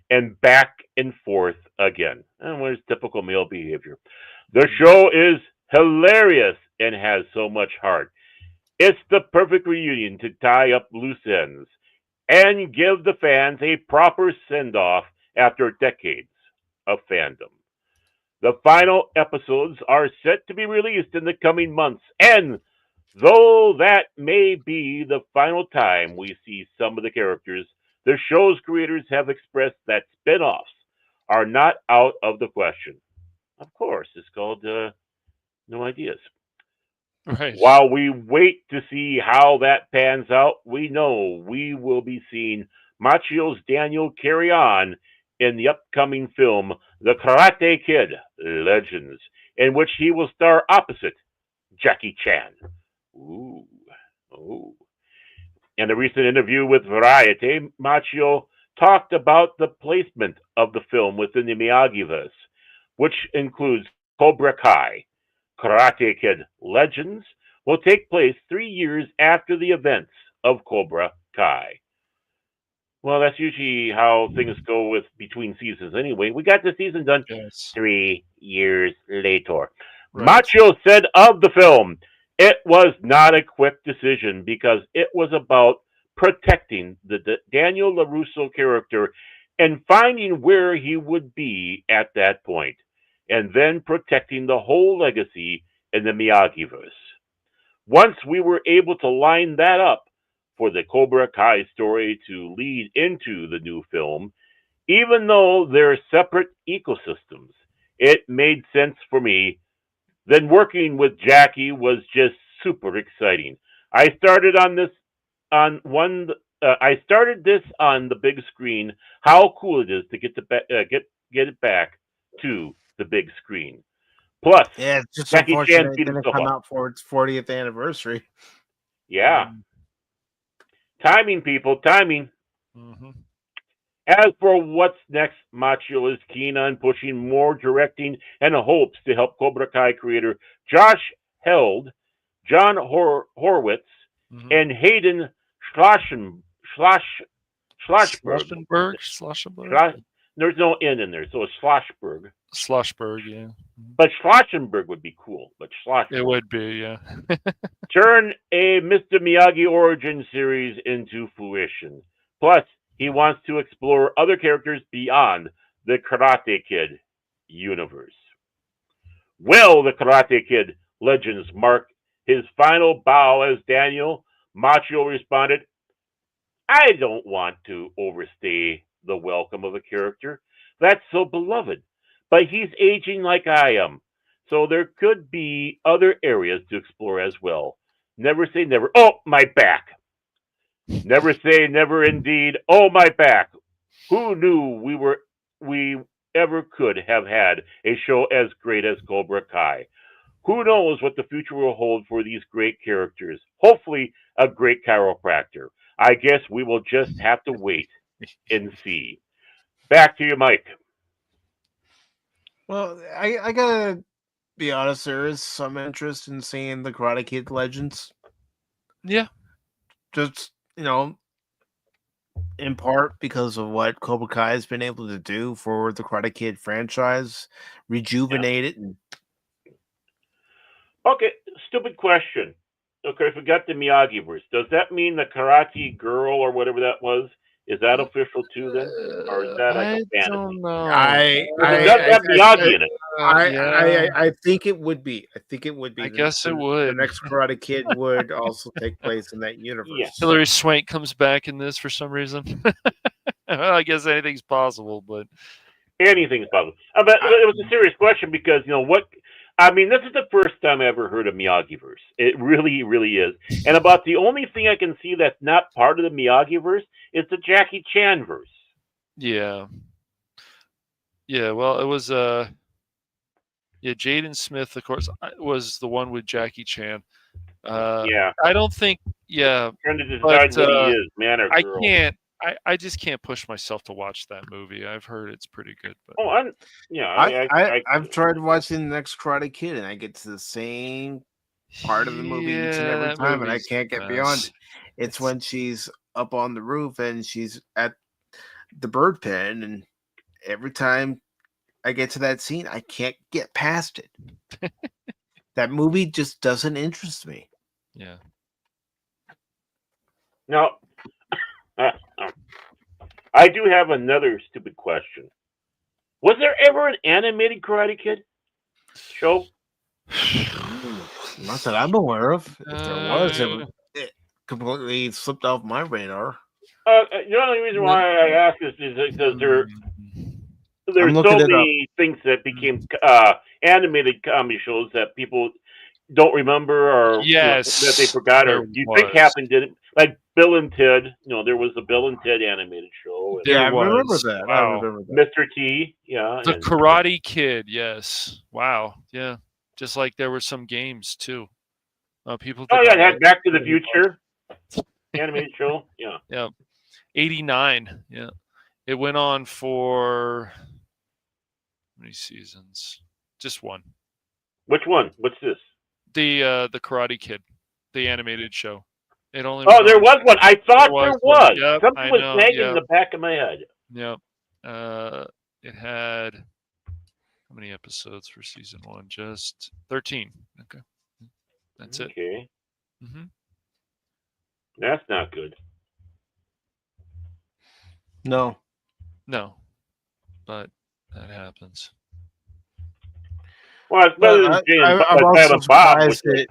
and back and forth again. And where's typical male behavior? The show is hilarious and has so much heart. It's the perfect reunion to tie up loose ends and give the fans a proper send-off after decades of fandom. The final episodes are set to be released in the coming months, and though that may be the final time we see some of the characters, the show's creators have expressed that spin-offs are not out of the question. Of course, it's called No Ideas. Right. While we wait to see how that pans out, we know we will be seeing Macchio's Daniel carry on in the upcoming film, The Karate Kid Legends, in which he will star opposite Jackie Chan. Ooh. In a recent interview with Variety, Machio talked about the placement of the film within the Miyagi-verse, which includes Cobra Kai. Karate Kid Legends will take place 3 years after the events of Cobra Kai. Well, that's usually how things go with between seasons anyway. We got the season done 3 years later. Right. Macho said of the film, it was not a quick decision because it was about protecting the Daniel LaRusso character and finding where he would be at that point, and then protecting the whole legacy in the Miyagi-verse. Once we were able to line that up for the Cobra Kai story to lead into the new film, even though they're separate ecosystems, it made sense for me. Then working with Jackie was just super exciting. I started this on the big screen. How cool it is to get it back to the big screen. Plus, Yeah, it's just Jackie Chan unfortunate it didn't come out for its 40th anniversary. Yeah. Timing, people, timing. Mm-hmm. As for what's next, Machio is keen on pushing more directing and hopes to help Cobra Kai creator Josh Held, John Horwitz, and Hayden Schlossberg. There's no N in there, so it's Schlossberg. Schlossberg, yeah. But Schlossenberg would be cool. But Schlossberg. It would be, yeah. Turn a Mr. Miyagi origin series into fruition. Plus, he wants to explore other characters beyond the Karate Kid universe. Will the Karate Kid Legends mark his final bow as Daniel? Machio responded, I don't want to overstay the welcome of a character that's so beloved, but he's aging like I am, so there could be other areas to explore as well. Never say never. Oh, my back. Never say never indeed. Oh, my back. Who knew we ever could have had a show as great as Cobra Kai? Who knows what the future will hold for these great characters? Hopefully, a great chiropractor. I guess we will just have to wait and see. Back to you, Mike. Well, I gotta be honest, there is some interest in seeing the Karate Kid Legends. Yeah. Just, in part because of what Cobra Kai has been able to do for the Karate Kid franchise, rejuvenate it. And... Okay, stupid question. Okay, if we got the Miyagi-verse, does that mean the Karate Girl or whatever that was, is that official too then? Or is that like a fantasy? Don't know. It does have Miyagi in it. I think it would be. I think it would be. I guess it would. The next Karate Kid would also take place in that universe. Yeah. Hilary Swank comes back in this for some reason. Well, I guess anything's possible, but anything's possible. But it was a serious question because what? I mean, this is the first time I ever heard of Miyagi-verse. It really, really is. And about the only thing I can see that's not part of the Miyagi-verse is the Jackie Chan verse. Yeah. Yeah, well, it was Jaden Smith, of course, was the one with Jackie Chan. Yeah. I don't think, Trying to decide what he is, man or girl. I just can't push myself to watch that movie. I've heard it's pretty good. But I've tried watching the next Karate Kid, and I get to the same part of the movie each and every time, and I can't get beyond it. It's when she's up on the roof and she's at the bird pen, and every time I get to that scene, I can't get past it. That movie just doesn't interest me. Yeah. Now, I do have another stupid question. Was there ever an animated Karate Kid show? Not that I'm aware of. If there was, it completely slipped off my radar. The only reason why I ask is because there's so many things that became animated comedy shows that people don't remember or that they forgot or you think happened, didn't, like Bill and Ted. There was a Bill and Ted animated show. Yeah, I remember that. Wow. I remember that. Mr. T. Yeah. The Karate Kid. Yes. Wow. Yeah. Just like there were some games too. People. It had Back to the Future. animated show. Yeah. Yeah. 89. Yeah. It went on for how many seasons? Just one. Which one? What's this? The Karate Kid, the animated show. It only. Oh, went there on was one. I thought there one. was. Yep, Something I was know. nagging in Yep. the back of my head. Yep. It had how many episodes for season 1? Just 13. Okay. That's it. Okay. Mm-hmm. That's not good. No. But that happens. Well, it's better than I'm also surprised that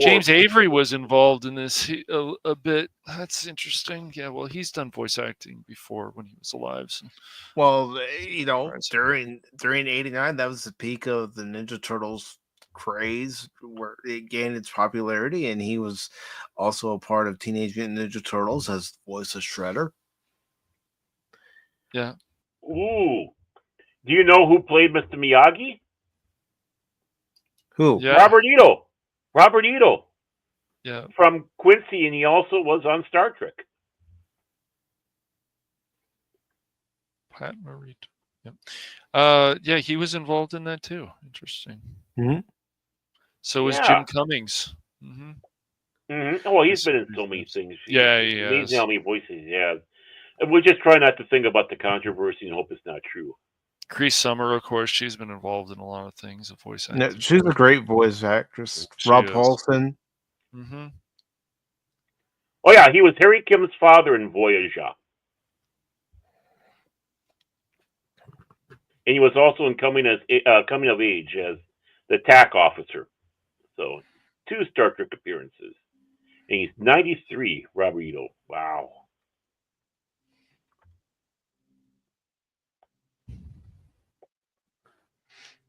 James Avery was involved in this a bit. That's interesting. Yeah, well, he's done voice acting before when he was alive. So. Well, during '89, that was the peak of the Ninja Turtles craze, where it gained its popularity, and he was also a part of Teenage Mutant Ninja Turtles as the voice of Shredder. Yeah. Ooh. Do you know who played Mr. Miyagi? Who? Yeah. Robert Ito. Yeah. From Quincy, and he also was on Star Trek. Pat Morita. Yep. Yeah, he was involved in that too. Interesting. Mm-hmm. So was Jim Cummings. Mm-hmm. Mm-hmm. Well, he's been in so many things. Yeah, it's he amazing has. how many voices he has. And we just try not to think about the controversy and hope it's not true. Grease Summer, of course, she's been involved in a lot of things, a voice acting. No, she's a great voice actress. She Rob is. Paulson. Mm-hmm. Oh yeah, he was Harry Kim's father in Voyager. And he was also in Coming of Age as the TAC officer. So 2 Star Trek appearances. And he's 93, Robert Ito. Wow.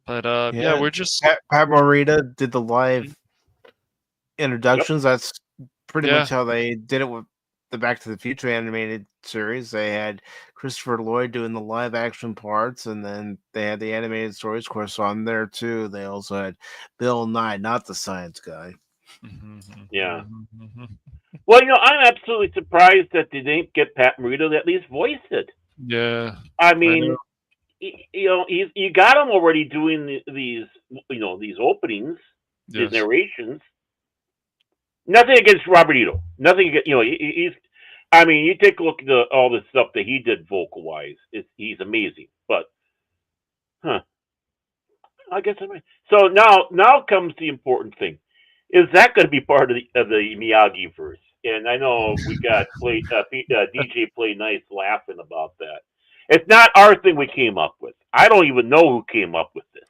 But yeah, we're just Pat Morita did the live introductions. Yep. That's pretty much how they did it with the Back to the Future animated series. They had Christopher Lloyd doing the live action parts, and then they had the animated stories, of course, on there too. They also had Bill Nye, not the science guy. Yeah. Well, I'm absolutely surprised that they didn't get Pat Morita to at least voice it. Yeah. I mean, you got him already doing these openings, these narrations. Nothing against Robert Ito. Nothing against, he's. I mean, you take a look at all the stuff that he did vocal wise. He's amazing. But, I guess I mean. So now comes the important thing. Is that going to be part of the Miyagi verse? And I know we got DJ Play Nice laughing about that. It's not our thing we came up with. I don't even know who came up with this.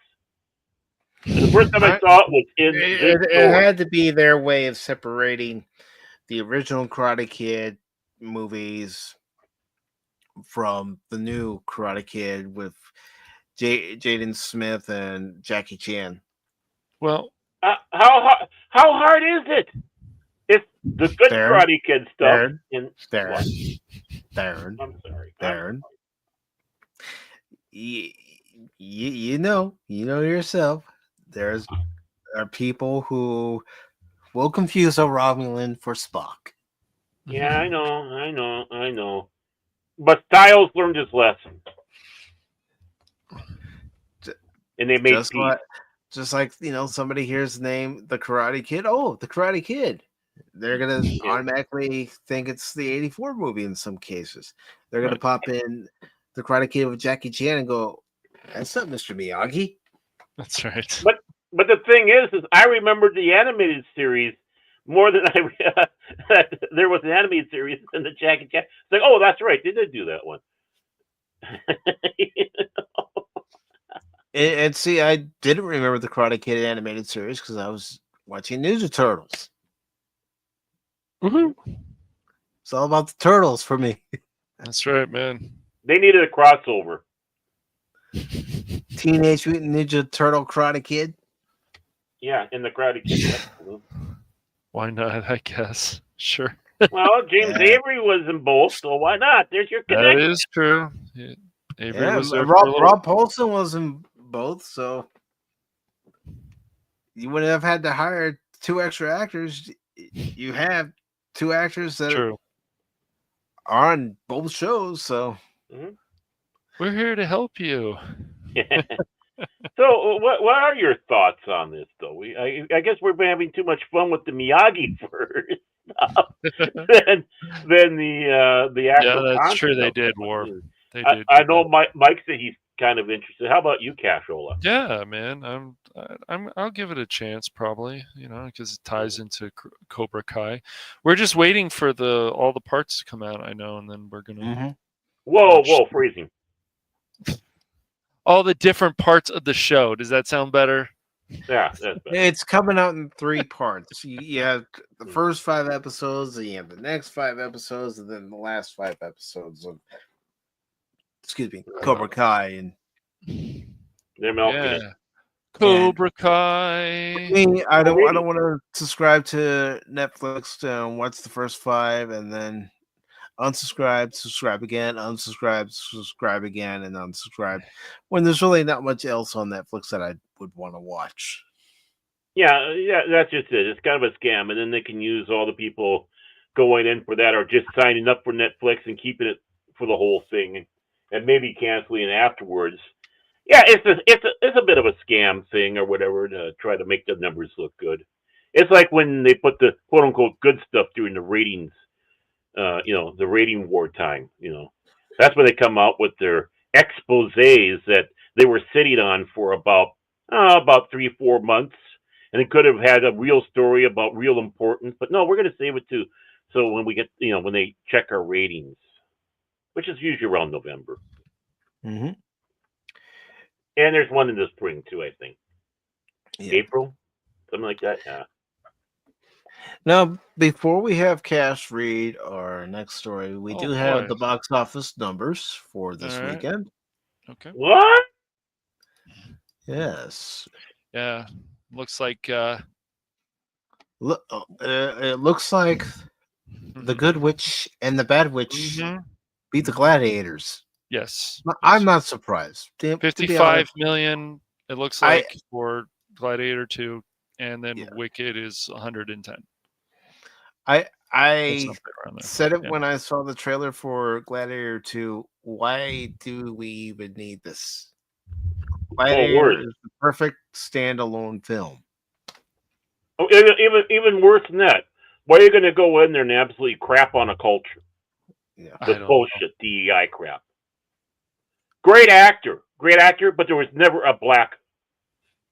The first time I saw it was in it had to be their way of separating the original Karate Kid movies from the new Karate Kid with Jaden Smith and Jackie Chan. Well, how hard is it? It's the good Karate Kid stuff. Darren. I'm sorry. Darren. You know yourself. There are people who will confuse a Romulan for Spock. Yeah, I know. But Styles learned his lesson, and they made peace. Just like somebody hears the name the Karate Kid. Oh, the Karate Kid. They're gonna automatically think it's the '84 movie. In some cases, they're gonna pop in the Karate Kid with Jackie Chan and go, "That's not Mr. Miyagi." That's right. But the thing is I remembered the animated series more than there was an animated series than the Jackie Chan. It's like, oh, that's right, they did do that one. And see, I didn't remember the Karate Kid animated series because I was watching Ninja Turtles. Mm-hmm. It's all about the turtles for me. That's right, man. They needed a crossover. Teenage Mutant Ninja Turtle Karate Kid. Yeah, in the Karate Kid. Why not? I guess. Sure. Well, James Avery was in both, so why not? There's your connection. That is true. Avery was there Rob Paulson was in both, so you wouldn't have had to hire 2 extra actors. You have 2 actors that on both shows. So we're here to help you. So, what are your thoughts on this, though? I guess we've been having too much fun with the Miyagi first than the actual. Yeah, that's true. They concept did, of it. War. They I, did. I know Mike said he's kind of interested. How about you, Cashola? Yeah, man. I'll give it a chance, probably. Because it ties into Cobra Kai. We're just waiting for all the parts to come out. I know, and then we're gonna. Whoa, freezing. All the different parts of the show. Does that sound better? Yeah, that's better. It's coming out in 3 parts. You have the first 5 episodes, then you have the next 5 episodes, and then the last 5 episodes of Cobra Kai. And they're milking it. Cobra Kai. I don't want to subscribe to Netflix and watch the first 5 and then unsubscribe, subscribe again, unsubscribe, subscribe again, and unsubscribe when there's really not much else on Netflix that I would want to watch. Yeah, that's just it. It's kind of a scam, and then they can use all the people going in for that or just signing up for Netflix and keeping it for the whole thing, and maybe canceling afterwards. Yeah, it's a bit of a scam thing or whatever to try to make the numbers look good. It's like when they put the quote unquote good stuff during the ratings. The rating war time, that's when they come out with their exposés that they were sitting on for about 3-4 months, and it could have had a real story about real importance, but no, we're going to save it too. So when we get, when they check our ratings, which is usually around November, and there's one in the spring too, I think, April, something like that. Yeah. Now, before we have Cash read our next story, we do have the box office numbers for this weekend. Okay. What? Yes. Yeah. Looks like. It looks like the Good Witch and the Bad Witch beat the Gladiators. Yes. I'm not surprised. 55 million. It looks like for Gladiator 2, and then Wicked is 110. I said it when I saw the trailer for Gladiator 2. Why do we even need this? Gladiator is the perfect standalone film. Oh, even worse than that. Why are you going to go in there and absolutely crap on a culture? Yeah, with bullshit DEI crap. Great actor, but there was never a black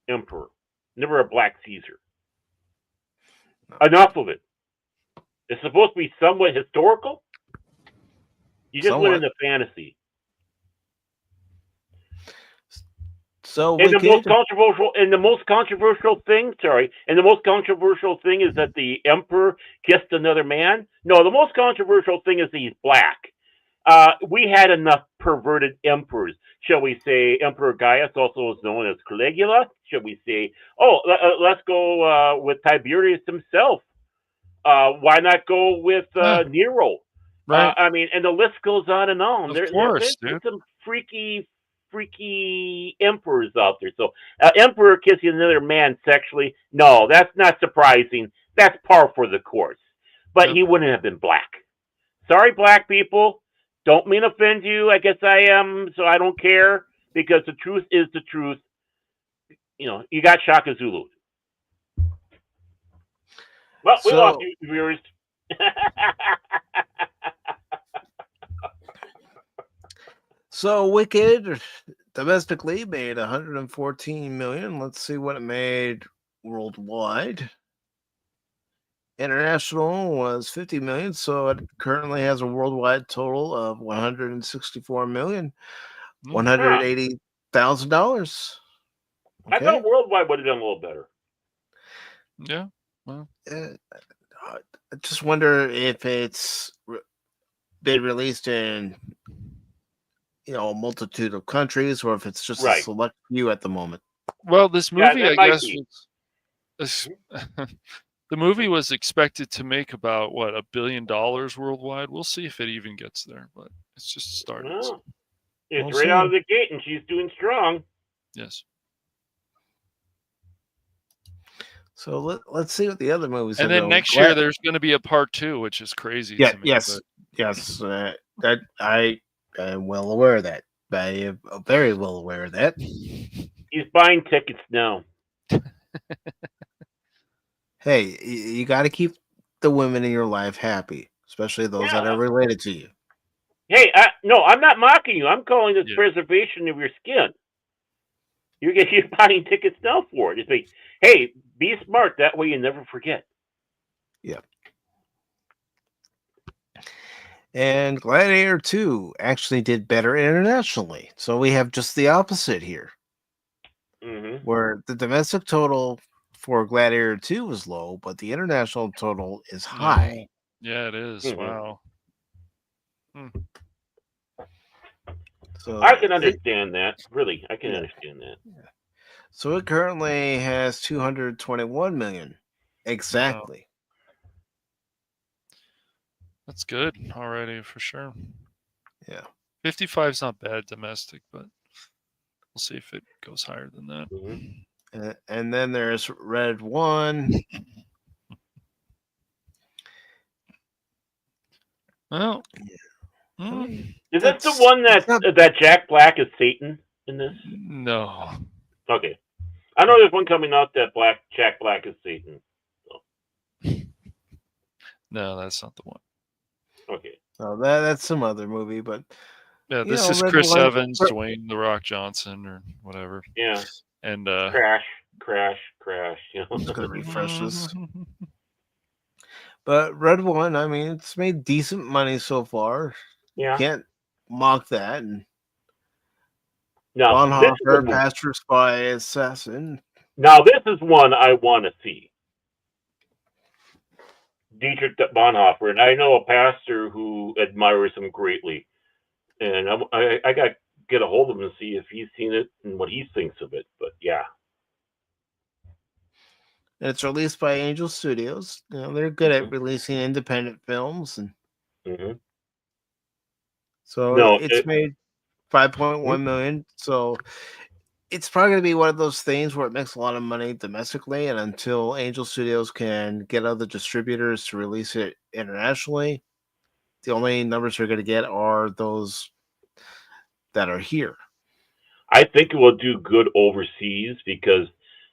emperor, never a black Caesar. Enough of it. It's supposed to be somewhat historical. You just went into fantasy. So and the most controversial thing is that the emperor kissed another man. No, the most controversial thing is that he's black. We had enough perverted emperors. Shall we say Emperor Gaius, also is known as Caligula? Shall we say, let's go with Tiberius himself. Why not go with Nero? Right. And the list goes on and on. Of course, there's some freaky emperors out there. So, emperor kissing another man sexually, no, that's not surprising. That's par for the course. But he wouldn't have been black. Sorry, black people. Don't mean to offend you. I guess I am, so I don't care, because the truth is the truth. You got Shaka Zulu. Well, we lost you, viewers. So Wicked domestically made 114 million. Let's see what it made worldwide. International was 50 million, so it currently has a worldwide total of 164 million, $180,000. I thought worldwide would have done a little better. Yeah. Well, I just wonder if it's been released in a multitude of countries, or if it's just a select few at the moment. Well, this movie, I guess, the movie was expected to make about $1 billion worldwide. We'll see if it even gets there, but it's just started. Well, it's right out of the gate, and she's doing strong. Yes. So let's see what the other movies. And then next year there's going to be a part 2, which is crazy. Yeah. Yes. Yes, that I am well aware of that. I am very well aware of that. He's buying tickets now. Hey, you got to keep the women in your life happy, especially those that are related to you. Hey, no, I'm not mocking you. I'm calling this preservation of your skin. You're buying tickets now for it. It's like, hey, be smart. That way you never forget. Yeah. And Gladiator 2 actually did better internationally. So we have just the opposite here. Mm-hmm. Where the domestic total for Gladiator 2 was low, but the international total is high. Yeah, it is. Mm-hmm. Wow. So I can understand that. Really, I can understand that. Yeah. So it currently has 221 million. Exactly. Wow. That's good already for sure. Yeah. 55's not bad domestic, but we'll see if it goes higher than that. Mm-hmm. And then there's Red 1. Well, is this the one that Jack Black is Satan in this? No. Okay, I know there's one coming out that Jack Black is Satan. So. No, that's not the one. Okay. Oh, that's some other movie, but yeah, this is Chris Evans, Dwayne The Rock Johnson, or whatever. Yeah. And crash. You know, I'm just gonna refresh this. But Red 1, I mean, it's made decent money so far. Yeah. Can't mock that. And now, Bonhoeffer, Pastor Spy, Assassin. Now, this is one I want to see. Dietrich Bonhoeffer, and I know a pastor who admires him greatly, and I got to get a hold of him and see if he's seen it and what he thinks of it. But yeah, and it's released by Angel Studios. You know, they're good at releasing independent films, and so it's made 5.1 million. So it's probably going to be one of those things where it makes a lot of money domestically, and until Angel Studios can get other distributors to release it internationally, the only numbers you're going to get are those that are here. I think it will do good overseas because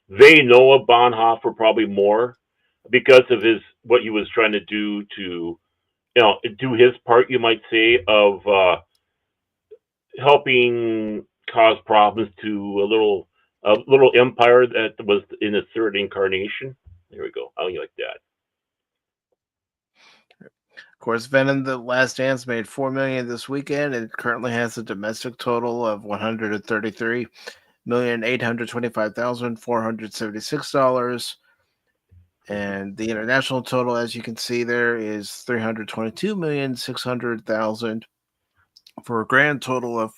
they know of Bonhoeffer probably more because of what he was trying to do to, do his part, you might say, of helping cause problems to a little empire that was in its third incarnation. There we go. How do you like that? Of course, Venom: The Last Dance made $4 million this weekend. It currently has a domestic total of $133,825,476, and the international total, as you can see there, is $322,600,000 for a grand total of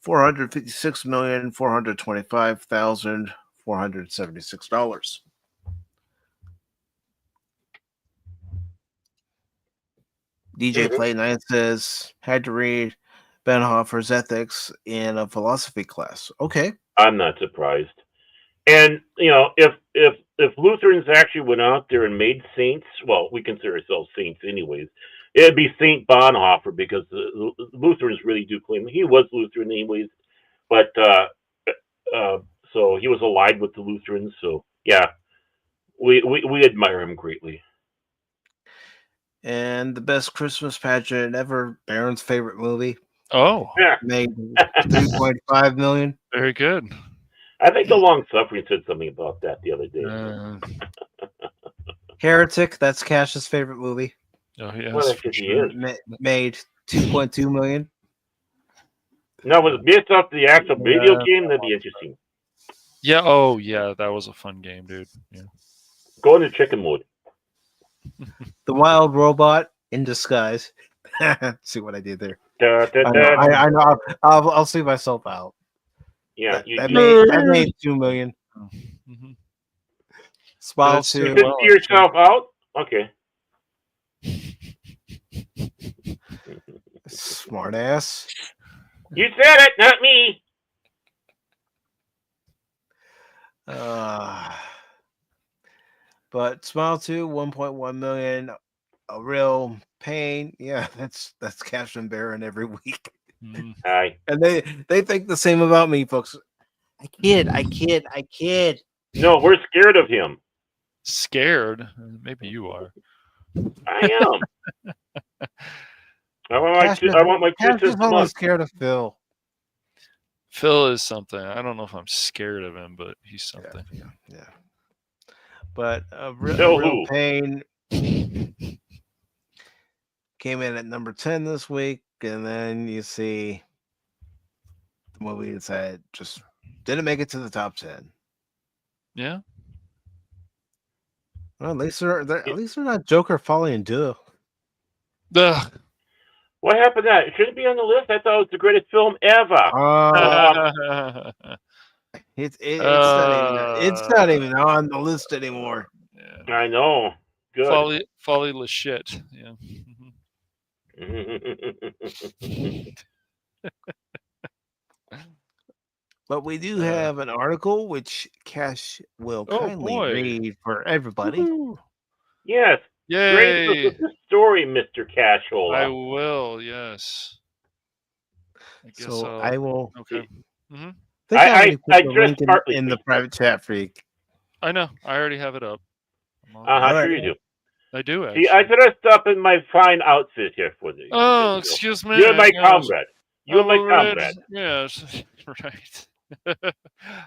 $456,425,476. DJ Play 9 says, had to read Bonhoeffer's Ethics in a philosophy class. Okay. I'm not surprised. And, if Lutherans actually went out there and made saints, well, we consider ourselves saints anyways, it'd be Saint Bonhoeffer because the Lutherans really do claim he was Lutheran anyways. But, so he was allied with the Lutherans. So, yeah, we admire him greatly. And the best Christmas pageant ever, Baron's favorite movie. Oh, yeah. Made $3.5 million. Very good. I think the Long Suffering said something about that the other day. Heretic, that's Cash's favorite movie. Oh, yes. Well, that's he is. Made $2.2 million. Now, was it based off the actual video game? That'd be interesting. Yeah. Oh, yeah. That was a fun game, dude. Yeah. Go into chicken mode. The Wild Robot in Disguise. See what I did there. I know. I'll see myself out. Yeah, that made $2 million. Mm-hmm. Smile You 2. didn't see yourself out? Okay. Smart ass. You said it, not me. But Smile 2, 1.1 million. a real pain. Yeah, that's Cash and Baron every week. Hi. And they think the same about me, folks. I kid. No, we're scared of him. Scared? Maybe you are. I am. I want my 2 Cash cents is a only month. scared of Phil. Phil is something. I don't know if I'm scared of him, but he's something. Yeah. But a So real who? pain came in at number 10 this week, and then you see the movie that just didn't make it to the top 10. Yeah. Well, at least they're not Joker falling into. Ugh. What happened to that? It shouldn't be on the list. I thought it was the greatest film ever. It's not even on the list anymore. Yeah. I know. Good. Folly le shit. Yeah. But we do have an article which Cash will kindly read for everybody. Woo-hoo. Yes. Yay. Great story, Mr. Cashola. I will, yes. I guess So I will. Okay. Mm-hmm. I put the link in the private chat for you. I know. I already have it up. Sure you do. I do, actually. See, I dressed up in my fine outfit here for you. Oh, excuse me. You're my comrade. You're my comrade. Yes, right.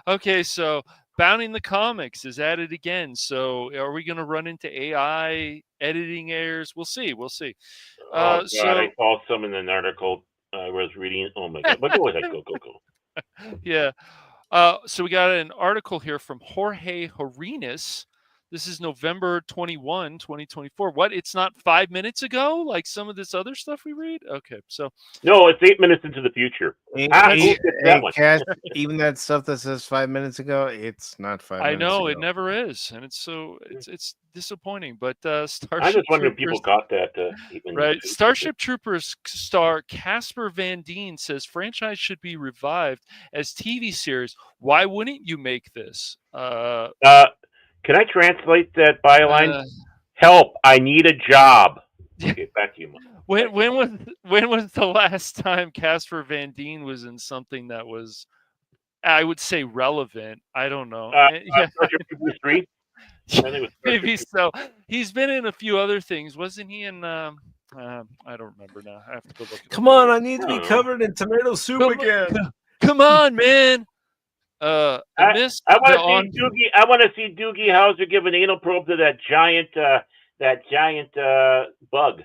Okay, so Bounding the Comics is at it again. So are we going to run into AI editing errors? We'll see. Oh, God, I saw some in an article I was reading. Oh, my God. But go ahead. Go. Yeah. So we got an article here from Jorge Harinas. This is November 21, 2024. What? It's not 5 minutes ago? Like some of this other stuff we read? Okay, so. No, it's 8 minutes into the future. Cash, even that stuff that says 5 minutes ago, it's not 5 minutes I know, ago. it never is. And it's disappointing. But Starship I just wonder if Troopers, people got that. right. Starship Troopers star Casper Van Dean says franchise should be revived as TV series. Why wouldn't you make this? Can I translate that byline? Help! I need a job. Okay, back to you, Mike. When was the last time Casper Van Dien was in something that was, I would say, relevant? I don't know. Starship Troopers 3? Maybe so. He's been in a few other things, wasn't he? In I don't remember now. I have to go look. Come on, I need to be covered in tomato soup again. Come on, man. I want to see Doogie Howser give an anal probe to that giant bug.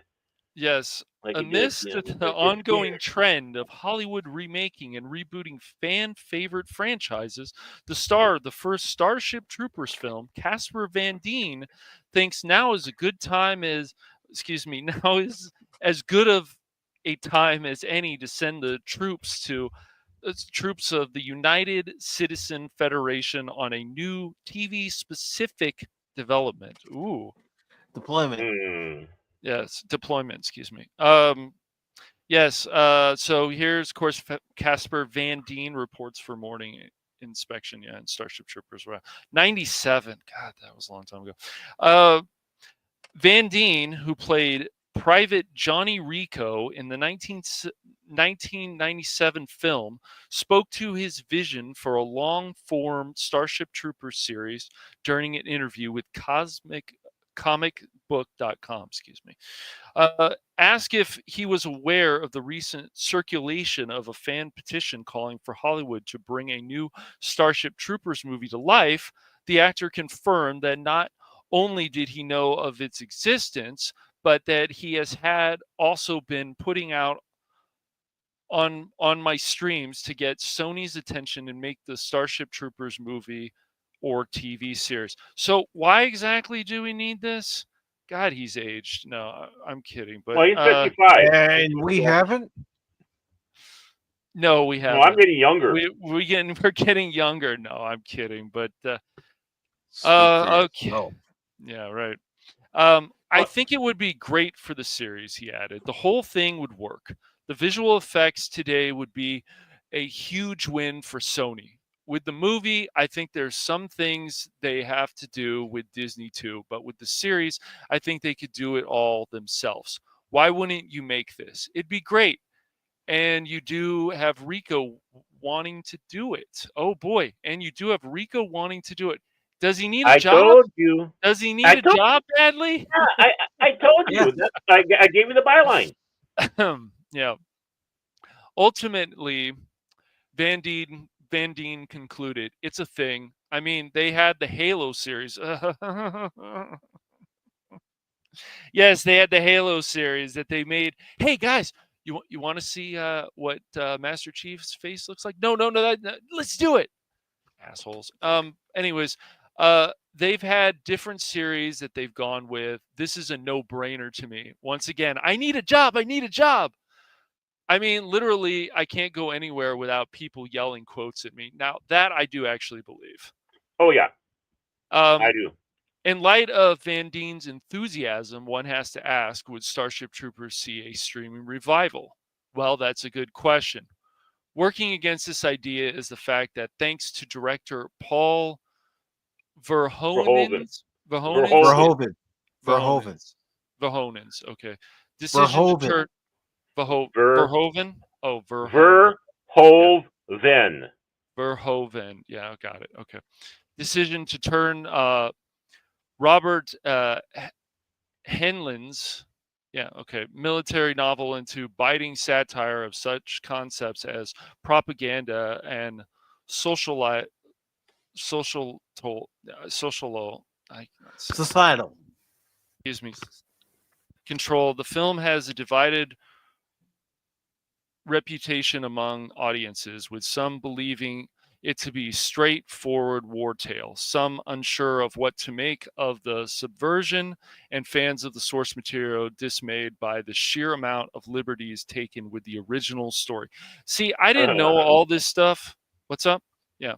Yes. Amidst the ongoing trend of Hollywood remaking and rebooting fan favorite franchises, the star of the first Starship Troopers film, Casper Van Dien, thinks now is as good of a time as any to send the troops of the United Citizen Federation on a new TV-specific development. Ooh. Deployment. Yes, deployment, excuse me. Yes, so here's, of course, Casper Van Dien reports for morning inspection, in Starship Troopers. 97. God, that was a long time ago. Van Dien, who played Private Johnny Rico in the 1997 film, spoke to his vision for a long-form Starship Troopers series during an interview with comicbook.com, asked if he was aware of the recent circulation of a fan petition calling for Hollywood to bring a new Starship Troopers movie to life. The actor confirmed that not only did he know of its existence, but that he had also been putting out on my streams to get Sony's attention and make the Starship Troopers movie or TV series. So why exactly do we need this? God, he's aged. No, I'm kidding. But he's 55. And we haven't? No, we haven't. No, I'm getting younger. We're getting younger. No, I'm kidding. But okay. Oh. Yeah, right. I think it would be great for the series, he added. The whole thing would work. The visual effects today would be a huge win for Sony. with the movie, I think there's some things they have to do with Disney too, but with the series, I think they could do it all themselves. Why wouldn't you make this? It'd be great. And you do have Rico wanting to do it. Oh boy. And you do have Rico wanting to do it. Does he need a I job? told you. Does he need I a told job badly? Yeah, I told you. I gave you the byline. Yeah. Ultimately, Van Dean concluded it's a thing. I mean, they had the Halo series. Yes, they had the Halo series that they made. Hey guys, you want to see what Master Chief's face looks like? No, let's do it, assholes. Anyways, they've had different series that they've gone with. This is a no-brainer to me. Once again, I need a job. I mean, literally, I can't go anywhere without people yelling quotes at me. Now, that I do actually believe. Oh, yeah. I do. In light of Van Dean's enthusiasm, one has to ask, would Starship Troopers see a streaming revival? Well, that's a good question. Working against this idea is the fact that thanks to director Paul Verhoeven's, okay. Decision to turn Verhoeven. Oh, Verhoeven. Yeah, I got it. Okay. Decision to turn Robert Heinlein's military novel into biting satire of such concepts as propaganda and societal control. The film has a divided reputation among audiences, with some believing it to be straightforward war tale, some unsure of what to make of the subversion, and fans of the source material dismayed by the sheer amount of liberties taken with the original story. See, I didn't know all this stuff. What's up? Yeah.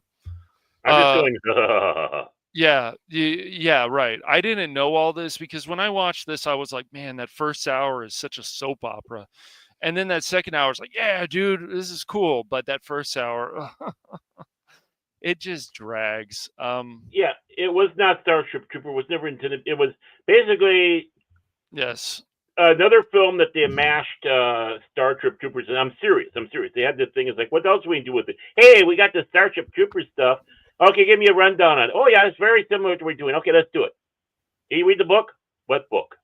I'm just going, yeah, right. I didn't know all this because when I watched this, I was like, man, that first hour is such a soap opera. And then that second hour is like, yeah, dude, this is cool. But that first hour, it just drags. Yeah, it was not Starship Trooper. It was never intended. It was basically another film that they mashed Starship Troopers. And I'm serious. They had this thing. It's like, what else do we do with it? Hey, we got the Starship Troopers stuff. Okay, give me a rundown on it. Oh, yeah, it's very similar to what we're doing. Okay, let's do it. Can you read the book? What book?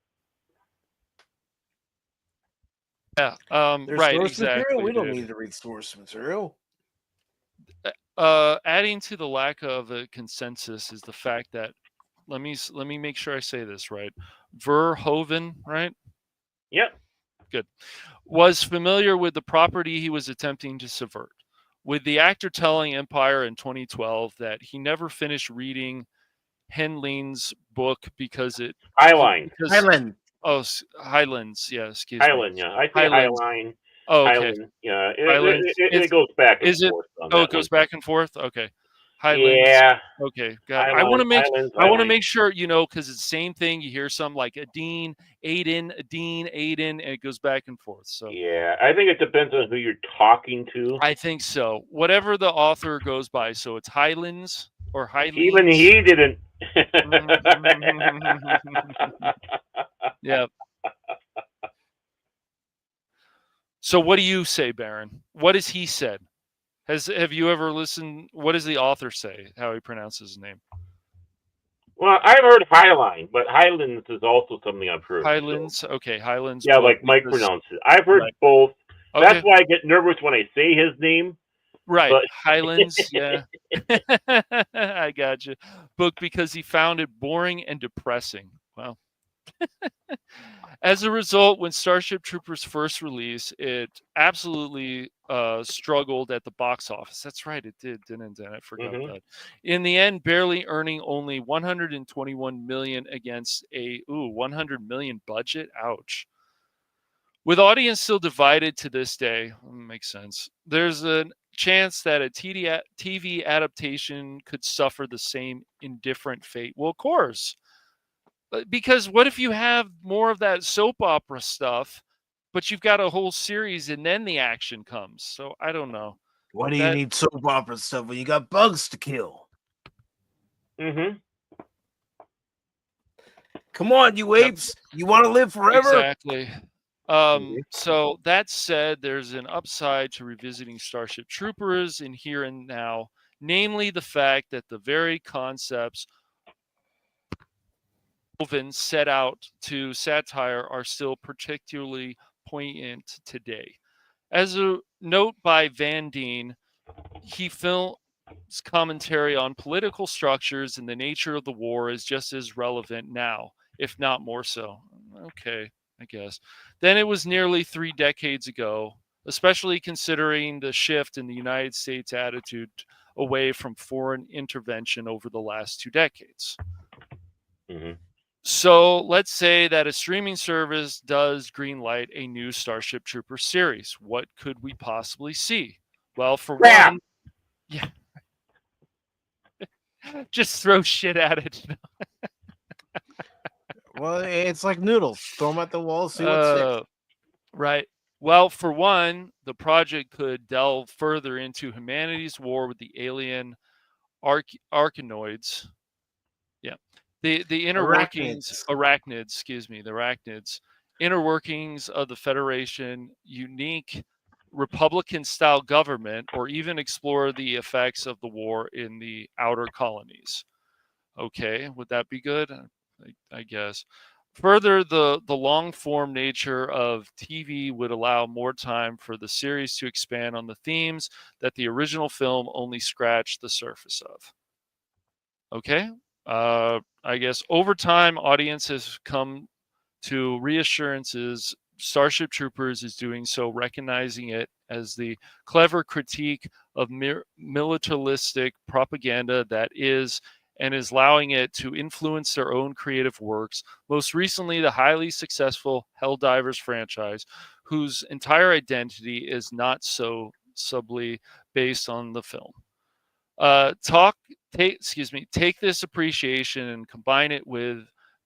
Yeah, right, exactly. Material? We don't need to read source material. Adding to the lack of a consensus is the fact that let me make sure I say this right. Verhoeven, right? Yep. Good. Was familiar with the property he was attempting to subvert. With the actor telling Empire in 2012 that he never finished reading Heinlein's book because it Highline. Oh, Highlands. Yeah, excuse Highland, me. yeah. I say Highline. Oh, okay. Highland, yeah. It goes back and forth. It goes back and forth? Okay. Highlands. Yeah. Okay. Got it. I want to make sure, because it's the same thing. You hear some like Aiden, and it goes back and forth. So yeah, I think it depends on who you're talking to. I think so. Whatever the author goes by. So it's Highlands or Highlands. Even he didn't. Yeah. So what do you say, Baron? What has he said? Have you ever listened? What does the author say? How he pronounces his name? Well, I've heard Highline, but Highlands is also something I've heard. Highlands, so. Okay, Highlands. Yeah, like Mike pronounces it. I've heard both. Okay. That's why I get nervous when I say his name. Right, but... Highlands. Yeah, I got you. Book because he found it boring and depressing. Wow. As a result, when Starship Troopers first released, it absolutely struggled at the box office. That's right, it did, didn't it? I forgot that. In the end, barely earning only $121 million against a 100 million budget. Ouch. With audience still divided to this day, makes sense. There's a chance that a TV adaptation could suffer the same indifferent fate. Well, of course. Because what if you have more of that soap opera stuff, but you've got a whole series and then the action comes? So I don't know. Why do you need soap opera stuff when you got bugs to kill? Mm-hmm. Come on, you apes! You want to live forever? Exactly. So that said, there's an upside to revisiting Starship Troopers in here and now, namely the fact that the very concepts woven set out to satire are still particularly poignant today. As a note by Van Dean, he films commentary on political structures and the nature of the war is just as relevant now, if not more so. Okay, I guess. Then it was nearly 3 decades ago, especially considering the shift in the United States attitude away from foreign intervention over the last 2 decades. Mm-hmm. So let's say that a streaming service does greenlight a new Starship Trooper series. What could we possibly see? Well, for one, yeah, just throw shit at it. Well, it's like noodles. Throw them at the wall, see what sticks. Right. Well, for one, the project could delve further into humanity's war with the alien arachnoids. Yeah. The inner workings, the arachnids, inner workings of the Federation, unique Republican-style government, or even explore the effects of the war in the outer colonies. Okay, would that be good? I guess. Further, the long-form nature of TV would allow more time for the series to expand on the themes that the original film only scratched the surface of. Okay, I guess over time, audiences come to reassurances. Starship Troopers is doing so, recognizing it as the clever critique of militaristic propaganda that is, and is allowing it to influence their own creative works. Most recently, the highly successful Helldivers franchise, whose entire identity is not so subtly based on the film. Take this appreciation and combine it with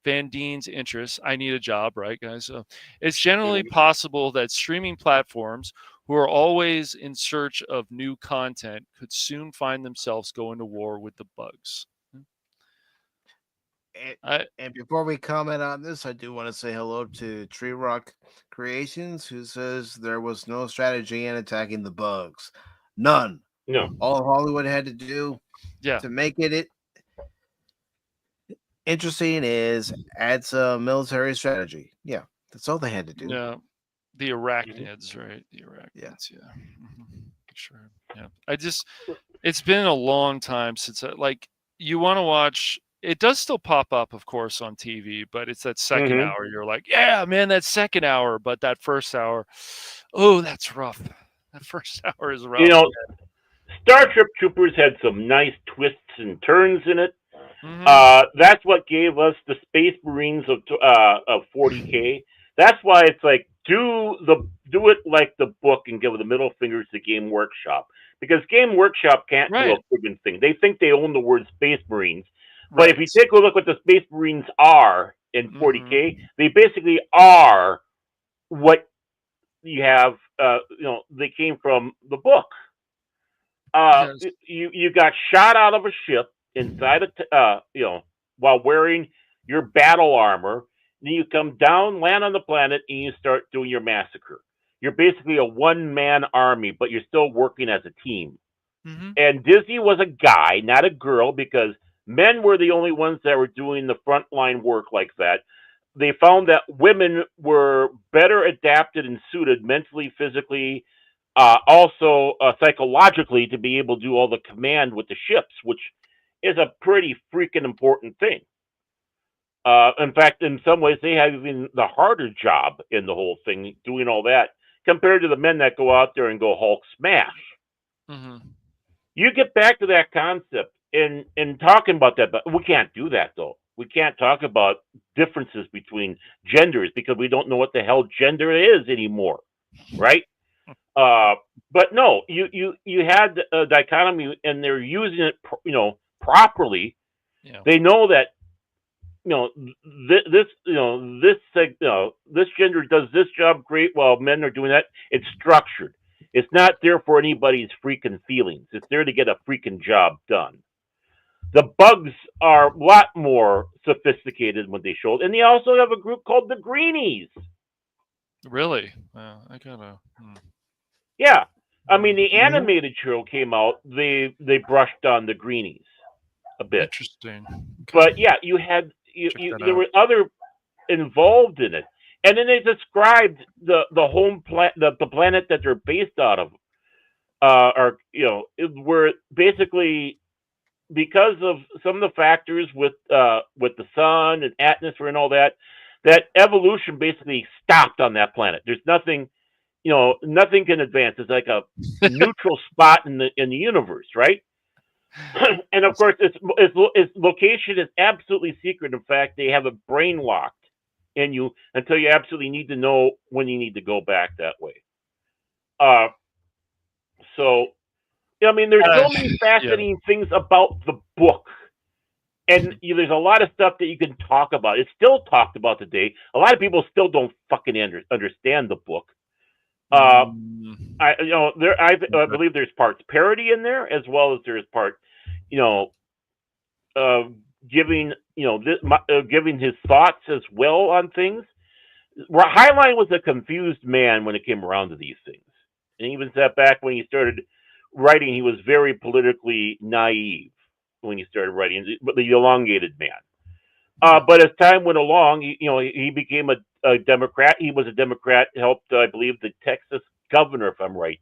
Van Dean's interests. I need a job, right, guys? So it's generally possible that streaming platforms, who are always in search of new content, could soon find themselves going to war with the bugs. And before we comment on this, I do want to say hello to Tree Rock Creations, who says there was no strategy in attacking the bugs. None. No. All Hollywood had to do to make it interesting is add some military strategy. Yeah, that's all they had to do. Yeah, the arachnids, right? The arachnids, yeah. Sure. Yeah. It's been a long time since you want to watch. It does still pop up, of course, on TV, but it's that second hour. You're like, yeah, man, that second hour. But that first hour, oh, that's rough. That first hour is rough. You know, Starship Troopers had some nice twists and turns in it. That's what gave us the Space Marines of 40K. That's why it's like do it like the book and give the middle fingers to Game Workshop, because Game Workshop can't do a friggin' thing. They think they own the word Space Marines. But if you take a look what the Space Marines are in 40K, they basically are what you have. They came from the book. You got shot out of a ship inside while wearing your battle armor. Then you come down, land on the planet, and you start doing your massacre. You're basically a one-man army, but you're still working as a team. And Disney was a guy, not a girl, because men were the only ones that were doing the frontline work like that. They found that women were better adapted and suited mentally, physically, also psychologically, to be able to do all the command with the ships, which is a pretty freaking important thing. In fact, in some ways, they have even the harder job in the whole thing, doing all that, compared to the men that go out there and go Hulk smash. You get back to that concept and talking about that, but we can't do that, though. We can't talk about differences between genders because we don't know what the hell gender is anymore, right? But no, you had a dichotomy, and they're using it, properly. Yeah. They know that this gender does this job great while men are doing that. It's structured. It's not there for anybody's freaking feelings. It's there to get a freaking job done. The bugs are a lot more sophisticated when they show it. And they also have a group called the Greenies. Really? I gotta. Yeah. I mean, the animated show came out, they brushed on the Greenies a bit. Interesting. Okay. But yeah, you had there were other involved in it. And then they described the home the planet that they're based out of, were basically because of some of the factors with the sun and atmosphere and all that evolution basically stopped on that planet. There's nothing, nothing can advance. It's like a neutral spot in the universe, right? And of course, its location is absolutely secret. In fact, they have it brainlocked in you until you absolutely need to know when you need to go back that way. So, I mean, there's so many fascinating things about the book. And there's a lot of stuff that you can talk about. It's still talked about today. A lot of people still don't fucking understand the book. I believe there's parts parody in there, as well as there's part, giving giving his thoughts as well on things. Highline was a confused man when it came around to these things, and even said back when he started writing, he was very politically naive when he started writing, the elongated man. But as time went along, he became a Democrat. He was a Democrat, helped, I believe, the Texas governor, if I'm right,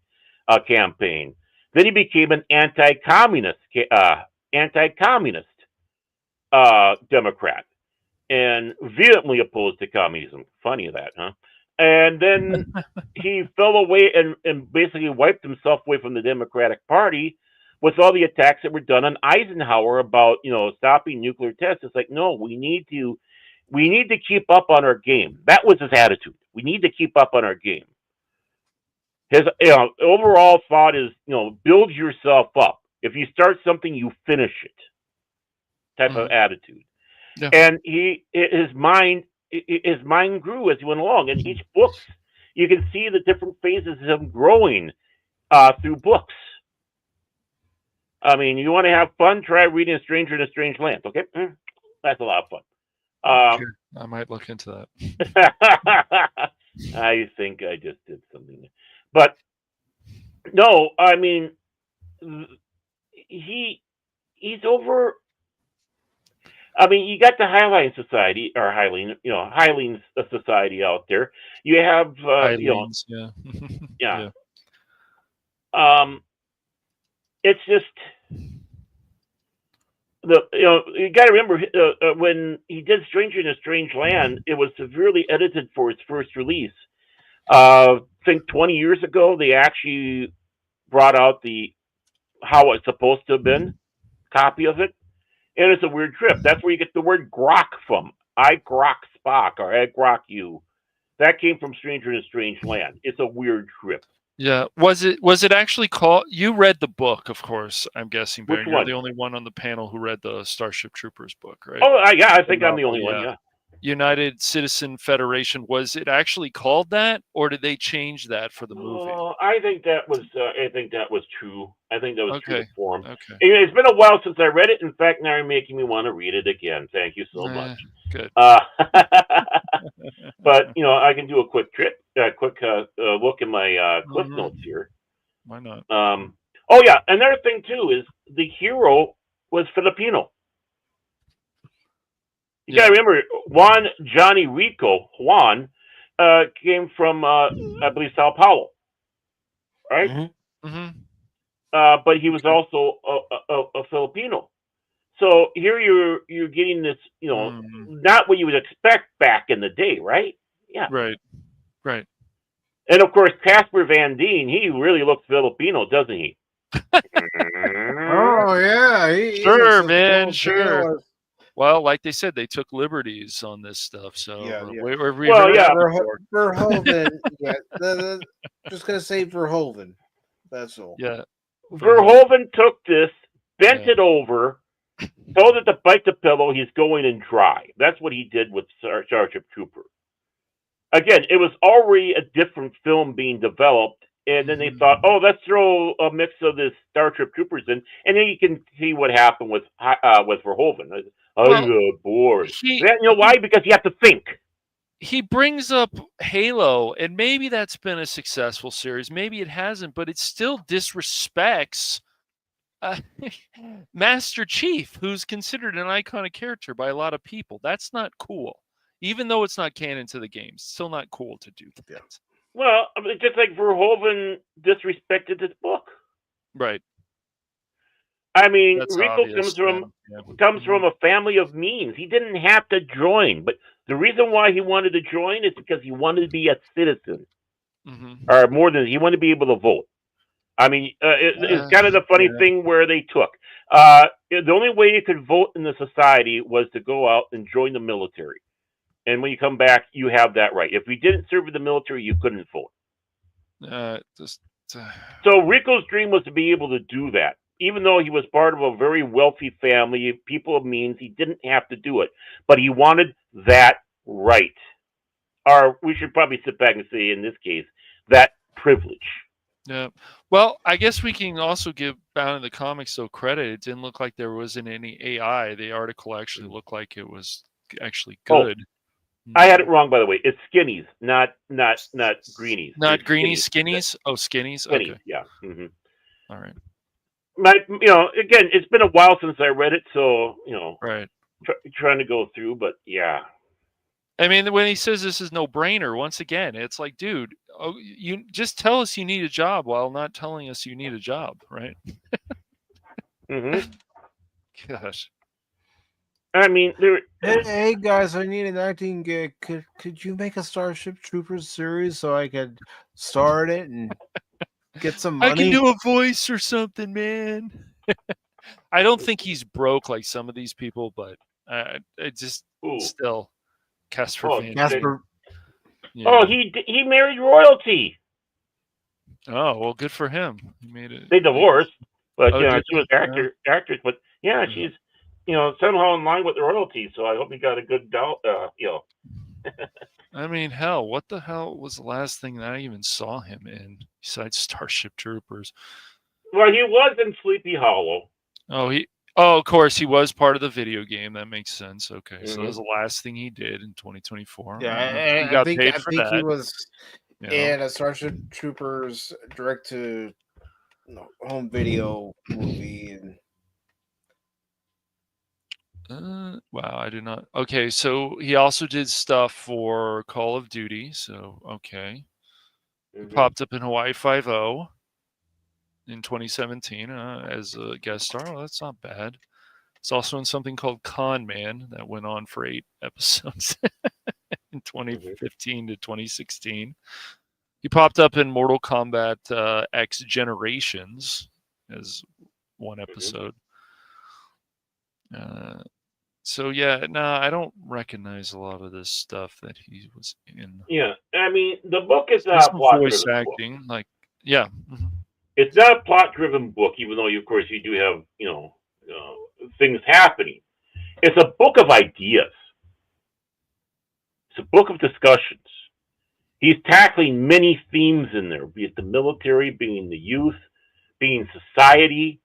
campaign. Then he became an anti-communist Democrat, and vehemently opposed to communism. Funny that, huh? And then he fell away and basically wiped himself away from the Democratic Party with all the attacks that were done on Eisenhower about, stopping nuclear tests. It's like, no, we need to keep up on our game. That was his attitude. We need to keep up on our game. His overall thought is, build yourself up. If you start something, you finish it. Type of attitude. Yeah. And his mind grew as he went along. And each book, you can see the different phases of him growing through books. I mean, you want to have fun? Try reading A Stranger in a Strange Land. Okay, that's a lot of fun. Sure. I might look into that. I think I just did something, but no, I mean, he's over. I mean, you got the Highline Society or Highline Society out there. You have Highlines, yeah. It's just you got to remember when he did Stranger in a Strange Land, it was severely edited for its first release. I think 20 years ago, they actually brought out how it's supposed to have been copy of it, and it's a weird trip. That's where you get the word grok from. I grok Spock or I grok you. That came from Stranger in a Strange Land. It's a weird trip. Yeah. Was it actually called? You read the book, of course, I'm guessing, Baron. You're the only one on the panel who read the Starship Troopers book, right? Oh, yeah, I think I'm the only one, yeah. United Citizen Federation. Was it actually called that, or did they change that for the movie? I think that was true. I think that was true to form. Okay. It's been a while since I read it. In fact, now you're making me want to read it again. Thank you so much. Good. But I can do a quick look in my clip notes here. Why not? Oh yeah, another thing too is the hero was Filipino. You gotta remember, Johnny Rico came from I believe Sao Paulo, right? Mm-hmm. Mm-hmm. But he was also a Filipino. So here you're getting this, not what you would expect back in the day, right? Yeah. Right. And of course, Casper Van Dean, he really looks Filipino, doesn't he? Oh yeah, sure, man, sure. Well, like they said, they took liberties on this stuff. So Verhoeven. Yeah, just gonna say Verhoeven. That's all. Yeah, Verhoeven took this, bent it over, told it to bite the pillow. He's going in dry. That's what he did with Starship Troopers. Again, it was already a different film being developed And then they thought, oh, let's throw a mix of this Starship Troopers in, and then you can see what happened with Verhoeven. I got bored. You know why? Because you have to think. He brings up Halo, and maybe that's been a successful series. Maybe it hasn't, but it still disrespects Master Chief, who's considered an iconic character by a lot of people. That's not cool. Even though it's not canon to the games, it's still not cool to do that. Well, I mean, just like Verhoeven disrespected this book. Right. I mean, That's Rico obvious, comes from a family of means. He didn't have to join, but the reason why he wanted to join is because he wanted to be a citizen, or more than he wanted to be able to vote. I mean, it's kind of the funny thing where they took the only way you could vote in the society was to go out and join the military, and when you come back, you have that right. If you didn't serve in the military, you couldn't vote. So Rico's dream was to be able to do that. Even though he was part of a very wealthy family, people of means, he didn't have to do it. But he wanted that right. Or we should probably sit back and say, in this case, that privilege. Yeah. Well, I guess we can also give Bound in the Comics so credit. It didn't look like there wasn't any AI. The article actually looked like it was actually good. I had it wrong, by the way. It's skinnies, not greenies. Not greenies, skinnies? Oh, skinnies? Skinnies, Okay. yeah. All right. Again, it's been a while since I read it, so, right. Trying to go through, but yeah. I mean, when he says this is no brainer, once again, it's like, dude, you just tell us you need a job while not telling us you need a job, right? Gosh. I mean, hey guys, I need an acting gig. Could you make a Starship Troopers series so I could start it and get some money? I can do a voice or something, man. I don't think he's broke like some of these people, but it just still Casper Van Dean. Yeah. Oh, he married royalty. Oh, well, good for him. He made it. They divorced, but she was actress. But yeah, she's somehow in line with the royalty. So I hope he got a good I mean, hell, what the hell was the last thing that I even saw him in besides Starship Troopers? Well, he was in Sleepy Hollow. Oh, of course, he was part of the video game. That makes sense. Okay, so that was the last thing he did in 2024. Yeah, he got I think he was in a Starship Troopers direct to home video movie. Wow, I did not. Okay, so he also did stuff for Call of Duty. So okay, he popped up in Hawaii 5-0 in 2017 as a guest star. Well, that's not bad. It's also in something called Con Man that went on for 8 episodes in 2015 to 2016. He popped up in Mortal Kombat X Generations as one episode. So yeah, I don't recognize a lot of this stuff that he was in. Yeah, I mean the book is not plot voice acting, like it's not a plot-driven book, even though, of course, you do have things happening. It's a book of ideas. It's a book of discussions. He's tackling many themes in there, be it the military, being the youth, being society,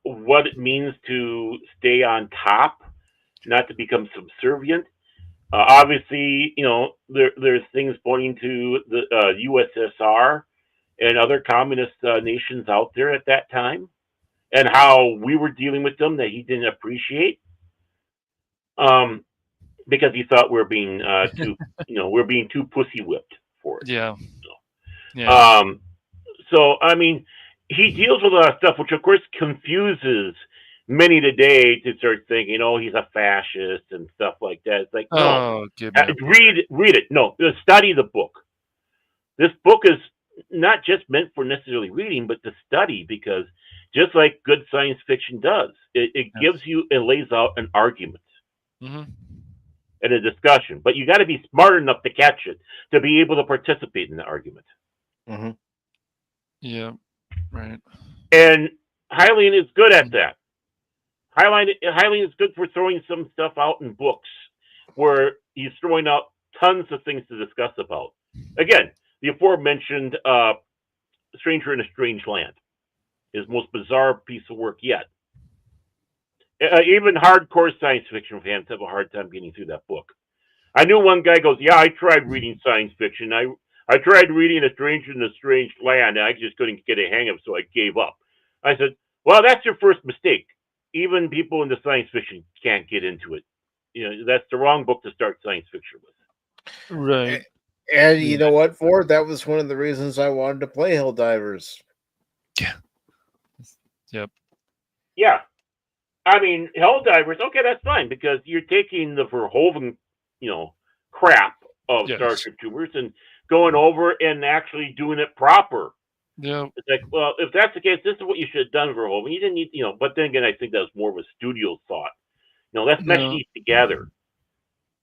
what it means to stay on top, not to become subservient. Obviously, there's things pointing to the USSR and other communist nations out there at that time, and how we were dealing with them that he didn't appreciate, because he thought we're being too pussy whipped for it. Yeah. So I mean, he deals with a lot of stuff, which of course confuses many today to start thinking, he's a fascist and stuff like that. It's like, no, read it. No, study the book. This book is not just meant for necessarily reading, but to study, because just like good science fiction does, it gives you and lays out an argument and a discussion. But you got to be smart enough to catch it, to be able to participate in the argument. Yeah, right. And Hylian is good at that. Hylian is good for throwing some stuff out in books where he's throwing out tons of things to discuss about. Again, the aforementioned Stranger in a Strange Land, his most bizarre piece of work yet. Even hardcore science fiction fans have a hard time getting through that book. I knew one guy goes, "Yeah, I tried reading science fiction. I tried reading A Stranger in a Strange Land, and I just couldn't get a hang of it, so I gave up." I said, "Well, that's your first mistake. Even people into science fiction can't get into it. That's the wrong book to start science fiction with." Right. And you know what, Ford? That was one of the reasons I wanted to play Helldivers. Yep. Yeah. I mean, Helldivers, okay, that's fine, because you're taking the Verhoeven, crap of Starship Troopers and going over and actually doing it proper. Yeah. It's like, well, if that's the case, this is what you should have done, Verhoeven. You didn't need, but then again, I think that was more of a studio thought. Let's mesh these together,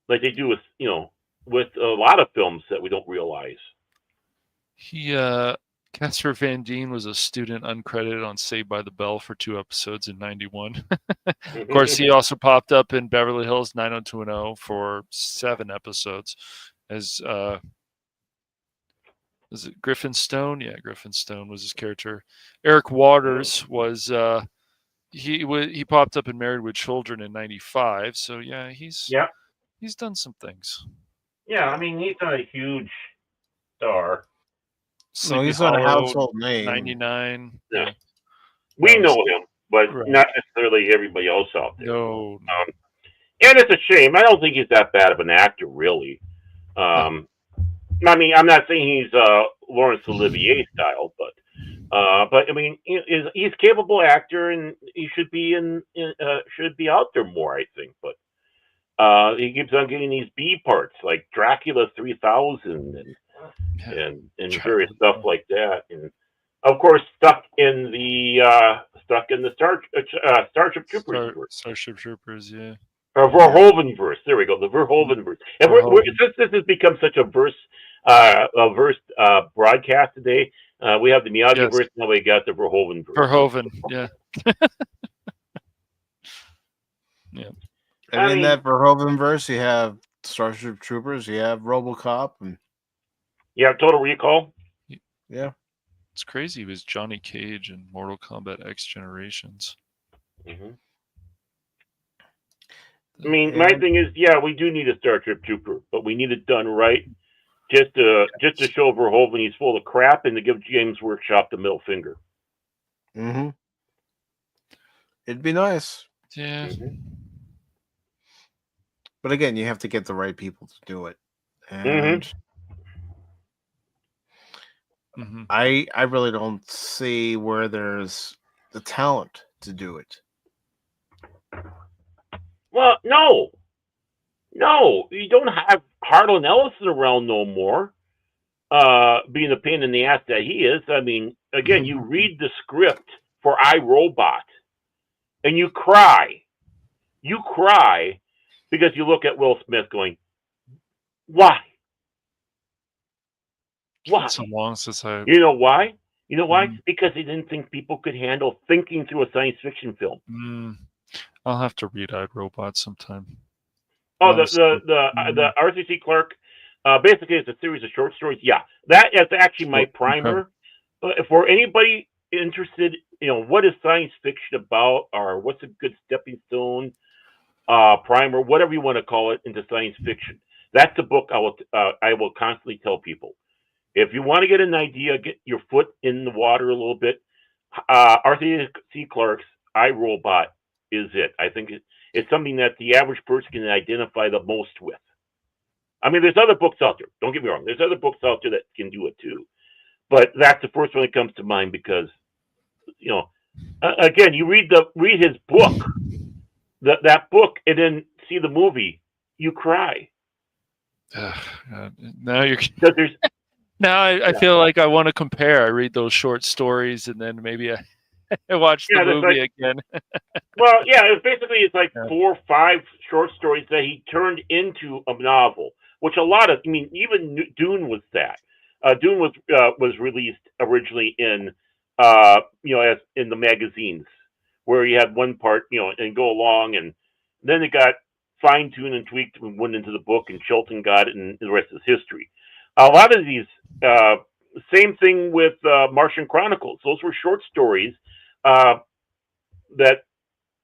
like they do with, with a lot of films that we don't realize. Casper Van Dean was a student uncredited on Saved by the Bell for 2 episodes in '91. Of course, he also popped up in Beverly Hills 90210 for 7 episodes as was it Griffin Stone? Yeah, Griffin Stone was his character. Eric Waters was he popped up in Married with Children in '95. So yeah, he's done some things. Yeah, I mean, he's not a huge star. So he's not a household name. 99. Yeah. We know him, but not necessarily everybody else out there. No. And it's a shame. I don't think he's that bad of an actor, really. I mean, I'm not saying he's Laurence Olivier style, but I mean, he's a capable actor, and he should be out there more, I think. But he keeps on getting these B parts, like Dracula 3000 and various stuff like that, and of course stuck in the Starship Troopers. Starship Troopers, yeah. Verhoeven verse. There we go, the Verhoeven verse. And since this has become such a verse broadcast today, we have the Miyagi verse. Now we got the Verhoeven verse. Verhoeven, yeah. Yeah. And in that Verhoeven verse, you have Starship Troopers, you have RoboCop, and Total Recall. Yeah. It's crazy. He was Johnny Cage in Mortal Kombat X Generations. Mm-hmm. I mean, my thing is, we do need a Starship Trooper, but we need it done right. Just to show Verhoeven he's full of crap, and to give James Workshop the middle finger. Mm-hmm. It'd be nice. Yeah. Mm-hmm. But again, you have to get the right people to do it. And I really don't see where there's the talent to do it. Well, no, you don't have Harlan Ellison around no more, being a pain in the ass that he is. I mean, again, you read the script for iRobot, and you cry. You cry because you look at Will Smith going, why? Why? So long since You know why? You know why? Because he didn't think people could handle thinking through a science fiction film. I'll have to read iRobot sometime. Oh, the Arthur C. Clarke, basically it's a series of short stories. Yeah, that is actually my primer. For anybody interested, what is science fiction about, or what's a good stepping stone, primer, whatever you want to call it, into science fiction. That's the book I will constantly tell people. If you want to get an idea, get your foot in the water a little bit, Arthur C. Clarke's iRobot is it. I think it's something that the average person can identify the most with. I mean, there's other books out there. Don't get me wrong. There's other books out there that can do it too. But that's the first one that comes to mind because, again, you read his book, that book, and then see the movie, you cry. Now you're... Now I feel like I want to compare. I read those short stories and then maybe I watch the movie again. Well, it's like 4 or 5 short stories that he turned into a novel, which even Dune was that. Dune was released originally in as in the magazines, where you had one part, and go along, and then it got fine-tuned and tweaked and went into the book, and Chilton got it, and the rest is history. A lot of these, same thing with Martian Chronicles. Those were short stories uh, that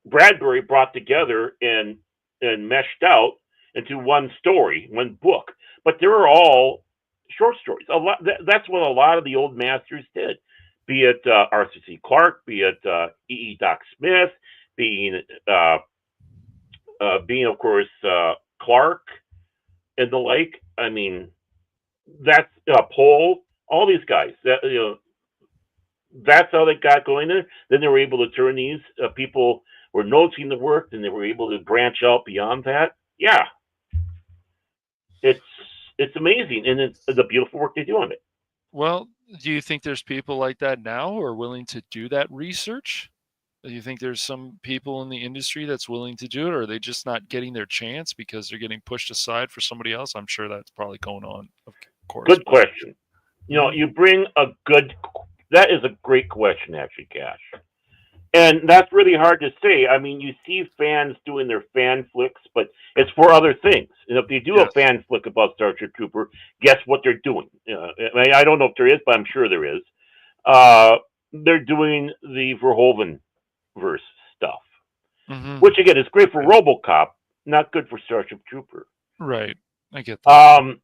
Bradbury brought together and meshed out into one story, one book. But they were all short stories. That's what a lot of the old masters did. Be it Arthur C. Clarke, be it Doc Smith, being uh, being of course Clark and the like. I mean, that's Pohl. All these guys. That's how they got going there. Then they were able to turn these people were noticing the work, and they were able to branch out beyond that. Yeah, it's it's amazing, and it's the beautiful work they do on it. Well, do you think there's people like that now who are willing to do that research? Do you think there's some people in the industry that's willing to do it, or are they just not getting their chance because they're getting pushed aside for somebody else? I'm sure that's probably going on, of course. Good question. You bring a good. That is a great question, actually, Cash. And that's really hard to say. I mean, you see fans doing their fan flicks, but it's for other things. And if they do a fan flick about Starship Trooper, guess what they're doing? I don't know if there is, but I'm sure there is. They're doing the Verhoeven verse stuff, which again is great for RoboCop, not good for Starship Trooper. Right, I get that.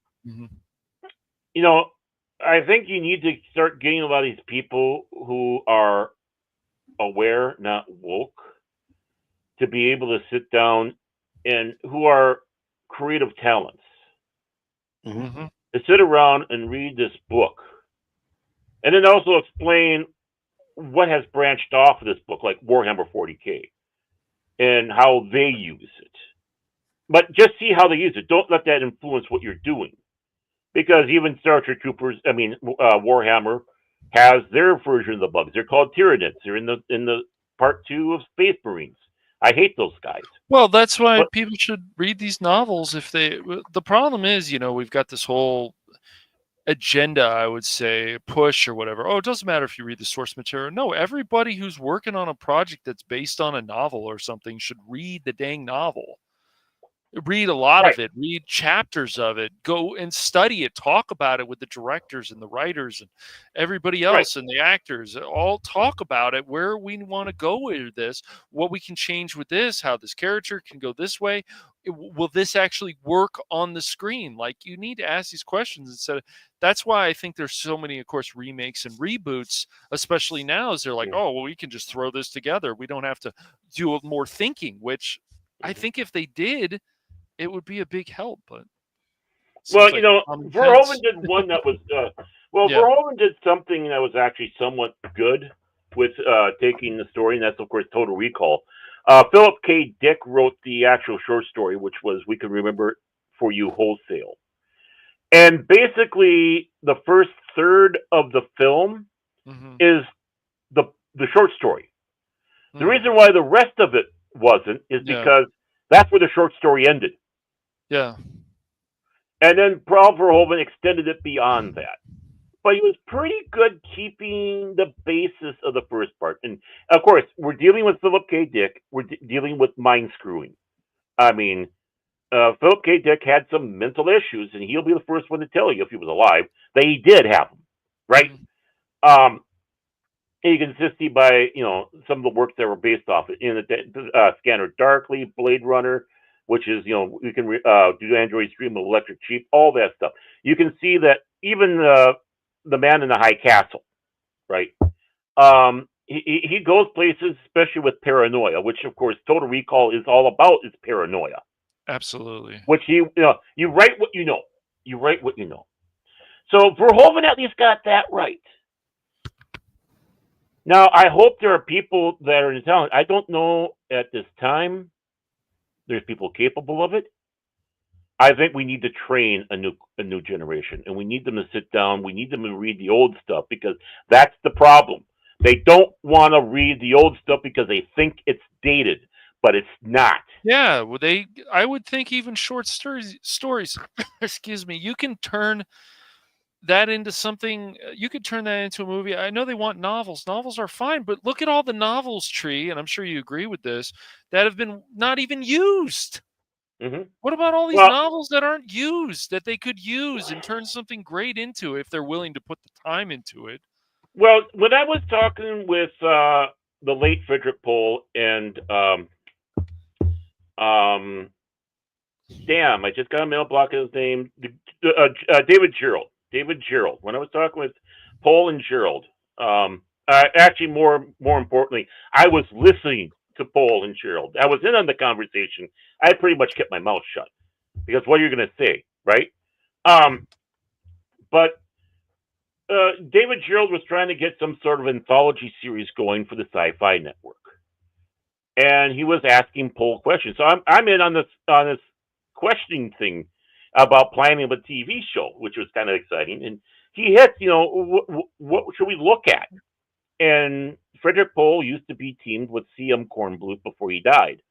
I think you need to start getting a lot of these people who are aware, not woke, to be able to sit down and who are creative talents to sit around and read this book, and then also explain what has branched off of this book, like Warhammer 40K, and how they use it. But just see how they use it. Don't let that influence what you're doing, because even Starship Troopers, Warhammer has their version of the bugs. They're called Tyranids. They're in the part 2 of Space Marines. I hate those guys. Well, that's why people should read these novels. The problem is, we've got this whole agenda, I would say, push or whatever. Oh, it doesn't matter if you read the source material. No, everybody who's working on a project that's based on a novel or something should read the dang novel. Read a lot of it, read chapters of it, go and study it, talk about it with the directors and the writers and everybody else and the actors. All talk about it, where we want to go with this, what we can change with this, how this character can go this way. Will this actually work on the screen? Like, you need to ask these questions instead of. That's why I think there's so many, of course, remakes and reboots, especially now, is they're like, oh, well, we can just throw this together. We don't have to do more thinking, which I think if they did, it would be a big help. But Verhoeven did one that was Verhoeven did something that was actually somewhat good with taking the story, and that's of course Total Recall. Philip K. Dick wrote the actual short story, which was We Can Remember It For You Wholesale. And basically the first third of the film is the short story. The reason why the rest of it wasn't is because that's where the short story ended. Yeah. And then Paul Verhoeven extended it beyond that. But he was pretty good keeping the basis of the first part. And, of course, we're dealing with Philip K. Dick. We're dealing with mind screwing. I mean, Philip K. Dick had some mental issues, and he'll be the first one to tell you, if he was alive, that he did have them, right? You can just see by, some of the works that were based off it. In the Scanner Darkly, Blade Runner, which is, we can do Android Stream of Electric Sheep, all that stuff. You can see that even the Man in the High Castle, right? He goes places, especially with paranoia, which, of course, Total Recall is all about, is paranoia. Absolutely. Which you write what you know. You write what you know. So Verhoeven at least got that right. Now, I hope there are people that are in town. I don't know at this time there's people capable of it. I think we need to train a new generation, and we need them to sit down. We need them to read the old stuff, because that's the problem. They don't want to read the old stuff because they think it's dated, but it's not. Yeah, well, I would think even short stories excuse me, you can turn that into something. You could turn that into a movie. I know they want novels. Novels are fine, but look at all the novels tree, and I'm sure you agree with this, that have been not even used. Mm-hmm. What about all these novels that aren't used, that they could use and turn something great into if they're willing to put the time into it? Well, when I was talking with the late Frederick Pohl and damn, I just got a mail block of his name, David Gerald. David Gerald. When I was talking with Pohl and Gerald, actually, more importantly, I was listening to Pohl and Gerald. I was in on the conversation. I pretty much kept my mouth shut because what are you going to say, right? But David Gerald was trying to get some sort of anthology series going for the Sci-Fi Network, and he was asking Pohl questions. So I'm in on this questioning thing about planning a TV show, which was kind of exciting. And he hit, what should we look at? And Frederick Pohl used to be teamed with C.M. Kornbluth before he died.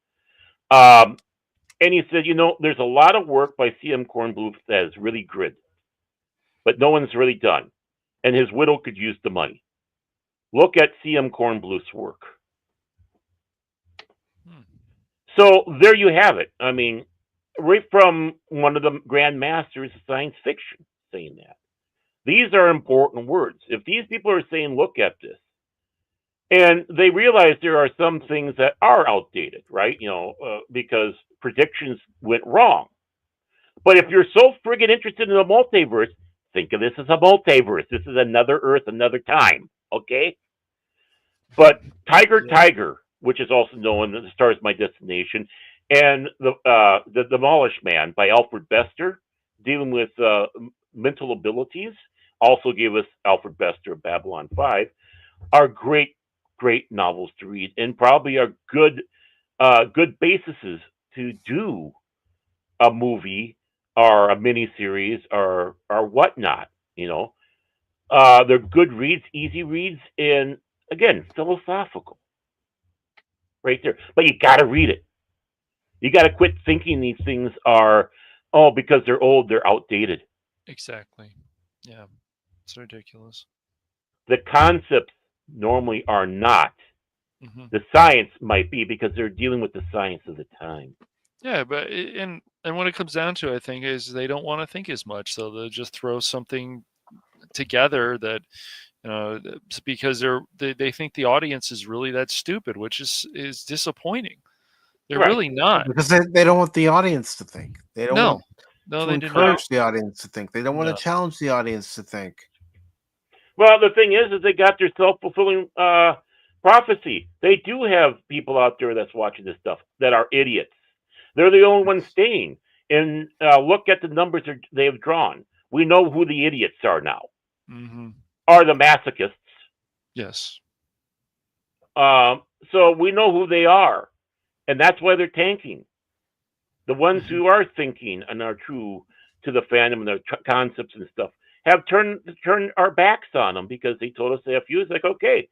And he said, there's a lot of work by C.M. Kornbluth that is really good, but no one's really done. And his widow could use the money. Look at C.M. Kornbluth's work. So there you have it. I mean, right from one of the grand masters of science fiction saying that. These are important words. If these people are saying, look at this, and they realize there are some things that are outdated, right? Because predictions went wrong. But if you're so friggin' interested in the multiverse, think of this as a multiverse. This is another Earth, another time, okay? But Tiger, which is also known as Stars My Destination, and the Demolished Man by Alfred Bester, dealing with mental abilities, also gave us Alfred Bester of Babylon 5, are great novels to read, and probably are good bases to do a movie or a miniseries or whatnot. They're good reads, easy reads, and again, philosophical. Right there, but you got to read it. You got to quit thinking these things are, because they're old, they're outdated. Exactly. Yeah, it's ridiculous. The concepts normally are not. Mm-hmm. The science might be because they're dealing with the science of the time. Yeah, but and what it comes down to, I think, is they don't want to think as much, so they'll just throw something together that, because they think the audience is really that stupid, which is disappointing. They're really not, because they don't want the audience to think. They don't want to they encourage the audience to think. They don't want to challenge the audience to think. Well, the thing is they got their self-fulfilling prophecy. They do have people out there that's watching this stuff that are idiots. They're the only ones staying. And look at the numbers they have drawn. We know who the idiots are now. Mm-hmm. Are the masochists. Yes. So we know who they are. And that's why they're tanking. The ones who are thinking and are true to the fandom and their concepts and stuff have turned our backs on them because they told us they have views. Like, okay,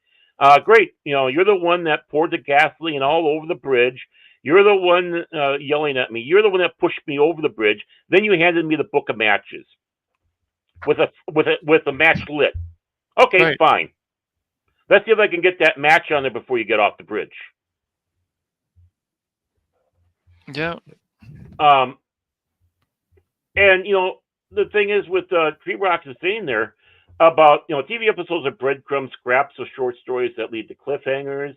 great. You're the one that poured the gasoline all over the bridge. You're the one yelling at me. You're the one that pushed me over the bridge. Then you handed me the book of matches with a match lit. Okay, right. Fine. Let's see if I can get that match on there before you get off the bridge. Yeah. And the thing is with Tree Rocks is saying there about TV episodes are breadcrumbs, scraps of short stories that lead to cliffhangers.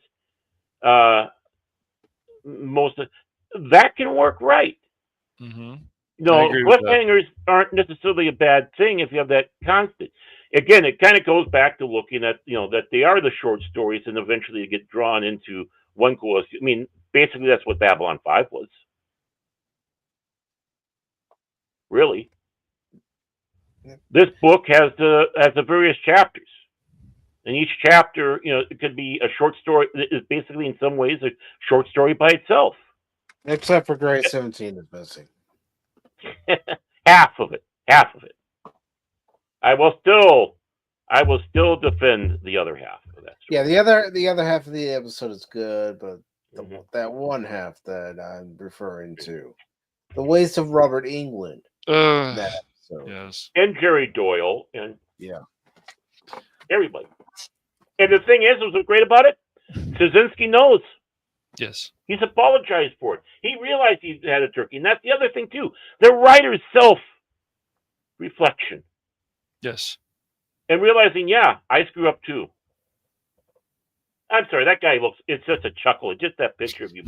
Most of that can work right. Mm-hmm. Cliffhangers aren't necessarily a bad thing if you have that constant. Again, it kind of goes back to looking at that they are the short stories, and eventually you get drawn into one course. I mean, basically that's what Babylon 5 was. Really, this book has the various chapters, and each chapter, it could be a short story. Is basically in some ways a short story by itself. Except for Grade 17 is missing. Half of it. I will still defend the other half of that story. Yeah, the other half of the episode is good, but that one half that I'm referring to, the waste of Robert England. Yes. And Jerry Doyle and yeah, everybody. And the thing is, what's great about it? Kaczynski knows. Yes. He's apologized for it. He realized he had a turkey. And that's the other thing, too. The writer's self-reflection. Yes. And realizing, yeah, I screw up, too. I'm sorry, that guy looks, it's just a chuckle. Just that picture of you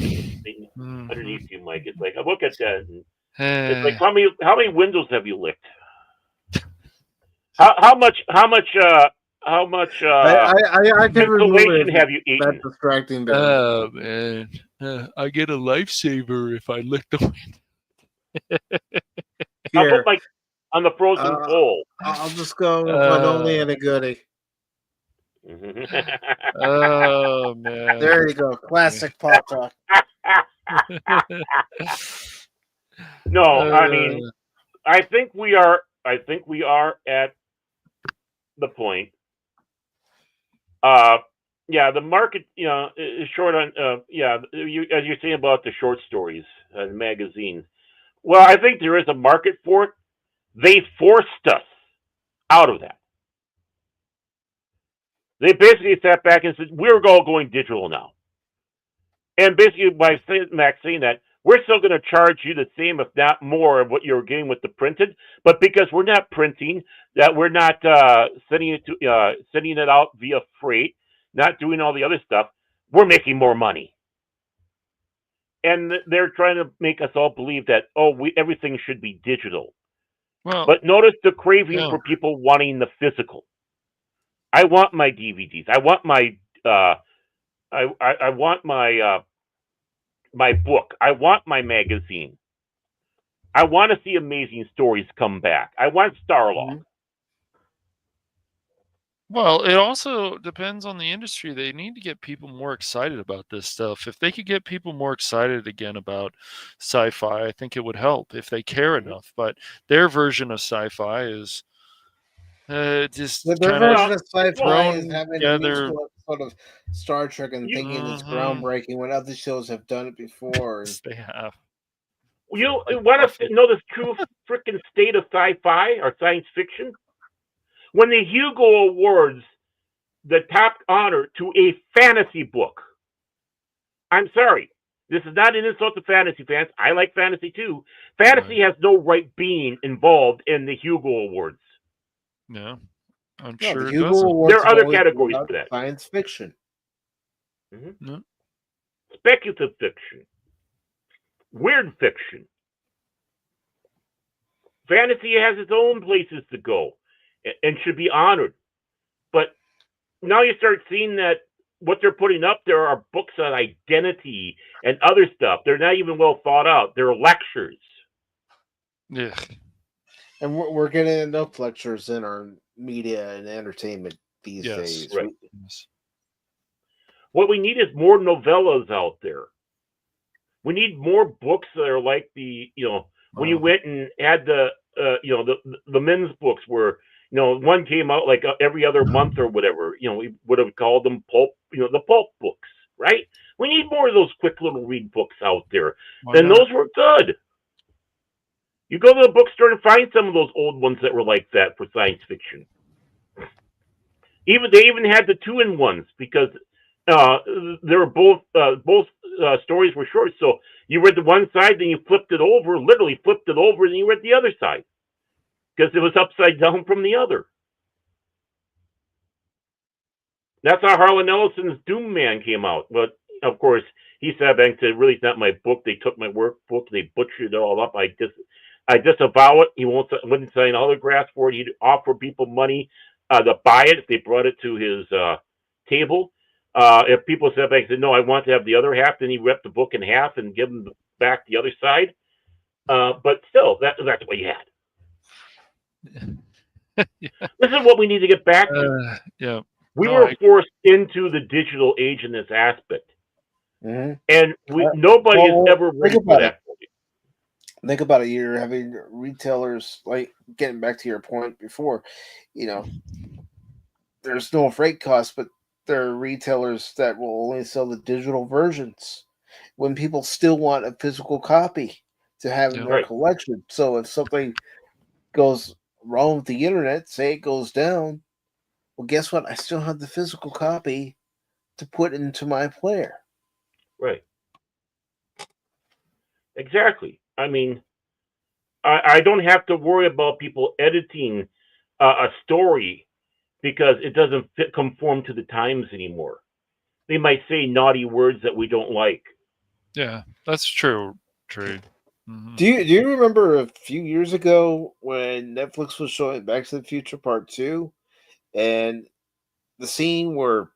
underneath you, Mike. It's like, I look at that, and it's like, how many windows have you licked? How much I can remove insulation have you eaten? That distracting bit. Oh man, I get a lifesaver if I lick the window. I'll put Mike on the frozen pole. I'll just go with one only and a goodie. Oh man! There you go, classic Pop Talk. No, I mean, I think we are at the point. Yeah, the market, is short on. As you're saying about the short stories and magazines. Well, I think there is a market for it. They forced us out of that. They basically sat back and said, we're all going digital now. And basically, by Max saying that, we're still going to charge you the same, if not more, of what you're getting with the printed. But because we're not printing, that we're not sending it out via freight, not doing all the other stuff, we're making more money. And they're trying to make us all believe that, everything should be digital. Well, but notice the craving for people wanting the physical. I want my DVDs. I want my I want my my book. I want my magazine. I want to see Amazing Stories come back. I want Starlog. Well, it also depends on the industry. They need to get people more excited about this stuff. If they could get people more excited again about sci-fi, I think it would help if they care enough. But their version of sci-fi is just their version of sci-fi is having an together. sort of Star Trek and thinking it's groundbreaking when other shows have done it before. They have. You want to know the true freaking state of sci-fi or science fiction? When the Hugo awards the top honor to a fantasy book. I'm sorry. This is not an insult to fantasy fans. I like fantasy too. Fantasy has no right being involved in the Hugo Awards. No, I'm sure the it Hugo doesn't. Awards there are other categories for that. Science fiction. No. Speculative fiction. Weird fiction. Fantasy has its own places to go and should be honored. But now you start seeing that what they're putting up there are books on identity and other stuff. They're not even well thought out. They're lectures. Yeah. And we're getting enough lectures in our media and entertainment these days. Right. What we need is more novellas out there. We need more books that are like the, when you went and had the men's books where, one came out like every other month or whatever, we would have called them pulp, the pulp books, right? We need more of those quick little read books out there. And those were good. You go to the bookstore and find some of those old ones that were like that for science fiction. They even had the 2-in-1s because they were both stories were short. So you read the one side, then you literally flipped it over, and you read the other side because it was upside down from the other. That's how Harlan Ellison's Doom Man came out. But of course, he sat back and said, "Really, it's not my book. They took my workbook, they butchered it all up. I disavow it. He wouldn't sign autographs for it. He'd offer people money to buy it if they brought it to his table. If people sat back and said, no, I want to have the other half, then he ripped the book in half and give them back the other side. But still, that's what he had. This is what we need to get back to. We were forced into the digital age in this aspect. And nobody has ever ready for that. Think about it. You're having retailers, like getting back to your point before, there's no freight costs, but there are retailers that will only sell the digital versions when people still want a physical copy to have in their collection. So if something goes wrong with the internet, say it goes down, well, guess what? I still have the physical copy to put into my player. Right. Exactly. I mean, I don't have to worry about people editing a story because it doesn't conform to the times anymore. They might say naughty words that we don't like. Yeah, that's true. True. Mm-hmm. Do you remember a few years ago when Netflix was showing Back to the Future Part 2 and the scene where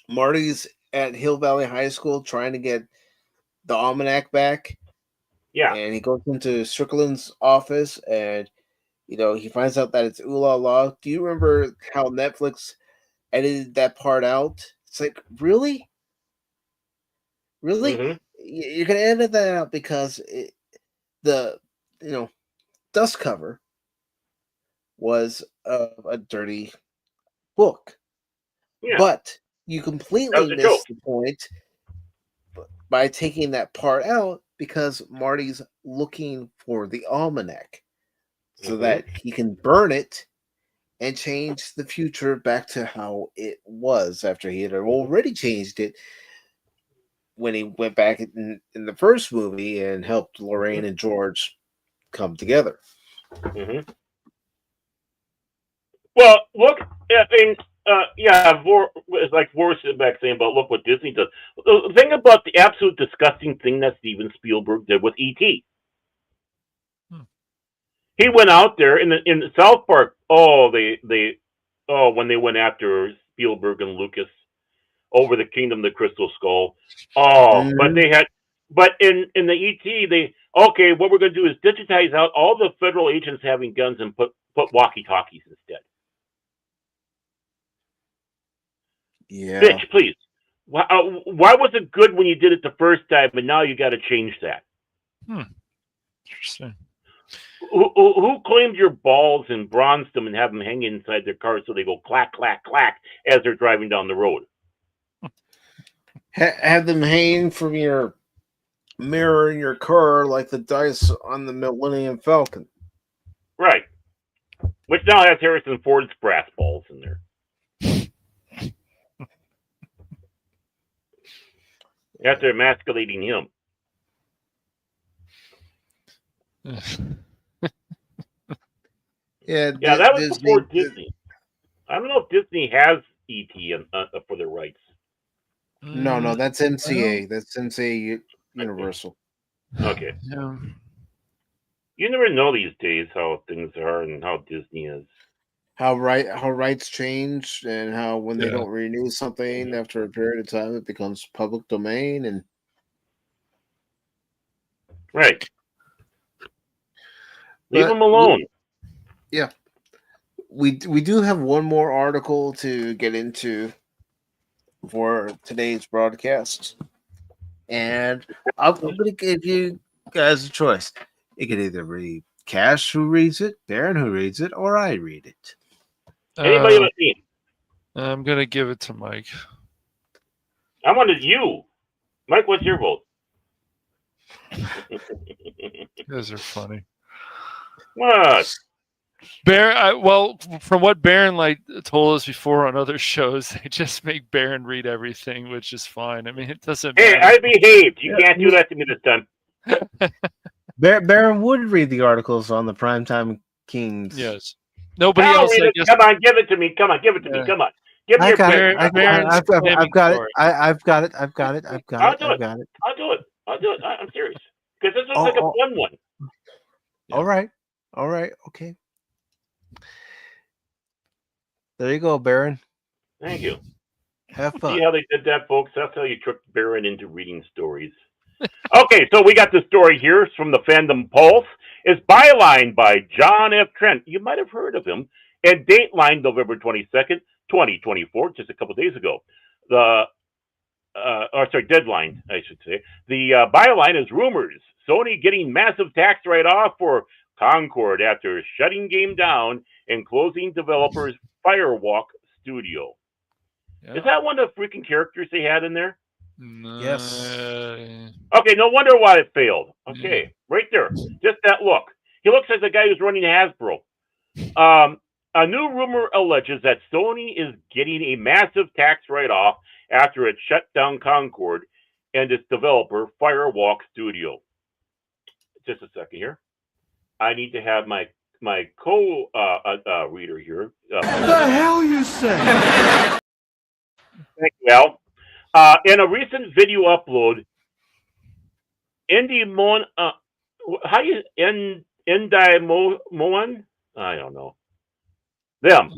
Marty's at Hill Valley High School trying to get the almanac back? Yeah. And he goes into Strickland's office and he finds out that it's ooh la la. Do you remember how Netflix edited that part out? It's like, really? Really? Mm-hmm. You're gonna edit that out because the dust cover was a dirty book. Yeah. But you That completely was a joke. missed the point by taking that part out because Marty's looking for the almanac so Mm-hmm. that he can burn it and change the future back to how it was after he had already changed it when he went back in the first movie and helped Lorraine and George come together. Mm-hmm. Well, look, I mean, it's like Boris back saying about look what Disney does. The thing about the absolute disgusting thing that Steven Spielberg did with E.T. He went out there in the South Park. Oh, when they went after Spielberg and Lucas over the Kingdom of the Crystal Skull. Oh, but in the ET what we're going to do is digitize out all the federal agents having guns and put walkie talkies instead. Yeah, Bitch, please. Why was it good when you did it the first time, and now you got to change that? Interesting. Who claimed your balls and bronzed them and have them hang inside their cars so they go clack, clack, clack as they're driving down the road? Have them hang from your mirror in your car like the dice on the Millennium Falcon. Right. Which now has Harrison Ford's brass balls in there. After emasculating him. Yeah, that was before Disney. I don't know if Disney has E.T. For their rights. No, that's MCA. That's MCA Universal. Okay. Yeah. You never know these days how things are and how Disney is. How rights change and how when they don't renew something after a period of time, it becomes public domain and right. Leave them alone. Yeah. We do have one more article to get into for today's broadcast. And I'm going to give you guys a choice. You can either read Cash who reads it, Darren who reads it, or I read it. Anybody but me? I'm going to give it to Mike. I wanted you. Mike, what's your vote? You guys are funny. What? From what Baron told us before on other shows, they just make Baron read everything, which is fine. I mean, it doesn't matter. Hey, I behaved. You can't do that to me this time. Baron would read the articles on the Primetime Kings. Yes. Nobody else. Read it. Come on, give it to me. Come on, give it to me. Come on. Give me I've got it. I've got it. I've got it. I'll do it. I'm serious. Because this looks like a fun one. All right. Okay. There you go, Baron. Thank you. Have fun. See how they did that, folks? That's how you tricked Baron into reading stories. Okay, so we got the story here. It's from the Fandom Pulse. It's bylined by John F. Trent. You might have heard of him. And dateline November 22nd, 2024, just a couple of days ago. Deadline, I should say. The byline is rumors. Sony getting massive tax write-off for Concord after shutting game down and closing developers Firewalk Studio. Yeah. Is that one of the freaking characters they had in there? Yes. Okay, no wonder why it failed. Okay, right there. Just that look. He looks like the guy who's running Hasbro. A new rumor alleges that Sony is getting a massive tax write-off after it shut down Concord and its developer Firewalk Studio. just a second here. I need to have my co-reader here. What the hell you say? Thank you, Al. In a recent video upload, Moan, how you Moan? I don't know. Them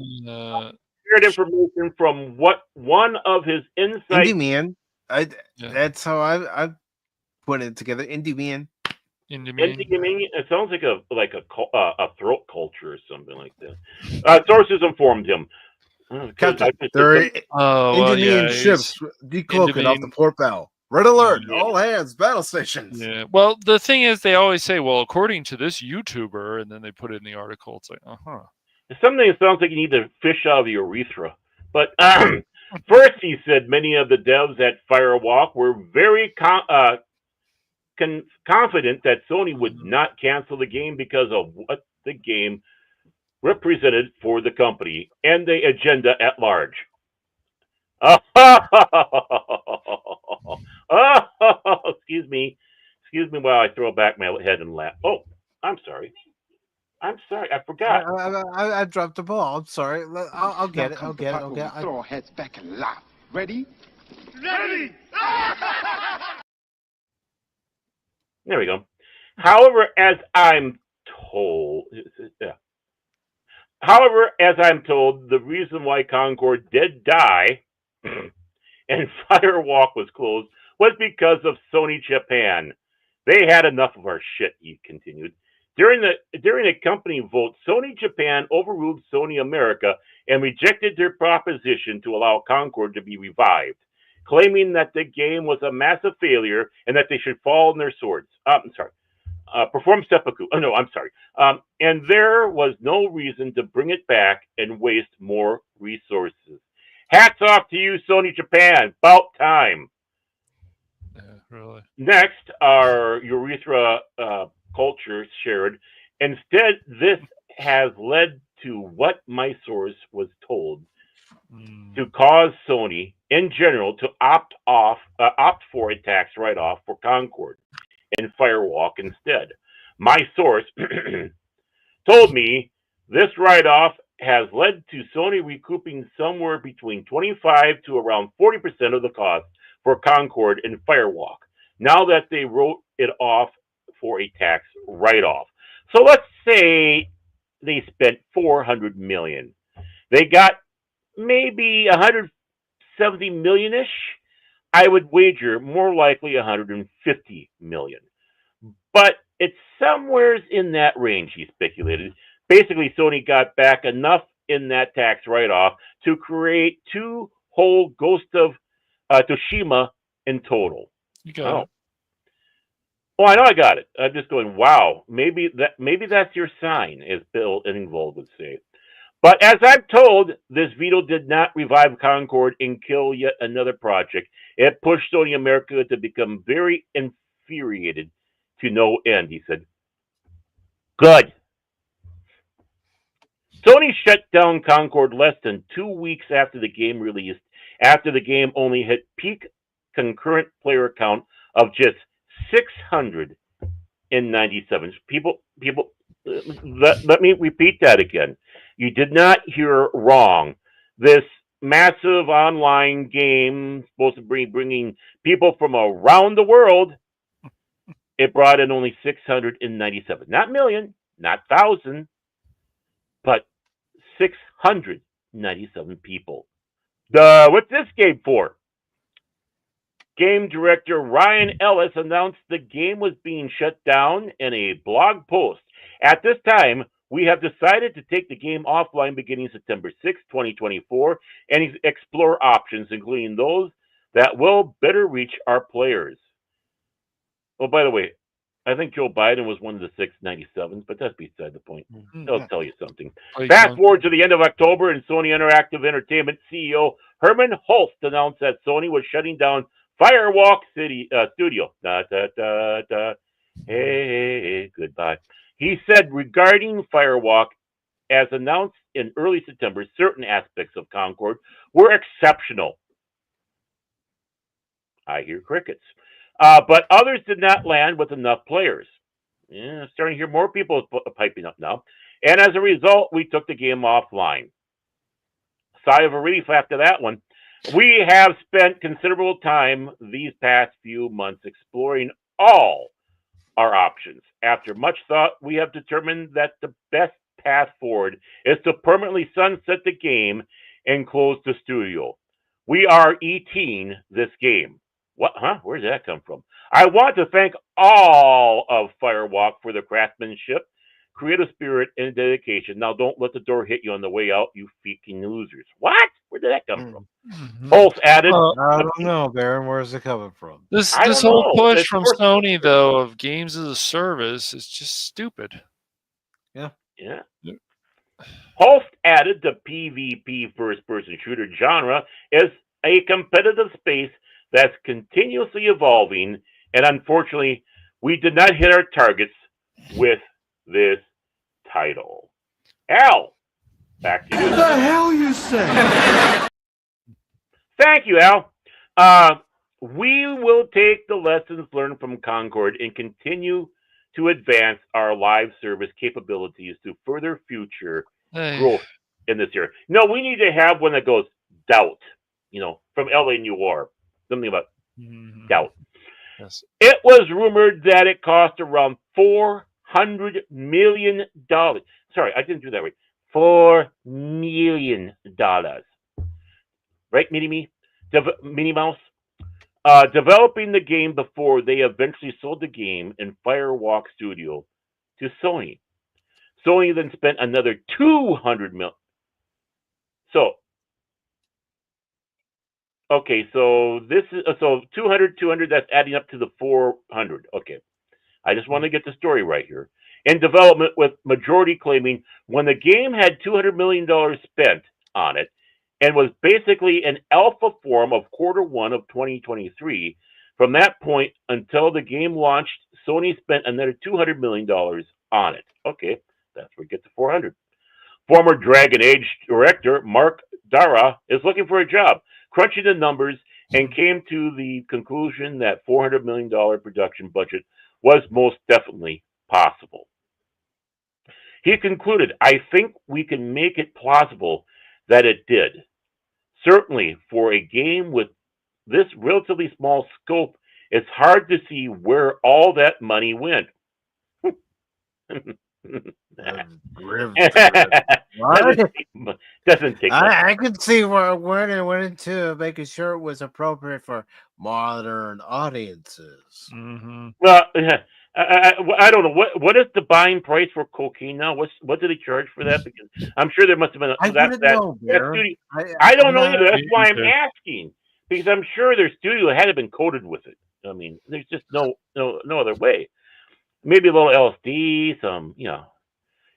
shared information from what one of his insights. Indie Man. That's how I put it together. Indie Man. Indie Man. It sounds like a throat culture or something like that. Sources informed him. Captain, there are Indian ships decloaking off the port bow. Red alert! Yeah. All hands, battle stations. Yeah. Well, the thing is, they always say, "Well, according to this YouTuber," and then they put it in the article. It's like, Something that sounds like you need to fish out of the urethra. But first, he said many of the devs at Firewalk were very confident that Sony would not cancel the game because of what the game represented for the company and the agenda at large. Excuse me while I throw back my head and laugh. Oh, I'm sorry. I forgot. I dropped the ball. I'm sorry. I'll get it. I'll get it. Throw our heads back and laugh. Ready? Ready! There we go. However, as I'm told, the reason why Concord did die and Firewalk was closed was because of Sony Japan. They had enough of our shit, he continued. During a company vote, Sony Japan overruled Sony America and rejected their proposition to allow Concord to be revived, claiming that the game was a massive failure and that they should fall on their swords. Perform seppuku. And there was no reason to bring it back and waste more resources. Hats off to you, Sony Japan. About time. Yeah, really. Next, our urethra culture shared. Instead, this has led to what my source was told to cause Sony, in general, to opt for a tax write-off for Concord and Firewalk instead. My source told me this write-off has led to Sony recouping somewhere between 25 to around 40% of the cost for Concord and Firewalk, now that they wrote it off for a tax write-off. So let's say they spent $400 million. They got maybe $170 million-ish. I would wager more likely $150 million. But it's somewhere in that range, he speculated. Basically, Sony got back enough in that tax write-off to create 2 whole Ghost of Tsushima in total. You got it. Oh, I know I got it. I'm just going, wow, maybe that's your sign, as Bill Engvall would say. But as I'm told, this veto did not revive Concord and kill yet another project. It pushed Sony America to become very infuriated to no end, he said. Good. Sony shut down Concord less than 2 weeks after the game released, after the game only hit peak concurrent player count of just 697. People, let me repeat that again. You did not hear wrong. This massive online game supposed to be bringing people from around the world. It brought in only 697, not million, not thousand, but 697 people. What's this game for? Game director Ryan Ellis announced the game was being shut down in a blog post. At this time, we have decided to take the game offline beginning September 6, 2024, and explore options, including those that will better reach our players. Oh, by the way, I think Joe Biden was one of the 697s, but that's beside the point. I'll tell you something. Fast forward to the end of October, and Sony Interactive Entertainment CEO Herman Hulst announced that Sony was shutting down Firewalk Studio. Hey, goodbye. He said regarding Firewalk, as announced in early September, certain aspects of Concord were exceptional. I hear crickets. But others did not land with enough players. Yeah, starting to hear more people piping up now. And as a result, we took the game offline. Sigh of relief after that one. We have spent considerable time these past few months exploring all our options. After much thought, we have determined that the best path forward is to permanently sunset the game and close the studio. We are eating this game. What? Huh? Where did that come from? I want to thank all of Firewalk for the craftsmanship, creative spirit, and dedication. Now, don't let the door hit you on the way out, you freaking losers. What? Where did that come from? Pulse added. I don't know, Baron. Where's it coming from? This I this don't whole know. push It's from worth- Sony though of games as a service is just stupid. Yeah. Yeah. Pulse added the PvP first-person shooter genre is a competitive space that's continuously evolving, and unfortunately, we did not hit our targets with this title. Al, back to you. What the hell you say? Thank you, Al. We will take the lessons learned from Concord and continue to advance our live service capabilities to further future growth in this area. No, we need to have one that goes doubt, from LA Noir. Something about doubt. Yes. It was rumored that it cost around $400 million. Sorry, I didn't do that right. $4 million. Right, Minnie Mouse? Developing the game before they eventually sold the game in Firewalk Studio to Sony. Sony then spent another $200 million. So this is 200, that's adding up to the 400. Okay. I just want to get the story right here. In development, with majority claiming when the game had $200 million spent on it and was basically an alpha form of Q1 of 2023. From that point until the game launched, Sony spent another $200 million on it. Okay, that's where we get to 400. Former Dragon Age director Mark Dara is looking for a job, crunching the numbers, and came to the conclusion that $400 million production budget was most definitely possible. He concluded, I think we can make it plausible that it did. Certainly, for a game with this relatively small scope, it's hard to see where all that money went. Doesn't take I could see where they went into making sure it was appropriate for modern audiences. Mm-hmm. Well, I don't know what is the buying price for cocaine now. What do they charge for that? Because I'm sure there must have been I don't know. I don't know either. That's why I'm asking, because I'm sure their studio had been coated with it. I mean, there's just no other way. Maybe a little LSD, some,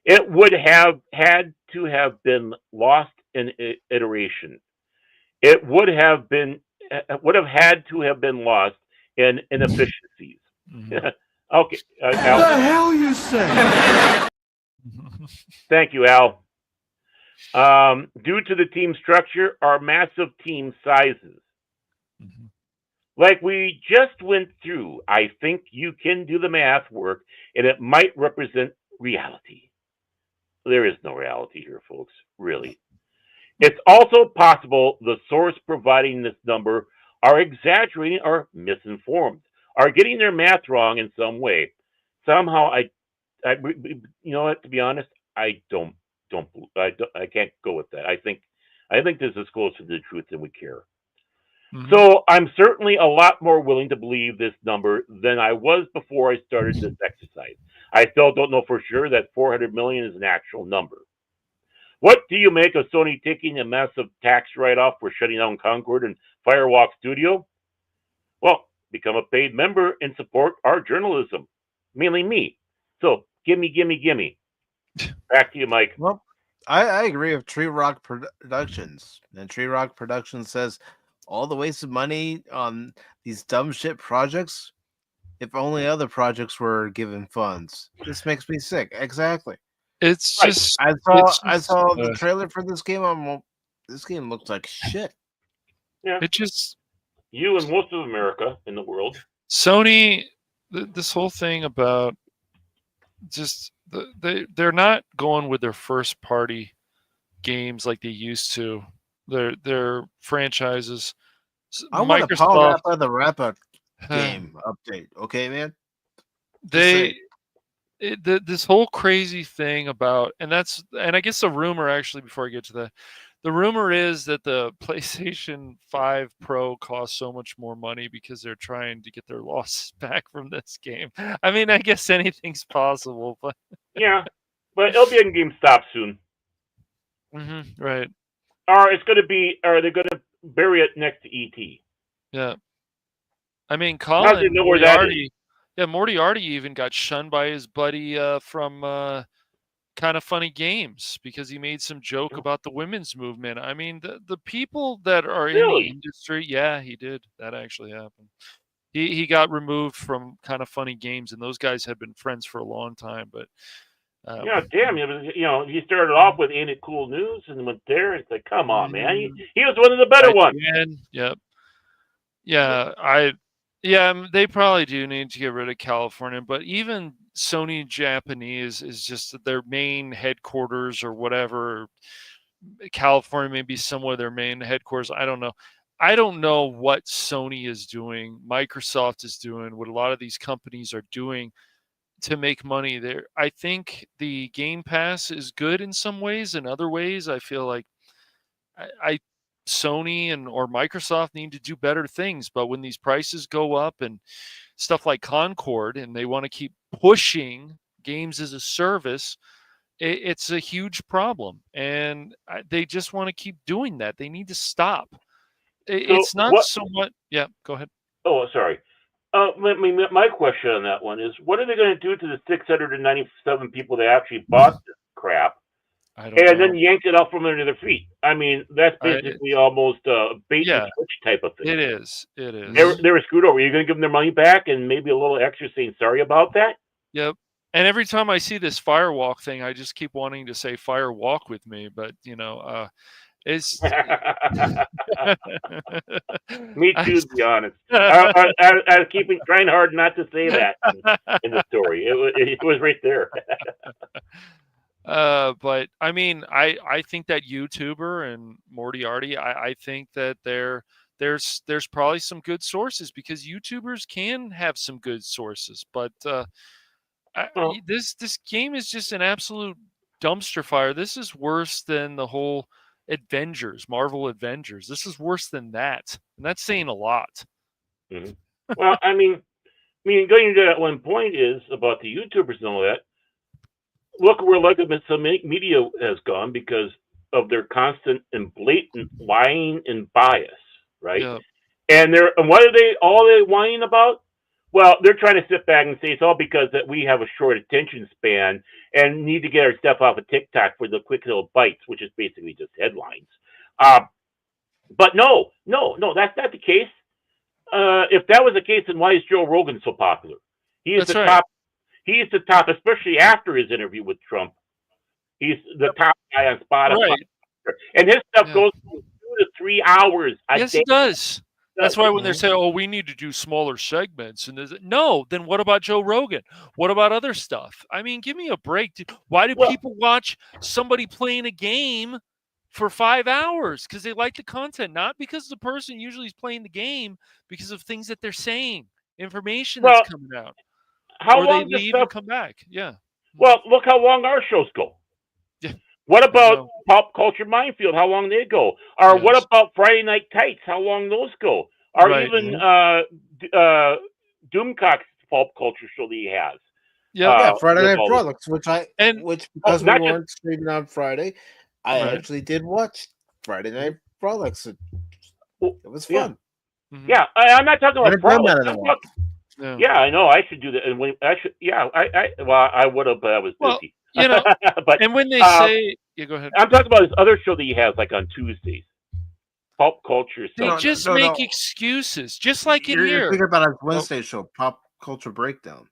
It would have had to have been lost in iteration. It would have had to have been lost in inefficiencies. Mm-hmm. Okay. Al. What the hell you say? Thank you, Al. Due to the team structure, our massive team sizes. Mm-hmm. Like we just went through, I think you can do the math work, and it might represent reality. There is no reality here, folks, really. It's also possible the source providing this number are exaggerating or misinformed, are getting their math wrong in some way. Somehow, you know what? To be honest, I can't go with that. I think this is closer to the truth than we care. Mm-hmm. So I'm certainly a lot more willing to believe this number than I was before I started this exercise. I still don't know for sure that 400 million is an actual number. What do you make of Sony taking a massive tax write-off for shutting down Concord and Firewalk Studio? Well, become a paid member and support our journalism, mainly me. So gimme. Back to you, Mike. Well, I agree with Tree Rock Productions. And Tree Rock Productions says all the wasted money on these dumb shit projects, if only other projects were given funds. This makes me sick. Exactly. It's just I saw the trailer for this game. This game looks like shit. Yeah. It just you and most of America in the world. Sony, this whole thing about just they're not going with their first party games like they used to. Their franchises. I want a Paul Microsoft. Rapper the Rapper game update. Okay, man. This whole crazy thing about, and I guess the rumor actually, before I get to that, the rumor is that the PlayStation 5 Pro costs so much more money because they're trying to get their losses back from this game. I mean, I guess anything's possible, but yeah, but it'll be in GameStop soon. Right. Or it's going to be, or they're going to bury it next to ET. Yeah. I mean, Colin know where that is. Yeah, Moriarty even got shunned by his buddy from Kind of Funny Games because he made some joke about the women's movement. I mean, the people that are in the industry, yeah, he did. That actually happened. He got removed from Kind of Funny Games, and those guys had been friends for a long time. But yeah, damn, he started off with Ain't It Cool News and went there. It's like, come on, man. He was one of the better ones. Yep. Yeah, they probably do need to get rid of California, but even Sony Japanese is just their main headquarters or whatever. California may be somewhere their main headquarters. I don't know. I don't know what Sony is doing, Microsoft is doing, what a lot of these companies are doing to make money there. I think the Game Pass is good in some ways. In other ways, I feel like Sony or Microsoft need to do better things. But when these prices go up and stuff like Concord, and they want to keep pushing games as a service, it's a huge problem. And they just want to keep doing that. They need to stop. It's not so much. Yeah, go ahead. Oh, sorry. My question on that one is, what are they going to do to the 697 people that actually bought this crap? And then yanked it out from under their feet. I mean, that's basically almost a bait and switch type of thing. It is. They were screwed over. Are you going to give them their money back and maybe a little extra saying sorry about that? Yep. And every time I see this Firewalk thing, I just keep wanting to say Firewalk with me. But, it's... Me too, to be honest. I was trying hard not to say that in the story. It was right there. But I mean, I think that YouTuber and Moriarty, I think that there's probably some good sources, because YouTubers can have some good sources. But this game is just an absolute dumpster fire. This is worse than the whole Marvel Avengers. This is worse than that, and that's saying a lot. Mm-hmm. Well, I mean, going into that one point is about the YouTubers and all that. Look where some media has gone because of their constant and blatant lying and bias, right? Yep. And what are they whining about? Well, they're trying to sit back and say it's all because that we have a short attention span and need to get our stuff off of TikTok for the quick little bites, which is basically just headlines. But no, that's not the case. If that was the case, then why is Joe Rogan so popular? He is top. He is the top, especially after his interview with Trump. He's the top guy on Spotify. Right. And his stuff goes from 2 to 3 hours a day. Yes, it does. That's why when they say, "Oh, we need to do smaller segments," and no, then what about Joe Rogan? What about other stuff? I mean, give me a break. Why do people watch somebody playing a game for 5 hours? Because they like the content, not because the person usually is playing the game, because of things that they're saying, information that's coming out. How or long they leave and come back? Yeah. Well, look how long our shows go. Yeah. What about Pop Culture Minefield? How long they go? Or what about Friday Night Tights? How long those go? Or even Doomcock's Pop Culture show that he has. Yeah, Friday Night Frolics, which because we weren't streaming on Friday, I actually did watch Friday Night Frolics. It was fun. Yeah, I'm not talking about Frolics. Yeah, I know. I should do that. And I would have, but I was busy. But and when they say, go ahead. I'm talking about his other show that he has, like on Tuesdays. Pop Culture. They just make excuses, just like in here. You're thinking about our Wednesday show, Pop Culture Breakdown.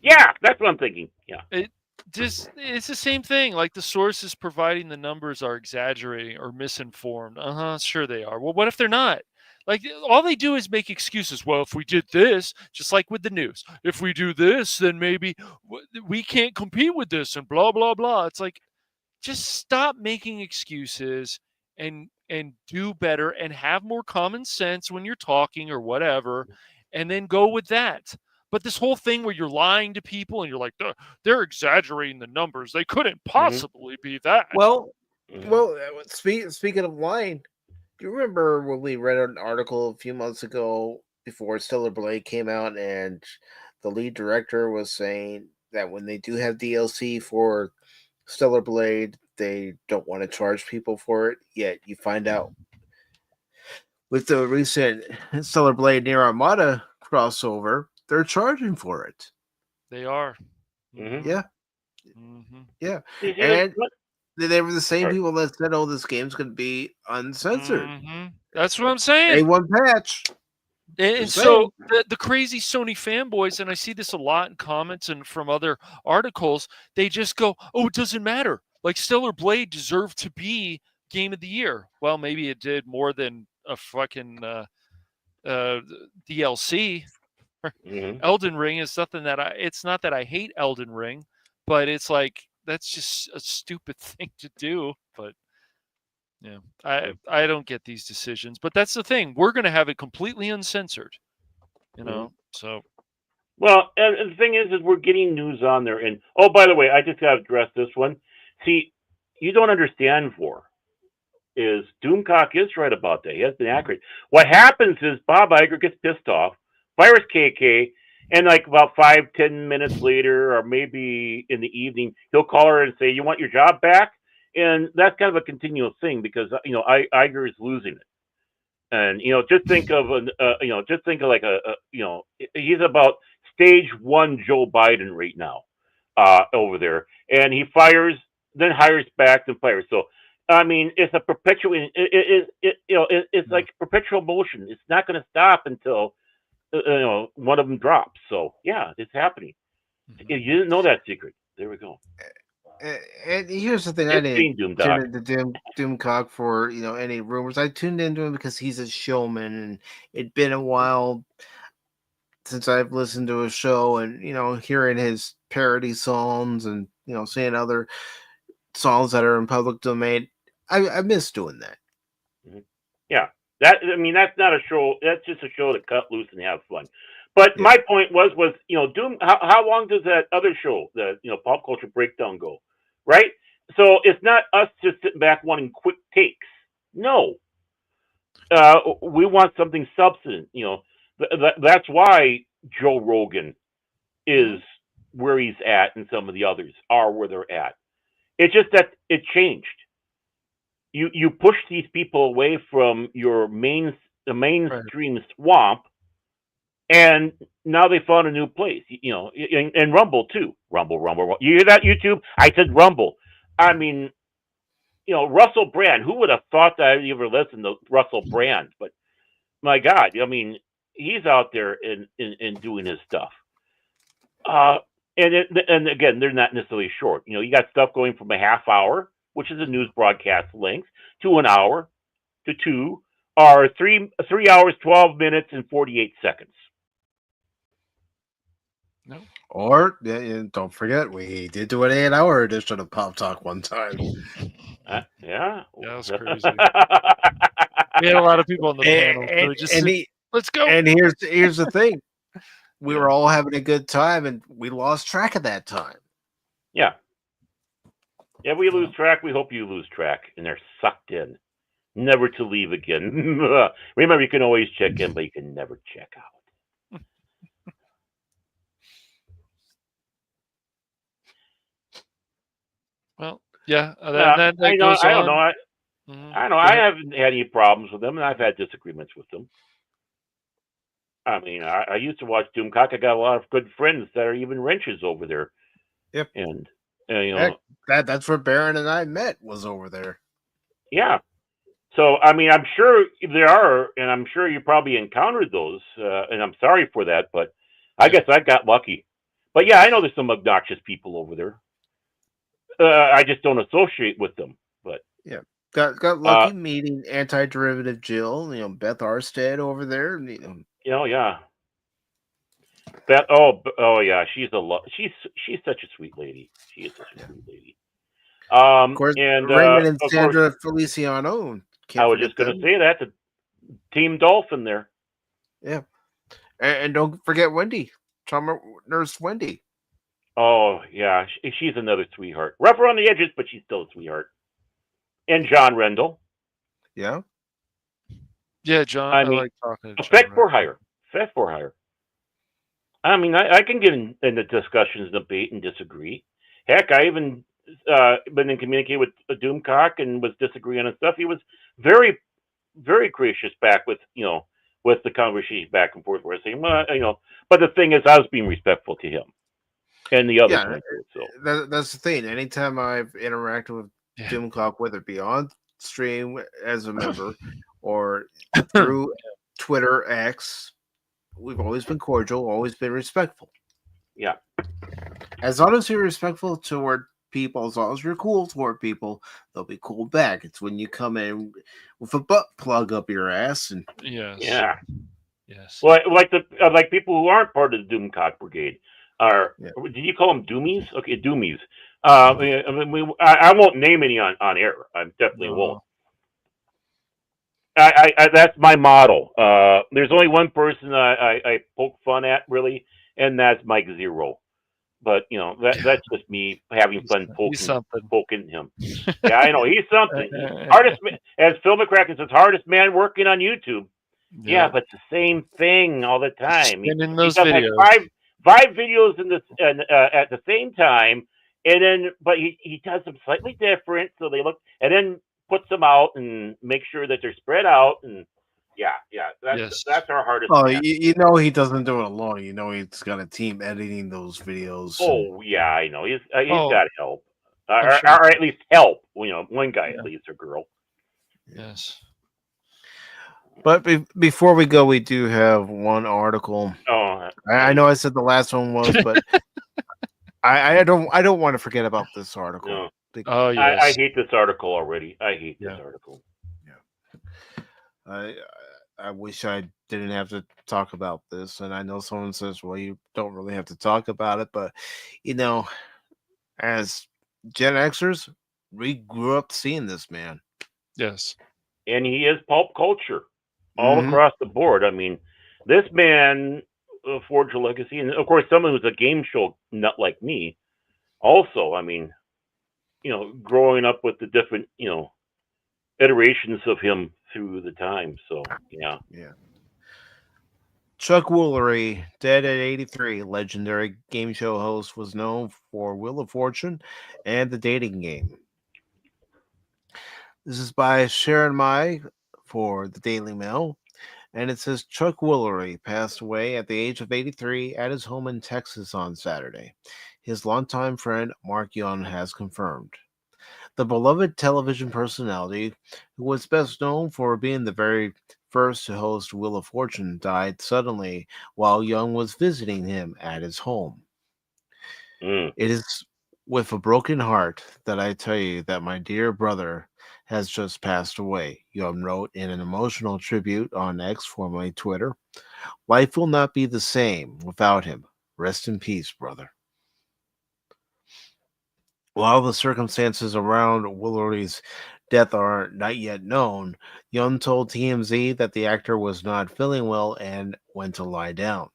Yeah, that's what I'm thinking. Yeah. It's the same thing. Like the sources providing the numbers are exaggerating or misinformed. Sure they are. Well, what if they're not? Like all they do is make excuses. Well, if we did this, just like with the news, if we do this, then maybe we can't compete with this and blah blah blah. It's like just stop making excuses and do better and have more common sense when you're talking or whatever, and then go with that. But this whole thing where you're lying to people and you're like, they're exaggerating the numbers. They couldn't possibly be that. Well, speaking of lying, do you remember when we read an article a few months ago before Stellar Blade came out, and the lead director was saying that when they do have DLC for Stellar Blade, they don't want to charge people for it. Yet you find out with the recent Stellar Blade Near Armada crossover, they're charging for it. They are. Yeah. Mm-hmm. Yeah. And they were the same people that said, "Oh, this game's going to be uncensored." Mm-hmm. That's what I'm saying. Day one patch. And so the crazy Sony fanboys, and I see this a lot in comments and from other articles, they just go, "Oh, it doesn't matter. Like Stellar Blade deserved to be Game of the Year." Well, maybe it did more than a fucking DLC. Elden Ring is something that it's not that I hate Elden Ring, but it's like that's just a stupid thing to do. But yeah, I don't get these decisions. But that's the thing. We're going to have it completely uncensored, you know. So, well, and the thing is we're getting news on there. And oh, by the way, I just got to address this one. See, you don't understand is Doomcock is right about that. He has been accurate. What happens is Bob Iger gets pissed off, fires KK, and like about 5-10 minutes later, or maybe in the evening, he'll call her and say, "You want your job back?" And that's kind of a continual thing because Iger is losing it. And just think of like he's about stage 1 Joe Biden right now over there, and he fires, then hires back, then fires. So I mean, it's a perpetual. It's like perpetual motion. It's not going to stop until one of them drops. So yeah, it's happening. You didn't know that secret. There we go. And here's the thing: I didn't tune into Doomcock for any rumors. I tuned into him because he's a showman, and it'd been a while since I've listened to a show, and hearing his parody songs, and seeing other songs that are in public domain. I miss doing that. Yeah, that's not a show. That's just a show to cut loose and have fun. But my point was Doom. How long does that other show, the Pop Culture Breakdown, go? Right. So it's not us just sitting back wanting quick takes. No. We want something substantive. That's why Joe Rogan is where he's at, and some of the others are where they're at. It's just that it changed. You push these people away from the mainstream swamp, and now they found a new place. And Rumble too. Rumble. You hear that, YouTube? I said Rumble. I mean, Russell Brand. Who would have thought that I'd ever listen to Russell Brand? But my God, I mean, he's out there and doing his stuff. And again, they're not necessarily short. You got stuff going from a half hour, which is a news broadcast length, to an hour, to 2, or 3 hours, 12 minutes, and 48 seconds. No. Or don't forget, we did do an 8-hour edition of Pop Talk one time. Yeah, that was crazy. We had a lot of people on the panel. Let's go. And here's the thing. We were all having a good time, and we lost track of that time. Yeah. Yeah, we lose track. We hope you lose track, and they're sucked in, never to leave again. Remember, you can always check in, but you can never check out. Well, yeah. I don't know. I know. I haven't had any problems with them, and I've had disagreements with them. I mean, I used to watch Doomcock. I got a lot of good friends that are even wrenches over there. Yep. And Heck, that's where Baron and I met, was over there. Yeah. So I mean, I'm sure there are, and I'm sure you probably encountered those. And I'm sorry for that, but I guess I got lucky. But yeah, I know there's some obnoxious people over there. I just don't associate with them. But yeah. got lucky meeting anti-derivative Jill. Beth Arstead over there. Yeah. That oh yeah, she's such a sweet lady. She is such a sweet lady. Of course, And Raymond and of course, Sandra Feliciano. I Can't was forget just going to them. say that the Team Dolphin there. Yeah, and don't forget Wendy, trauma nurse Wendy. Oh yeah, she's another sweetheart. Rougher on the edges, but she's still a sweetheart. And John Rendell. Yeah. Yeah, John. I like talking to John. Effect for hire. Effect for hire. I mean, I can get into discussions, debate, and disagree. Heck, I even been in communicating with Doomcock and was disagreeing on stuff. He was very, very gracious back with with the conversation back and forth. Where I saying, well, but the thing is, I was being respectful to him and the others. That's the thing. Anytime I've interacted with Doomcock, whether it be on stream as a member or through Twitter X, we've always been cordial, always been respectful. Yeah. As long as you're respectful toward people, as long as you're cool toward people, they'll be cool back. It's when you come in with a butt plug up your ass and yeah. Yes. Well, like people who aren't part of the Doomcock Brigade are. Did you call them Doomies? Okay, Doomies. I won't name any on air. I definitely won't. I that's my model. There's only one person I poke fun at really, and that's Mike Zero. But that's just me having fun poking him. Yeah, I know he's something. He's hardest, as Phil McCracken says, hardest man working on YouTube. Yeah, but it's the same thing all the time. He those does videos. Like five videos in this at the same time, and then but he does them slightly different, so they look, and then puts them out and make sure that they're spread out. And that's our hardest. Oh, he doesn't do it alone. He's got a team editing those videos. Oh yeah, I know he's got help, or at least help. One guy at least, or girl. Yes. But before we go, we do have one article. Oh, I know I said the last one was, but I don't want to forget about this article. No. Oh yes. I hate this article already. I hate this article. Yeah. I wish I didn't have to talk about this, and I know someone says, "Well, you don't really have to talk about it," but as Gen Xers, we grew up seeing this man. Yes, and he is pulp culture all across the board. I mean, this man forged a legacy, and of course, someone who's a game show nut like me. Also, I mean, growing up with the different, iterations of him through the time. So, yeah. Chuck Woolery, dead at 83, legendary game show host, was known for Wheel of Fortune and The Dating Game. This is by Sharon Mai for the Daily Mail, and it says Chuck Woolery passed away at the age of 83 at his home in Texas on Saturday. His longtime friend Mark Young has confirmed. The beloved television personality, who was best known for being the very first to host Wheel of Fortune, died suddenly while Young was visiting him at his home. It is with a broken heart that I tell you that my dear brother has just passed away, Young wrote in an emotional tribute on X, formerly Twitter. Life will not be the same without him. Rest in peace, brother. While the circumstances around Woolery's death are not yet known, Young told TMZ that the actor was not feeling well and went to lie down.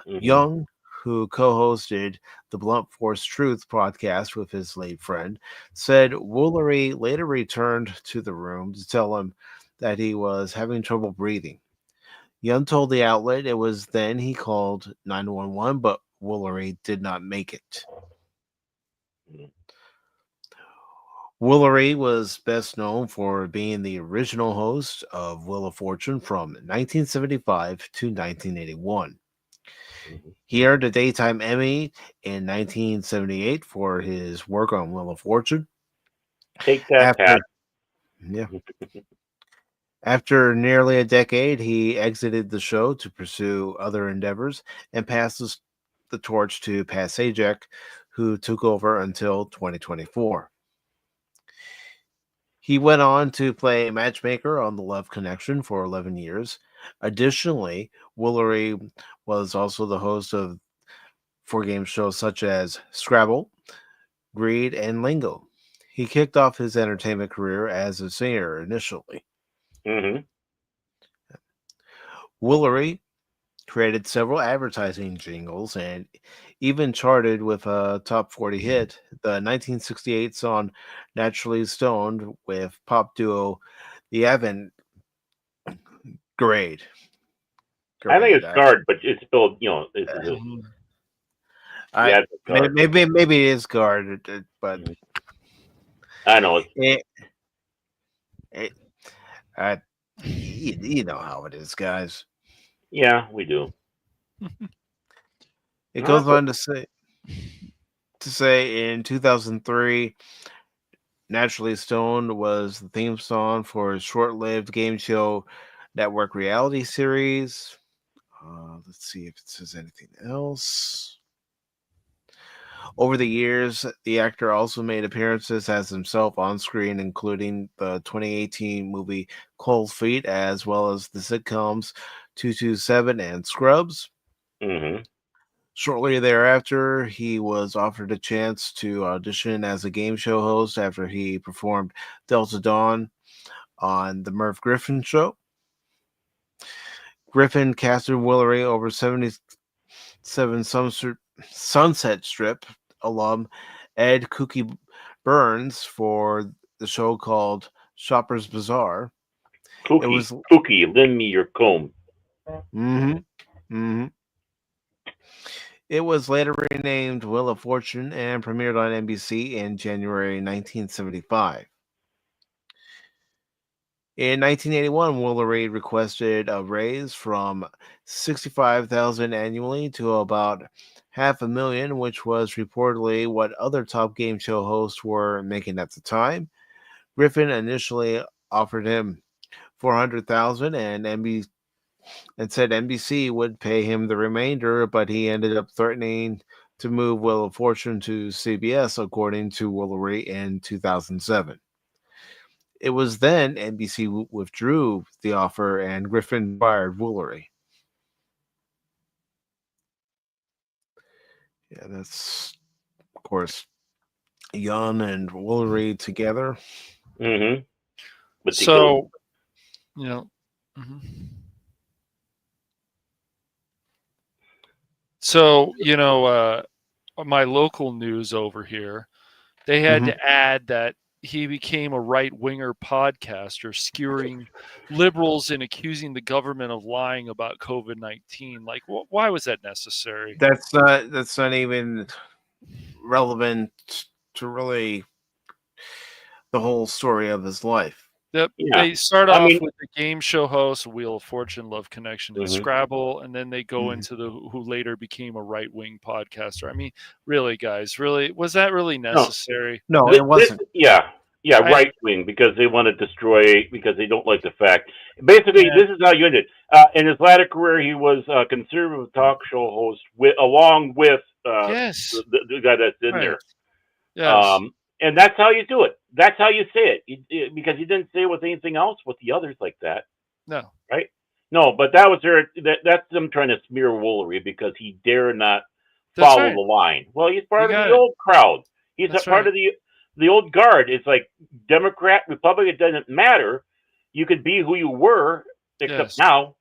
Young, who co-hosted the Blunt Force Truth podcast with his late friend, said Woolery later returned to the room to tell him that he was having trouble breathing. Young told the outlet it was then he called 911, but Woolery did not make it. Woolery was best known for being the original host of Wheel of Fortune from 1975 to 1981. He earned a Daytime Emmy in 1978 for his work on Wheel of Fortune. Take that, Pat. Yeah. After nearly a decade, he exited the show to pursue other endeavors and passed the torch to Pat Sajak, who took over until 2024. He went on to play matchmaker on The Love Connection for 11 years. Additionally, Woolery was also the host of 4 game shows such as Scrabble, Greed, and Lingo. He kicked off his entertainment career as a singer initially. Mm-hmm. Woolery created several advertising jingles and even charted with a top 40 hit, the 1968 song Naturally Stoned with pop duo The Avant Grade. I think it's Guard, but it's spelled, Maybe it is Guard, but I know you know how it is, guys. Yeah, we do. It goes on to say in 2003, Naturally Stoned was the theme song for a short-lived game show network reality series. Let's see if it says anything else. Over the years, the actor also made appearances as himself on screen, including the 2018 movie Cold Feet, as well as the sitcoms 227 and Scrubs. Mm-hmm. Shortly thereafter, he was offered a chance to audition as a game show host after he performed Delta Dawn on The Merv Griffin Show. Griffin casted Woolery over 77 Sunset Strip alum Ed Cookie Burns for the show called Shopper's Bazaar. Cookie, lend me your comb. It was later renamed Wheel of Fortune and premiered on NBC in January 1975. In 1981, Woolery requested a raise from $65,000 annually to about $500,000, which was reportedly what other top game show hosts were making at the time. Griffin initially offered him $400,000 and said NBC would pay him the remainder, but he ended up threatening to move Wheel of Fortune to CBS, according to Woolery in 2007. It was then NBC withdrew the offer and Griffin fired Woolery. Yeah, that's, of course, Young and Woolery together. Mm-hmm. But so, So, my local news over here, they had to add that he became a right-winger podcaster, skewering liberals and accusing the government of lying about COVID-19. Like, why was that necessary? That's not even relevant to really the whole story of his life. Yep. Yeah. They start off with the game show host, Wheel of Fortune, Love Connection, and Scrabble, and then they go into who later became a right-wing podcaster. I mean, really, guys, really, was that really necessary? No, it wasn't. Right wing, because they want to destroy, because they don't like the fact. Basically, this is how you ended. In his latter career, he was a conservative talk show host along with the guy that's in there. Yes. And that's how you do it. That's how you say it, because he didn't say it with anything else with the others like that. No. Right? No, but that was that's them trying to smear Woolery because he dare not follow the line. Well, he's part of the old crowd. He's a part of the old guard. It's like Democrat, Republican, it doesn't matter. You could be who you were, except now.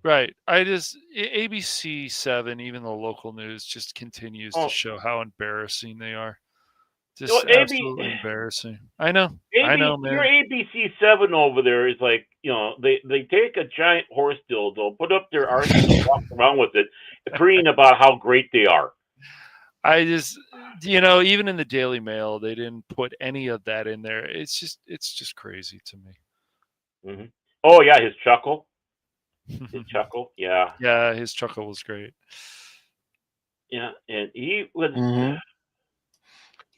Right. ABC 7, even the local news, just continues to show how embarrassing they are. Just absolutely embarrassing. I know, man. Your ABC 7 over there is like, they take a giant horse dildo, put up their arse and walk around with it, preening about how great they are. I just, even in the Daily Mail, they didn't put any of that in there. It's just crazy to me. Mm-hmm. Oh yeah, his chuckle. Yeah. Yeah, his chuckle was great. Yeah, and he was.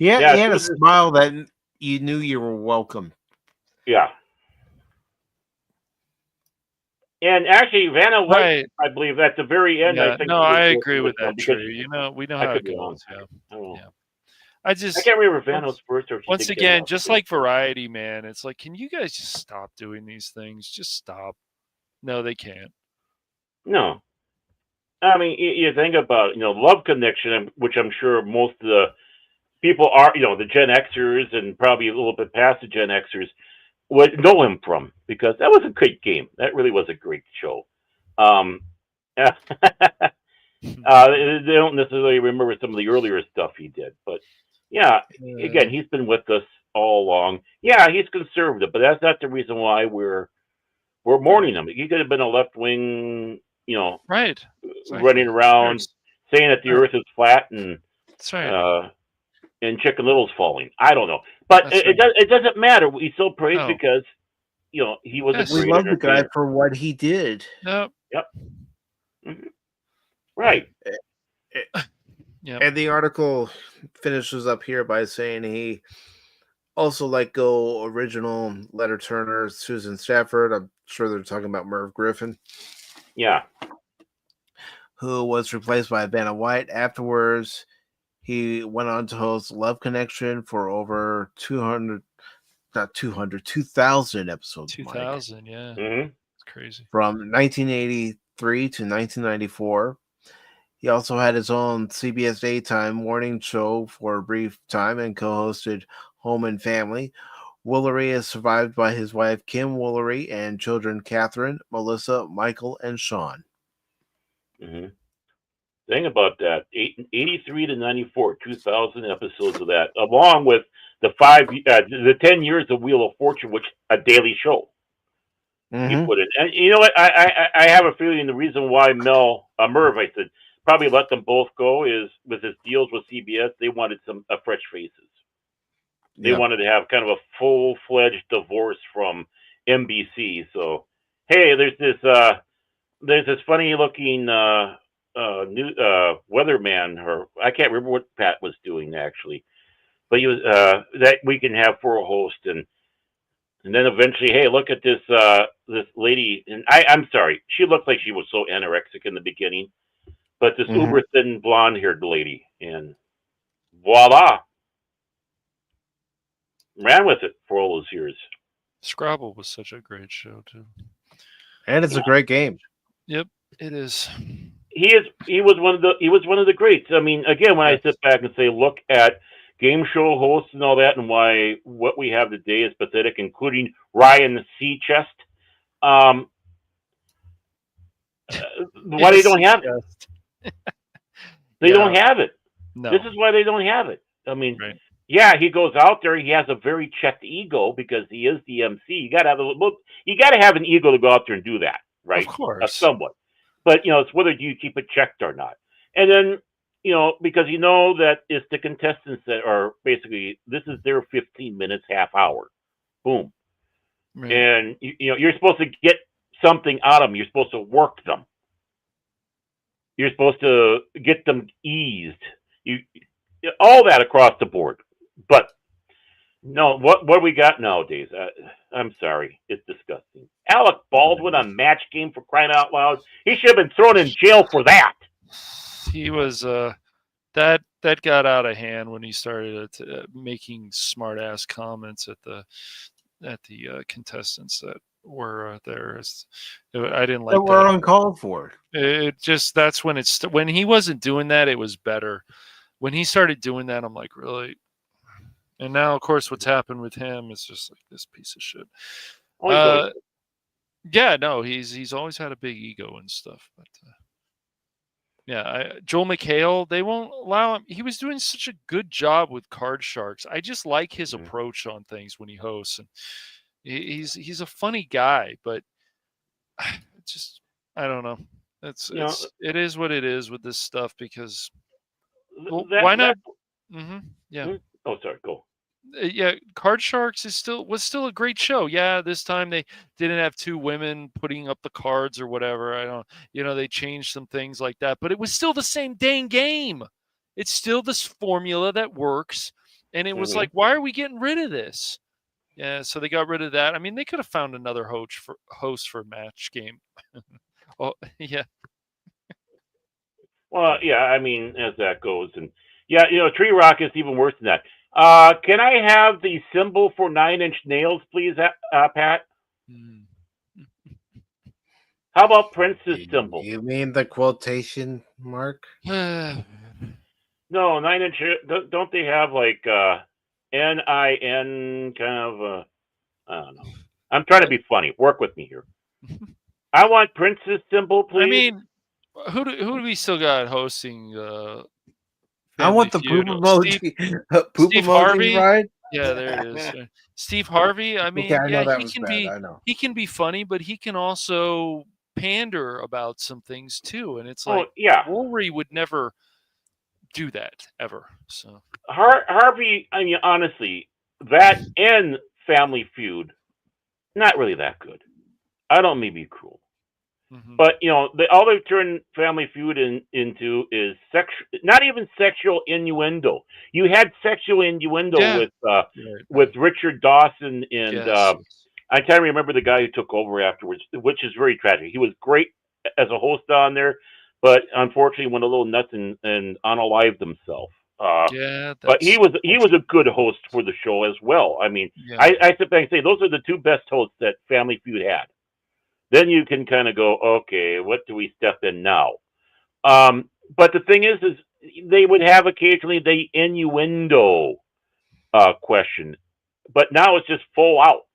Yeah, he had a smile that you knew you were welcome. Yeah. And actually, Vanna White, I believe, at the very end, I think. No, I agree with that, Trey. We know how it goes. Yeah. I can't remember if Van was first or if she once did again, Jen just first. like Variety, man, it's like, can you guys just stop doing these things? Just stop. No, they can't. No. I mean, you think about, Love Connection, which I'm sure most of the people are, the Gen Xers and probably a little bit past the Gen Xers would know him from, because that was a great game. That really was a great show. They don't necessarily remember some of the earlier stuff he did, but yeah, again, he's been with us all along. Yeah, he's conservative, but that's not the reason why we're mourning him. He could have been a left wing, right, running around saying that the Earth is flat and that's right. And Chicken Little's falling. I don't know, but it doesn't matter. We still praise because he was a great we love the guy entertainer. for what he did. Yep. Mm-hmm. Right. And the article finishes up here by saying he also let go original letter turner Susan Stafford. I'm sure they're talking about Merv Griffin. Yeah. Who was replaced by Vanna White. Afterwards, he went on to host Love Connection for over 2,000 episodes. 2,000, yeah. Mm-hmm. It's crazy. From 1983 to 1994. He also had his own CBS daytime morning show for a brief time and co-hosted Home and Family. Woolery is survived by his wife Kim Woolery and children Catherine, Melissa, Michael, and Sean. Mm-hmm. Thing about that, 83 to 94, 2,000 episodes of that, along with the 10 years of Wheel of Fortune, which a daily show. Mm-hmm. He put in, and you know what? I have a feeling the reason why Merv, I said, probably let them both go is with his deals with CBS, they wanted some fresh faces. They wanted to have kind of a full-fledged divorce from NBC. So, hey, there's this funny-looking new weatherman, or I can't remember what Pat was doing actually, but he was that we can have for a host, and then eventually, hey, look at this this lady, and I'm sorry, she looked like she was so anorexic in the beginning, but this uber thin blonde haired lady, and voila, ran with it for all those years. Scrabble was such a great show too, and it's a great game. Yep, it is. He was one of the greats. I mean, again, when I sit back and say, look at game show hosts and all that, and why what we have today is pathetic, including Ryan Seacrest. Why they don't have it? They don't have it. No. This is why they don't have it. I mean, yeah, he goes out there. He has a very checked ego because he is the MC. You got to have an ego to go out there and do that, right? Of course, somewhat. But it's whether you keep it checked or not. And then because that it's the contestants that are basically, this is their 15 minutes, half hour, boom, and you're supposed to get something out of them. You're supposed to work them. You're supposed to get them eased. All that across the board. But no, what we got nowadays? I'm sorry, it's disgusting. Alec Baldwin on Match Game, for crying out loud! He should have been thrown in jail for that. He was that got out of hand when he started making smart ass comments at the contestants that were there. I didn't like that. Were uncalled for. It just, that's when when he wasn't doing that, it was better. When he started doing that, I'm like, really? And now, of course, what's happened with him is just like this piece of shit. Yeah, no, he's always had a big ego and stuff. But Joel McHale, they won't allow him. He was doing such a good job with Card Sharks. I just like his approach on things when he hosts, and he's a funny guy. But just, I don't know. It is what it is with this stuff, because why not? Yeah. Oh, sorry. Go. Yeah, Card Sharks was still a great show. Yeah, this time they didn't have two women putting up the cards or whatever. I don't, they changed some things like that, but it was still the same dang game. It's still this formula that works, and it was like, why are we getting rid of this? Yeah, so they got rid of that. I mean, they could have found another host for Match Game. Oh, yeah. Well, yeah, I mean, as that goes, and Yeah, Tree Rock is even worse than that. Can I have the symbol for 9-inch nails, please, Pat? How about Prince's symbol? You mean the quotation mark? No, 9-inch. Don't they have like NIN kind of? I don't know. I'm trying to be funny. Work with me here. I want Prince's symbol, please. I mean, who do we still got hosting? I want the poop emoji. Poop Steve emoji, Harvey, right? Yeah, there it is. Steve Harvey. I mean, Okay, I know yeah, that he was can bad. be I know. he can be funny, but he can also pander about some things too. And it's like, yeah, Rory would never do that ever. So Harvey. I mean, honestly, that and Family Feud, not really that good. I don't mean to be cruel. But all they've turned Family Feud into is not even sexual innuendo. You had sexual innuendo with Richard Dawson and I can't remember the guy who took over afterwards, which is very tragic. He was great as a host on there, but unfortunately went a little nuts and unalived himself. But he was a good host for the show as well. I mean, I sit back and say those are the two best hosts that Family Feud had. Then you can kind of go, okay, what do we step in now? But the thing is they would have occasionally the innuendo question, but now it's just full out,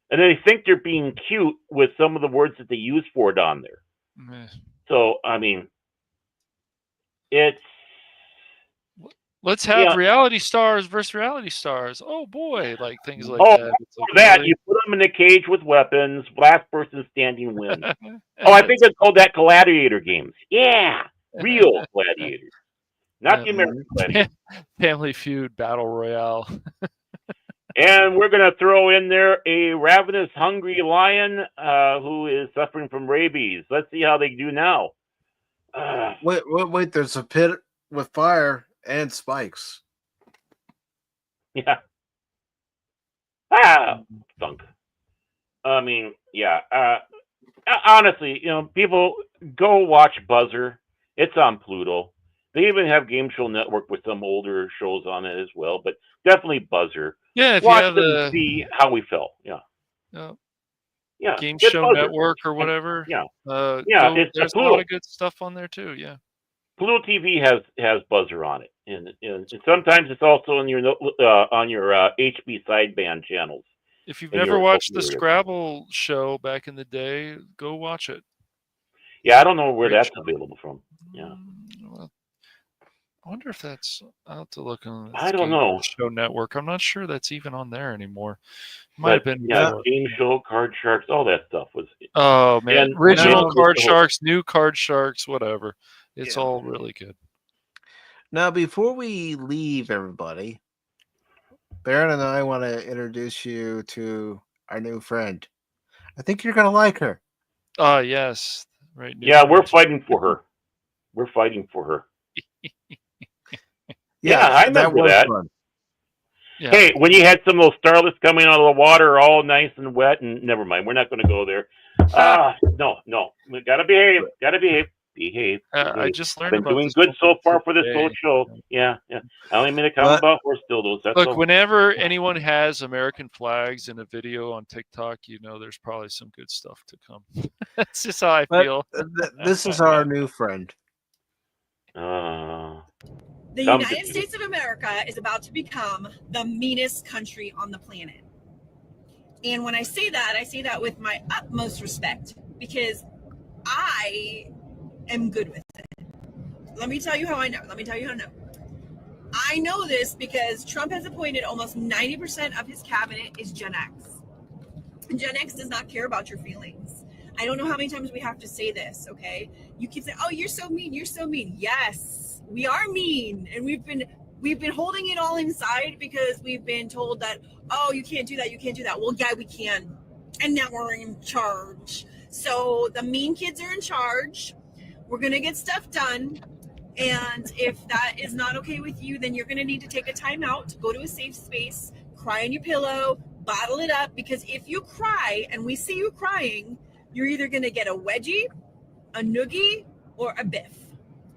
and they think they're being cute with some of the words that they use for it on there. So I mean, it's. Let's have reality stars versus reality stars. Oh boy, like things like that. It's like, that you put them in a cage with weapons. Last person standing wins. I think it's called that Gladiator games. Yeah, real gladiators, not the American gladiators. Family Feud Battle Royale. And we're gonna throw in there a ravenous, hungry lion who is suffering from rabies. Let's see how they do now. Wait! There's a pit with fire and spikes. Yeah. Thunk. I mean, yeah. Honestly, people go watch Buzzer. It's on Pluto. They even have Game Show Network with some older shows on it as well, but definitely Buzzer. Yeah, if watch you have them see how we felt. Yeah. Yeah. Game get Show Buzzer. Network or whatever. Yeah. There's a lot of good stuff on there too. Yeah. Pluto TV has Buzzer on it, and sometimes it's also on your HB sideband channels. If you've never watched the Scrabble show back in the day, go watch it. Yeah, I don't know where that's available from. Yeah, well, I wonder if that's. I'll have to look on. I don't know. Show Network. I'm not sure that's even on there anymore. Might have been. Yeah, Game Show, Card Sharks, all that stuff was. Oh man, original Card Sharks, new Card Sharks, whatever. It's all really good. Now, before we leave, everybody, Baron and I want to introduce you to our new friend. I think you're going to like her. Yes. Right. Yeah, we're fighting for her. We're fighting for her. I remember that. Fun. Yeah. Hey, when you had some of those starlets coming out of the water all nice and wet, and never mind, we're not going to go there. No. We got to behave. Behave. I just learned been about doing good so far for this whole show. Yeah. I only made a comment about horse dildos. That's look, whenever anyone has American flags in a video on TikTok, there's probably some good stuff to come. That's just how I feel. This is our new friend. The United States of America is about to become the meanest country on the planet. And when I say that with my utmost respect, because I am good with it. Let me tell you how I know. I know this because Trump has appointed almost 90% of his cabinet is Gen X. And Gen X does not care about your feelings. I don't know how many times we have to say this, okay? You keep saying, "Oh, you're so mean. You're so mean." Yes, we are mean, and we've been holding it all inside because we've been told that, "Oh, you can't do that. You can't do that." Well, yeah, we can. And now we're in charge. So the mean kids are in charge. We're going to get stuff done. And if that is not okay with you, then you're going to need to take a time out, go to a safe space, cry on your pillow, bottle it up. Because if you cry and we see you crying, you're either going to get a wedgie, a noogie, or a biff.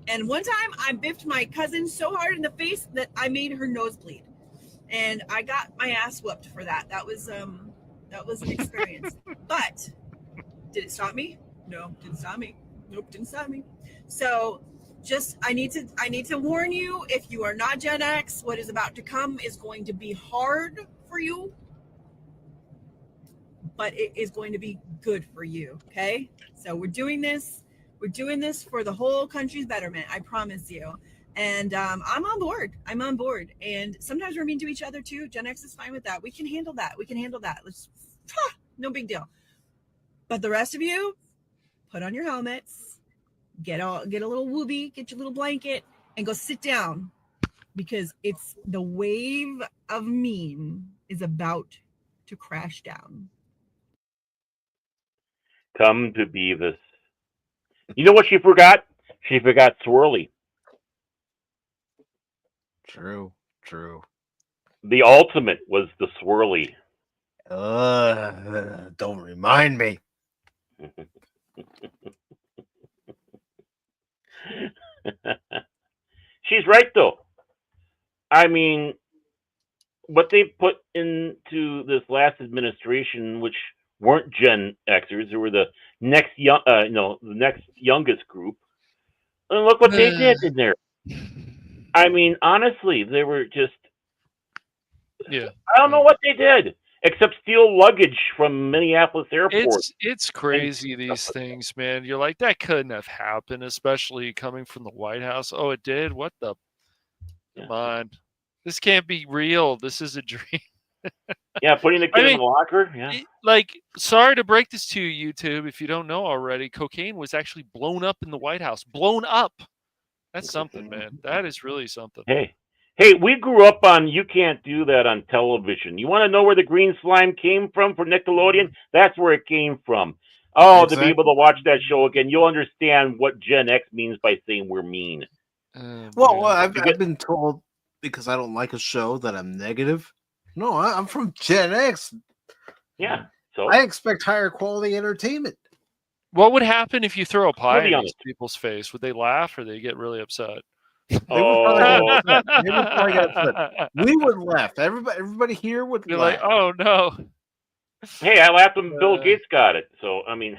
And one time I biffed my cousin so hard in the face that I made her nose bleed. And I got my ass whooped for that. That was an experience. But did it stop me? No, didn't stop me. Nope, didn't stop me. So just I need to warn you, if you are not Gen X, what is about to come is going to be hard for you, but it is going to be good for you. Okay? So we're doing this for the whole country's betterment, I promise you. And I'm on board. And sometimes we're mean to each other too. Gen X is fine with that. We can handle that. Let's no big deal. But the rest of you, put on your helmets, get a little whoopee, get your little blanket, and go sit down, because it's the wave of mean is about to crash down. Come to Beavis. You know what she forgot? She forgot Swirly. True. The ultimate was the Swirly. Don't remind me. She's right, though. I mean, what they put into this last administration, which weren't Gen Xers, they were the next the next youngest group. And look what they did in there. I mean, honestly, they were just. Yeah. I don't know what they did except steal luggage from Minneapolis Airport. It's crazy, these things, man. You're like, that couldn't have happened, especially coming from the White House. Oh, it did? What the? Come on. This can't be real. This is a dream. Yeah, putting the kid in the locker. Yeah. Like, sorry to break this to you, YouTube, if you don't know already, cocaine was actually blown up in the White House. Blown up. That's something, man. That is really something. Hey, we grew up on You Can't Do That on television. You want to know where the green slime came from for Nickelodeon? That's where it came from. Oh, exactly. To be able to watch that show again, you'll understand what Gen X means by saying we're mean. Well, I've been told, because I don't like a show, that I'm negative. No, I'm from Gen X. Yeah, so I expect higher quality entertainment. What would happen if you throw a pie in these people's face? Would they laugh or they get really upset? They would probably get upset. We would laugh. Everybody here would be laugh. Like, oh no. Hey, I laughed when Bill Gates got it. So I mean,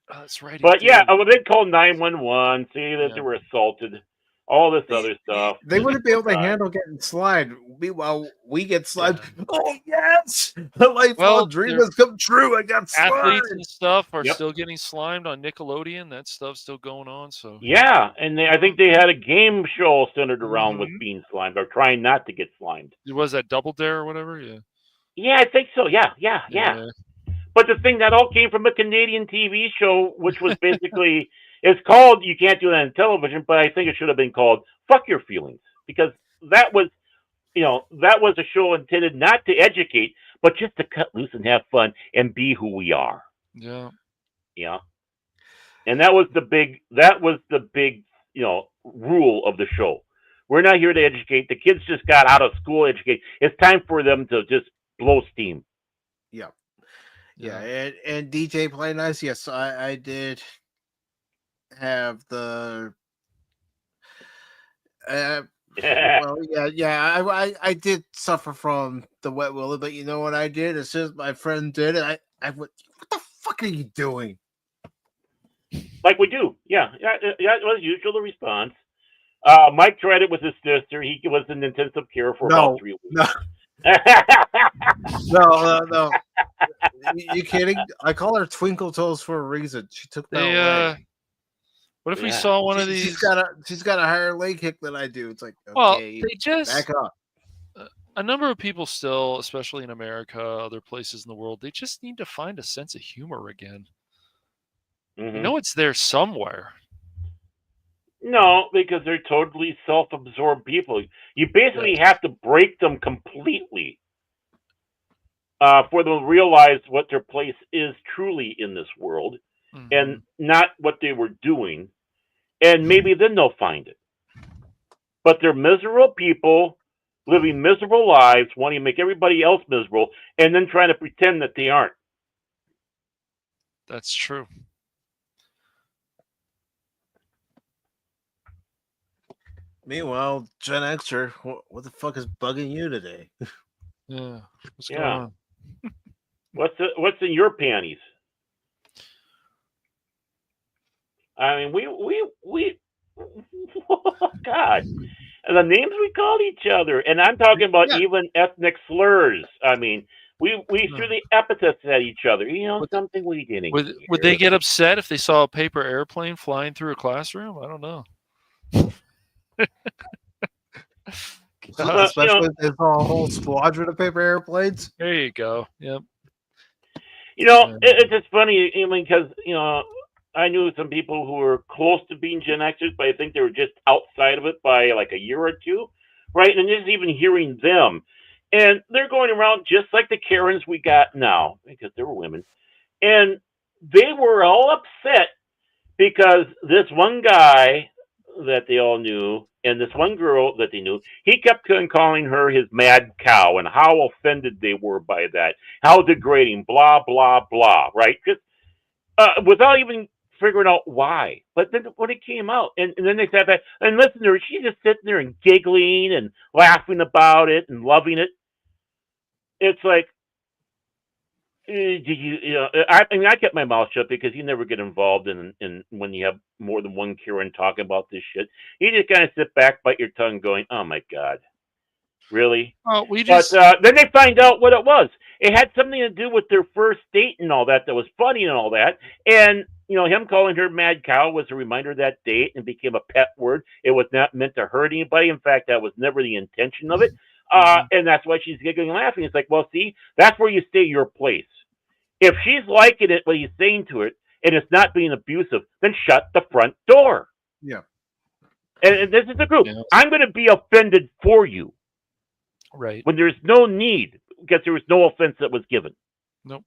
that's right. But yeah, they'd call 911, say that they were assaulted, all this other stuff. They wouldn't be able to handle getting slimed. Meanwhile, we get slimed. Yeah. Oh yes, the lifelong dream has come true. I got slimed. Athletes and stuff are still getting slimed on Nickelodeon. That stuff's still going on. So yeah, and I think they had a game show centered around with being slimed or trying not to get slimed. Was that Double Dare or whatever? Yeah. Yeah, I think so. Yeah. But the thing that all came from a Canadian TV show, which was basically. It's called You Can't Do That on television, but I think it should have been called Fuck Your Feelings, because that was a show intended not to educate, but just to cut loose and have fun and be who we are. Yeah. Yeah. And that was the big rule of the show. We're not here to educate. The kids just got out of school educated. It's time for them to just blow steam. Yeah. Yeah. And DJ Play Nice, yes, I did have the I did suffer from the wet willy, but you know what I did? As soon as my friend did it, I went, what the fuck are you doing? Like we do. Yeah, it was usual response. Mike tried it with his sister. He was in intensive care for about 3 weeks. No. You kidding? I call her Twinkle Toes for a reason. She took that away. What if we saw one of these? She's got a higher leg kick than I do. It's like, okay, well, they just back up. A number of people still, especially in America, other places in the world, they just need to find a sense of humor again. Mm-hmm. You know, it's there somewhere. No, because they're totally self-absorbed people. You basically have to break them completely for them to realize what their place is truly in this world. And not what they were doing, and maybe then they'll find it. But they're miserable people living miserable lives, wanting to make everybody else miserable, and then trying to pretend that they aren't. That's true. Meanwhile, Gen Xer, what the fuck is bugging you today? Yeah. What's going Yeah. on? What's in your panties? I mean, we God, and the names we called each other, and I'm talking about Yeah. even ethnic slurs. I mean, we threw the epithets at each other. You know, something we didn't. Would they get upset if they saw a paper airplane flying through a classroom? I don't know. Especially if there's a whole squadron of paper airplanes. There you go. Yep. You know, it's just funny. I mean, because I knew some people who were close to being Gen Xers, but I think they were just outside of it by like a year or two, right? And just even hearing them, and they're going around just like the Karens we got now, because they were women, and they were all upset because this one guy that they all knew and this one girl that they knew, he kept on calling her his mad cow, and how offended they were by that, how degrading, blah blah blah, right? Just without even figuring out why. But then when it came out, and then they sat back and listened to her, she's just sitting there and giggling and laughing about it and loving it. It's like, did you? I mean, I kept my mouth shut because you never get involved in when you have more than one Kieran talking about this shit. You just kind of sit back, bite your tongue, going, "Oh my god, really?" Well, But then they find out what it was. It had something to do with their first date and all that. That was funny and all that. And him calling her mad cow was a reminder of that date and became a pet word. It was not meant to hurt anybody. In fact, that was never the intention of it. And that's why she's giggling and laughing. It's like, well, see, that's where you stay your place. If she's liking it, what he's saying to it, and it's not being abusive, then shut the front door. Yeah. And this is the group. Yeah. I'm going to be offended for you. Right. When there's no need, because there was no offense that was given. Nope.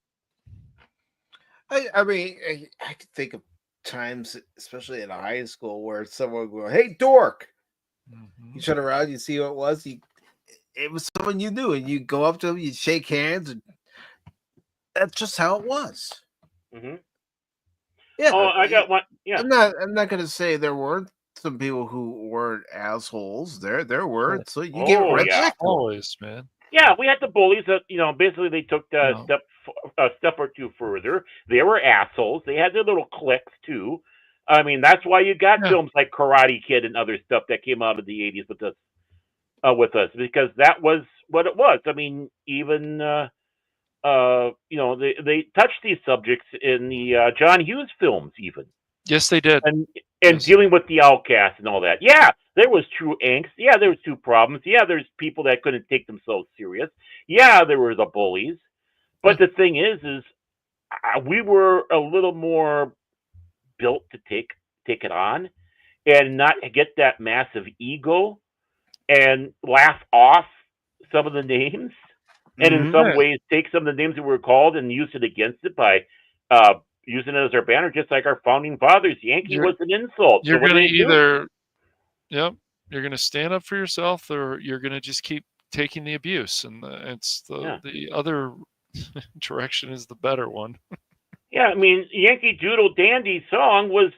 I mean, I could think of times, especially in high school, where someone would go, "Hey, dork!" Mm-hmm. You turn around, you see who it was. It was someone you knew, and you go up to them, you shake hands, and that's just how it was. Mm-hmm. Yeah. Oh, I got one. Yeah. I'm not going to say there weren't some people who weren't assholes. There were. So you get red back. Always, man. Yeah, we had the bullies that basically they took a step or two further. They were assholes. They had their little cliques too. I mean, that's why you got films like Karate Kid and other stuff that came out of the '80s with us, because that was what it was. I mean, even they touched these subjects in the John Hughes films, even. Yes, they did. And dealing with the outcast and all that. Yeah, there was true angst. Yeah, there was true problems. Yeah, there's people that couldn't take themselves serious. Yeah, there were the bullies. But the thing is we were a little more built to take it on and not get that massive ego and laugh off some of the names. And in some ways, take some of the names that were called and use it against it by using it as our banner, just like our founding fathers. Yankee was an insult. You're going to either, you're going to stand up for yourself, or you're going to just keep taking the abuse, and the other direction is the better one. Yeah, I mean, Yankee Doodle Dandy song was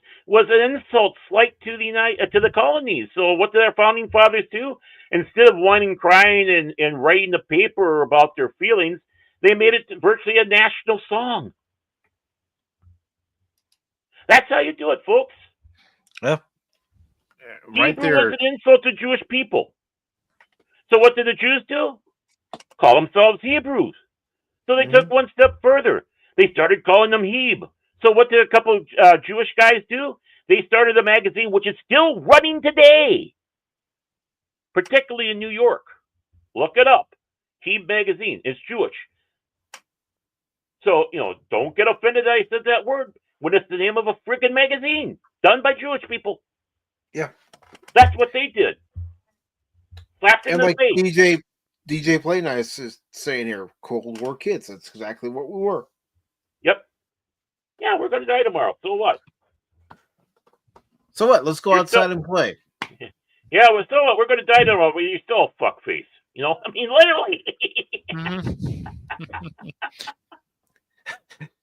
an insult, slight to the colonies. So what did our founding fathers do? Instead of whining, crying, and writing the paper about their feelings, they made it virtually a national song. That's how you do it, folks. Yeah. Right Hebrew there. was an insult to Jewish people. So what did the Jews do? Call themselves Hebrews. So they took one step further. They started calling them Heb. So what did a couple of Jewish guys do? They started a magazine which is still running today, particularly in New York. Look it up. Heb magazine. It's Jewish. So, don't get offended that I said that word when it's the name of a freaking magazine done by Jewish people. Yeah. That's what they did. Slapped in the face. DJ Play Nice is saying here, Cold War kids. That's exactly what we were. Yep. Yeah, we're going to die tomorrow. So what? So what? Let's go outside and play. Yeah, well, so what? We're going to die tomorrow, but you're still a fuckface. I mean, literally.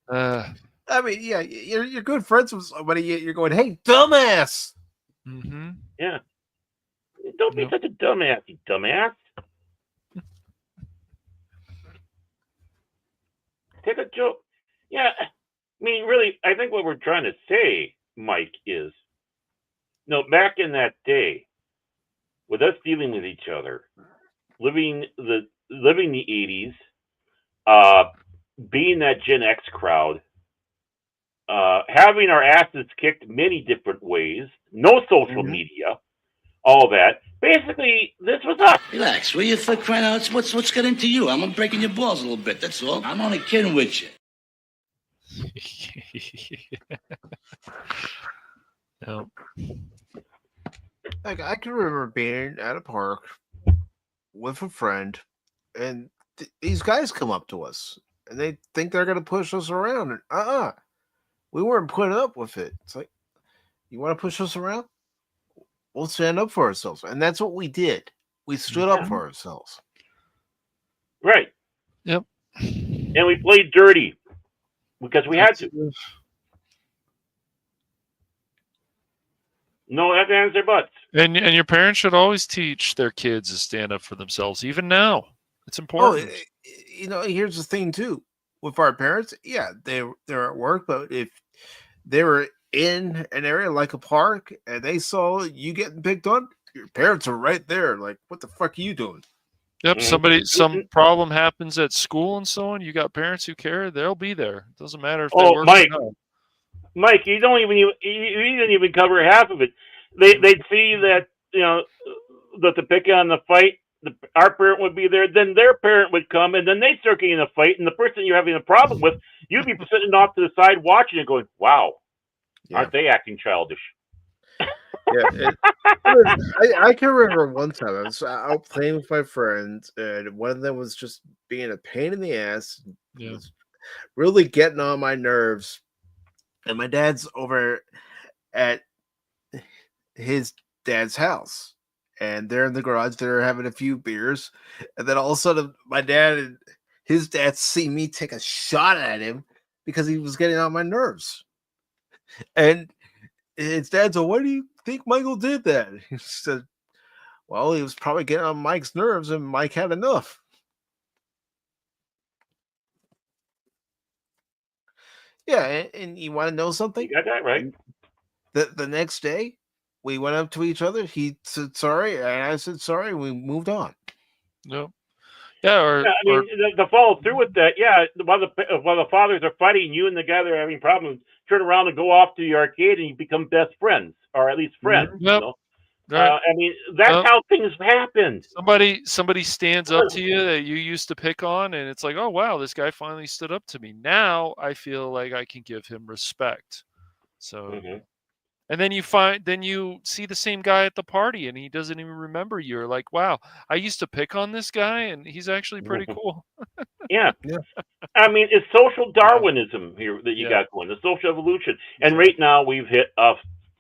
I mean, yeah, you're good friends with somebody. You're going, "Hey, dumbass." Mm-hmm. Yeah. Don't be such a dumbass, you dumbass. Take a joke. Yeah, I mean, really, I think what we're trying to say, Mike, is, back in that day, with us dealing with each other, living the 80s, being that Gen X crowd, having our asses kicked many different ways, no social media, all that. Basically, this was us. Relax, will you, for crying out? What's got into you? I'm breaking your balls a little bit, that's all. I'm only kidding with you. No. Like, I can remember being at a park with a friend, and these guys come up to us, and they think they're going to push us around. And we weren't putting up with it. It's like, you want to push us around? We'll stand up for ourselves. And that's what we did. We stood up for ourselves. Right. Yep. And we played dirty because we had to. No ifs, ands, or buts. And your parents should always teach their kids to stand up for themselves, even now. It's important. Here's the thing too. With our parents, they're at work, but if they were in an area like a park and they saw you getting picked on, your parents are right there. Like, what the fuck are you doing? Yep. Some problem happens at school and so on. You got parents who care. They'll be there. It doesn't matter if they work Mike, or not. Mike, you didn't even cover half of it. They'd see that, that the pick on the fight, our parent would be there, then their parent would come, and then they'd start getting in a fight, and the person you're having a problem with, you'd be sitting off to the side watching it going, wow, aren't they acting childish? I can remember one time I was out playing with my friends, and one of them was just being a pain in the ass, was really getting on my nerves. And my dad's over at his dad's house, and they're in the garage. They're having a few beers, and then all of a sudden, my dad and his dad see me take a shot at him because he was getting on my nerves. And his dad said, "Why do you think Michael did that?" He said, "Well, he was probably getting on Mike's nerves, and Mike had enough." Yeah, and you want to know something? You got that right. The next day, we went up to each other. He said sorry, and I said sorry, and we moved on. No. Yeah, the follow through with that. Yeah, while the fathers are fighting, you and the guy they're having problems turn around and go off to the arcade, and you become best friends, or at least friends. Yep. Right. That's how things happened. Somebody stands up to you that you used to pick on, and it's like, oh wow, this guy finally stood up to me. Now I feel like I can give him respect. So, and then you see the same guy at the party, and he doesn't even remember you. You're like, wow, I used to pick on this guy, and he's actually pretty cool. Yeah. It's social Darwinism here that you got going, the social evolution, and right now we've hit a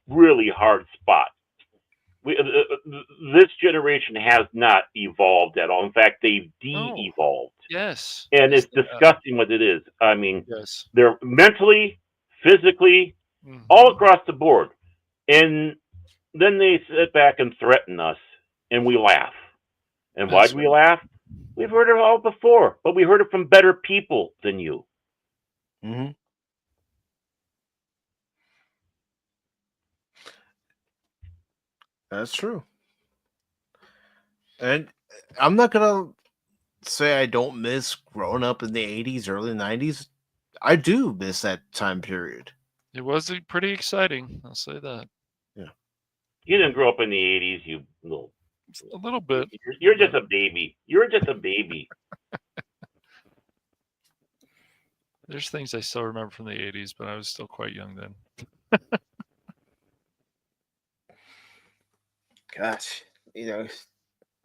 really hard spot. This generation has not evolved at all. In fact, they've de-evolved. Yes. And it's disgusting what it is. They're mentally, physically, all across the board. And then they sit back and threaten us, and we laugh. And why do we laugh? We've heard it all before, but we heard it from better people than you. Mm-hmm. That's true. And I'm not going to say I don't miss growing up in the 80s, early 90s. I do miss that time period. It was pretty exciting. I'll say that. Yeah. You didn't grow up in the 80s, you little... A little bit. You're just a baby. You're just a baby. There's things I still remember from the 80s, but I was still quite young then. Gosh,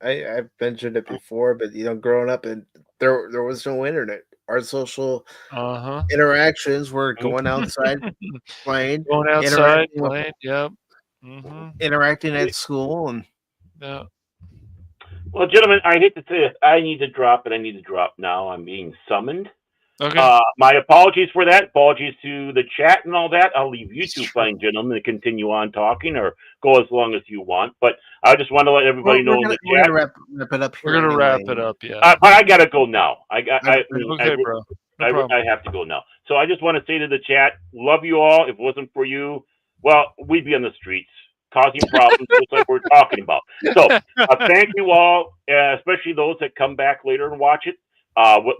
I've mentioned it before, but growing up, and there was no internet. Our social interactions were going outside, playing, interacting at school, and Well, gentlemen, I hate to say it. I need to drop, and I need to drop now. I'm being summoned. Okay. My apologies for that. Apologies to the chat and all that. I'll leave you two fine gentlemen to continue on talking or go as long as you want. But I just want to let everybody know in the We're chat. gonna wrap it up here. We're gonna anyway. wrap it up. Yeah. But I gotta go now. Okay, bro. No problem. I have to go now. So I just want to say to the chat, love you all. If it wasn't for you, well, we'd be on the streets causing problems just like we're talking about. So thank you all, especially those that come back later and watch it.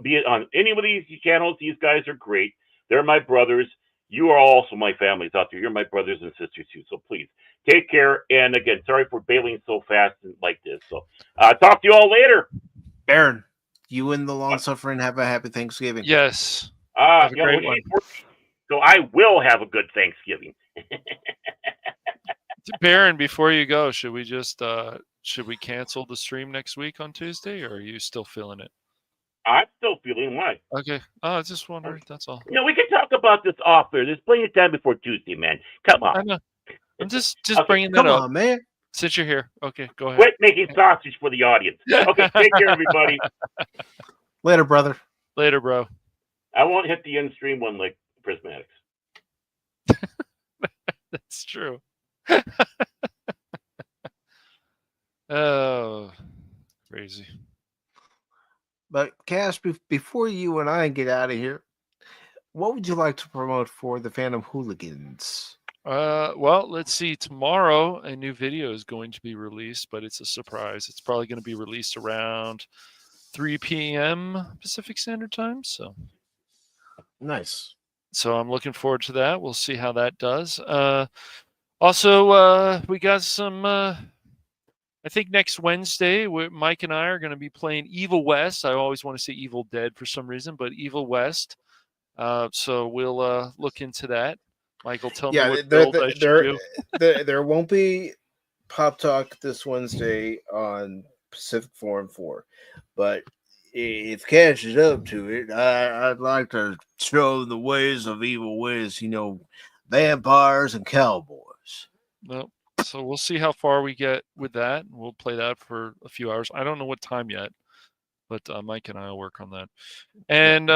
Be it on any of these channels, these guys are great. They're my brothers. You are also my families out there. You're my brothers and sisters too. So please take care. And again, sorry for bailing so fast and like this. So talk to you all later. Baron, you and the long suffering have a happy Thanksgiving. Yes. Yeah, great one. So I will have a good Thanksgiving. Baron, before you go, should we cancel the stream next week on Tuesday, or are you still feeling it? I'm still feeling why. Okay. Oh, I was just wondering. That's all. No, we can talk about this off there. There's plenty of time before Tuesday, man. Come on. I know. I'm just Okay, bringing that Come up. on, man. Since you're here. Okay, go ahead. Quit making sausage for the audience. Okay, take care, everybody. Later, brother. Later, bro. I won't hit the end stream one like Prismatics. That's true. Oh, crazy. But Cash, before you and I get out of here, what would you like to promote for the Phantom Hooligans? Well, let's see. Tomorrow, a new video is going to be released, but it's a surprise. It's probably going to be released around 3 p.m. Pacific Standard Time. So nice. So I'm looking forward to that. We'll see how that does. Also, we got some. I think next Wednesday, Mike and I are going to be playing Evil West. I always want to say Evil Dead for some reason, but Evil West. So we'll look into that. Michael, tell me what build I should do. There won't be Pop Talk this Wednesday on Pacific414, but if Cash is up to it, I'd like to show the ways of Evil West. Vampires and cowboys. Nope. So we'll see how far we get with that. We'll play that for a few hours. I don't know what time yet, but Mike and I will work on that. And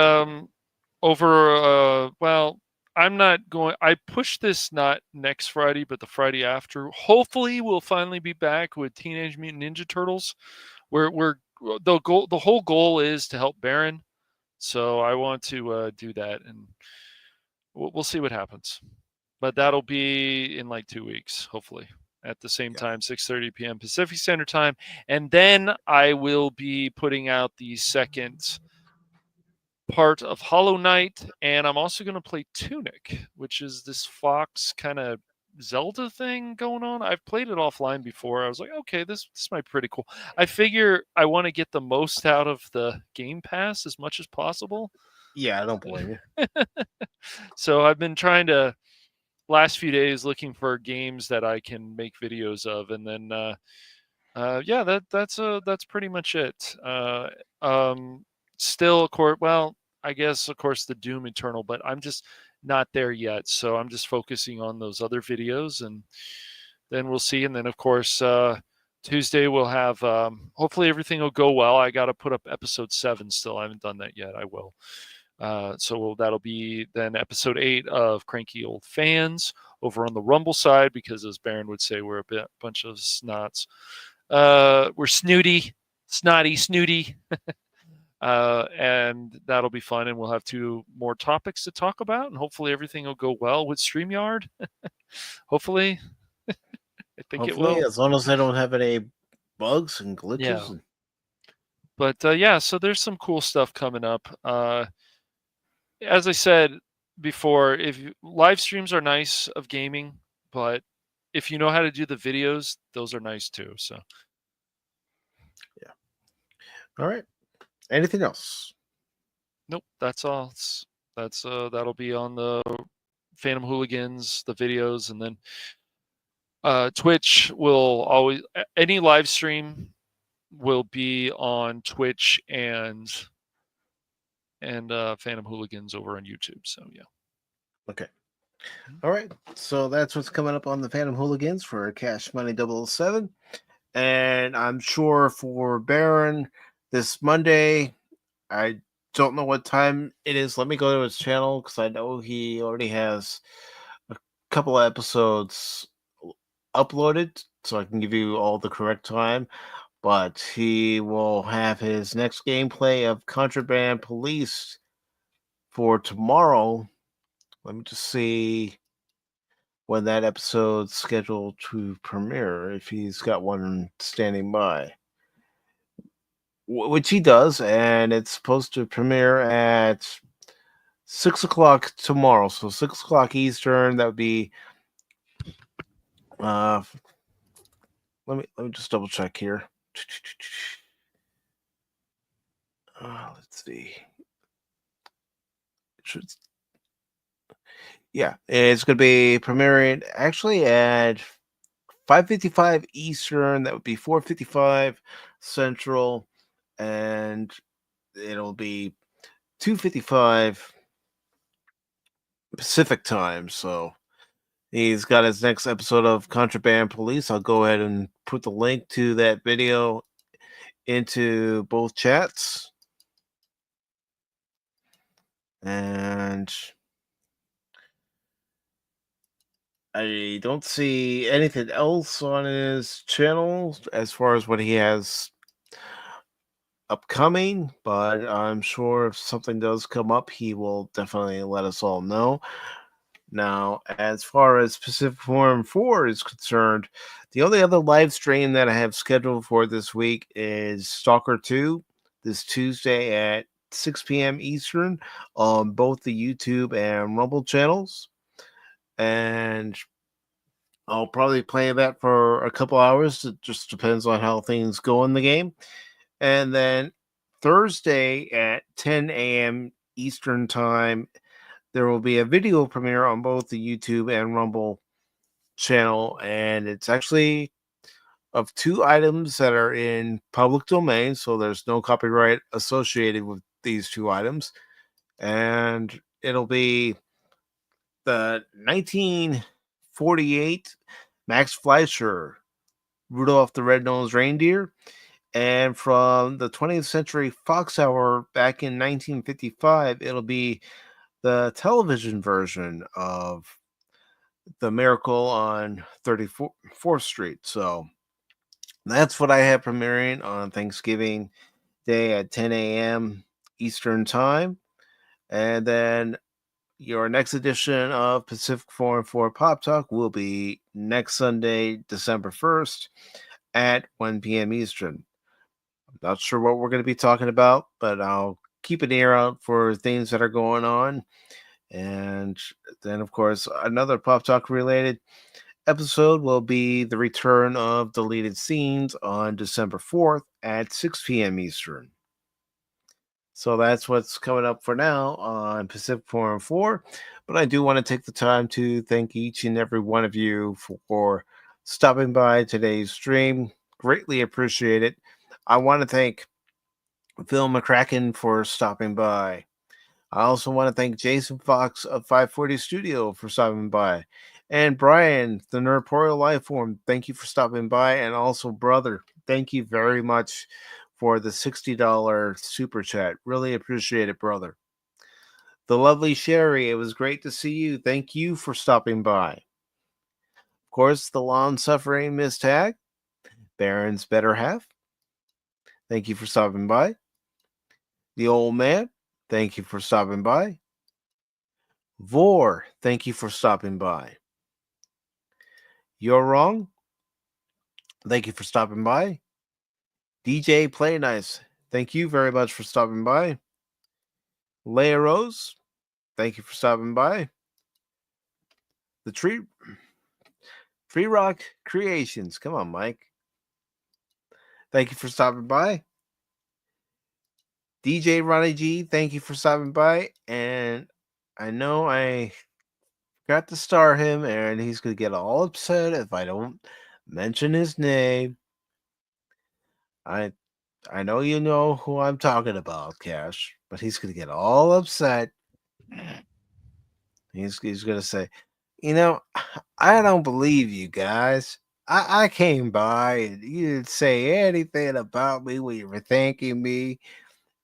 I'm not going. I pushed this not next Friday, but the Friday after. Hopefully, we'll finally be back with Teenage Mutant Ninja Turtles. The whole goal is to help Baron, so I want to do that, and we'll see what happens. But that'll be in like 2 weeks, hopefully, at the same time, 6:30 p.m. Pacific Standard Time, and then I will be putting out the second part of Hollow Knight, and I'm also going to play Tunic, which is this Fox kind of Zelda thing going on. I've played it offline before. I was like, okay, this might be pretty cool. I figure I want to get the most out of the Game Pass as much as possible. Yeah, I don't blame you. So I've been trying to last few days looking for games that I can make videos of, and then that's pretty much it. Still, of course, I guess, of course, the Doom Eternal, but I'm just not there yet. So I'm just focusing on those other videos, and then we'll see. And then, of course, Tuesday we'll have, hopefully everything will go well. I got to put up episode 7 still. I haven't done that yet. I will. That'll be then episode 8 of Cranky Old Fans over on the Rumble side, because as Baron would say, we're a bunch of snots. We're snooty. And that'll be fun, and we'll have 2 more topics to talk about, and hopefully everything will go well with StreamYard. Hopefully. I think it will. As long as they don't have any bugs and glitches. Yeah. But so there's some cool stuff coming up. As I said before, live streams are nice of gaming, but if you know how to do the videos, those are nice too. So yeah. All right. Anything else? Nope, that's all. That'll be on the Phantom Hooligans, the videos, and then Twitch will always, any live stream will be on Twitch and Phantom Hooligans over on YouTube. So yeah. Okay. All right. So that's what's coming up on the Phantom Hooligans for Cash Money 007. And I'm sure for Baron this Monday, I don't know what time it is. Let me go to his channel because I know he already has a couple of episodes uploaded, so I can give you all the correct time. But he will have his next gameplay of Contraband Police for tomorrow. Let me just see when that episode's scheduled to premiere, if he's got one standing by. Which he does, and it's supposed to premiere at 6 o'clock tomorrow. So 6 o'clock Eastern. That would be. Let me just double check here. Let's see. Yeah, it's going to be premiering actually at 5:55 Eastern. That would be 4:55 Central, and it'll be 2:55 Pacific time. So he's got his next episode of Contraband Police. I'll go ahead and put the link to that video into both chats. And I don't see anything else on his channel as far as what he has upcoming, but I'm sure if something does come up, he will definitely let us all know. Now, as far as Pacific414 is concerned, the only other live stream that I have scheduled for this week is Stalker 2 this Tuesday at 6 p.m. Eastern on both the YouTube and Rumble channels. And I'll probably play that for a couple hours. It just depends on how things go in the game. And then Thursday at 10 a.m. Eastern Time, there will be a video premiere on both the YouTube and Rumble channel. And it's actually of two items that are in public domain. So there's no copyright associated with these two items. And it'll be the 1948 Max Fleischer Rudolph the Red-Nosed Reindeer, and from the 20th Century Fox Hour back in 1955, it'll be the television version of The Miracle on 34th Street. So that's what I have premiering on Thanksgiving Day at 10 a.m. Eastern Time. And then your next edition of Pacific414 Pop Talk will be next Sunday, December 1st at 1 p.m. Eastern. I'm not sure what we're going to be talking about, but I'll keep an ear out for things that are going on. And then, of course, another Pop Talk related episode will be the return of deleted scenes on December 4th at 6 p.m. Eastern. So that's what's coming up for now on Pacific414. But I do want to take the time to thank each and every one of you for stopping by today's stream. Greatly appreciate it. I want to thank Phil McCracken for stopping by. I also want to thank Jason Fox of 540 Studio for stopping by. And Brian, the Nerdporial Lifeform, thank you for stopping by. And also, brother, thank you very much for the $60 super chat. Really appreciate it, brother. The lovely Sherry, it was great to see you. Thank you for stopping by. Of course, the long-suffering Miss Tag, Baron's better half. Thank you for stopping by. The old man, thank you for stopping by. Vor, thank you for stopping by. You're wrong. Thank you for stopping by. DJ Play Nice, thank you very much for stopping by. Leia Rose, thank you for stopping by. The Tree Rock Creations, come on, Mike. Thank you for stopping by. DJ Ronnie G, thank you for stopping by. And I know I forgot to star him, and he's going to get all upset if I don't mention his name. I know you know who I'm talking about, Cash, but he's going to get all upset. He's going to say, I don't believe you guys. I came by and you didn't say anything about me when you were thanking me.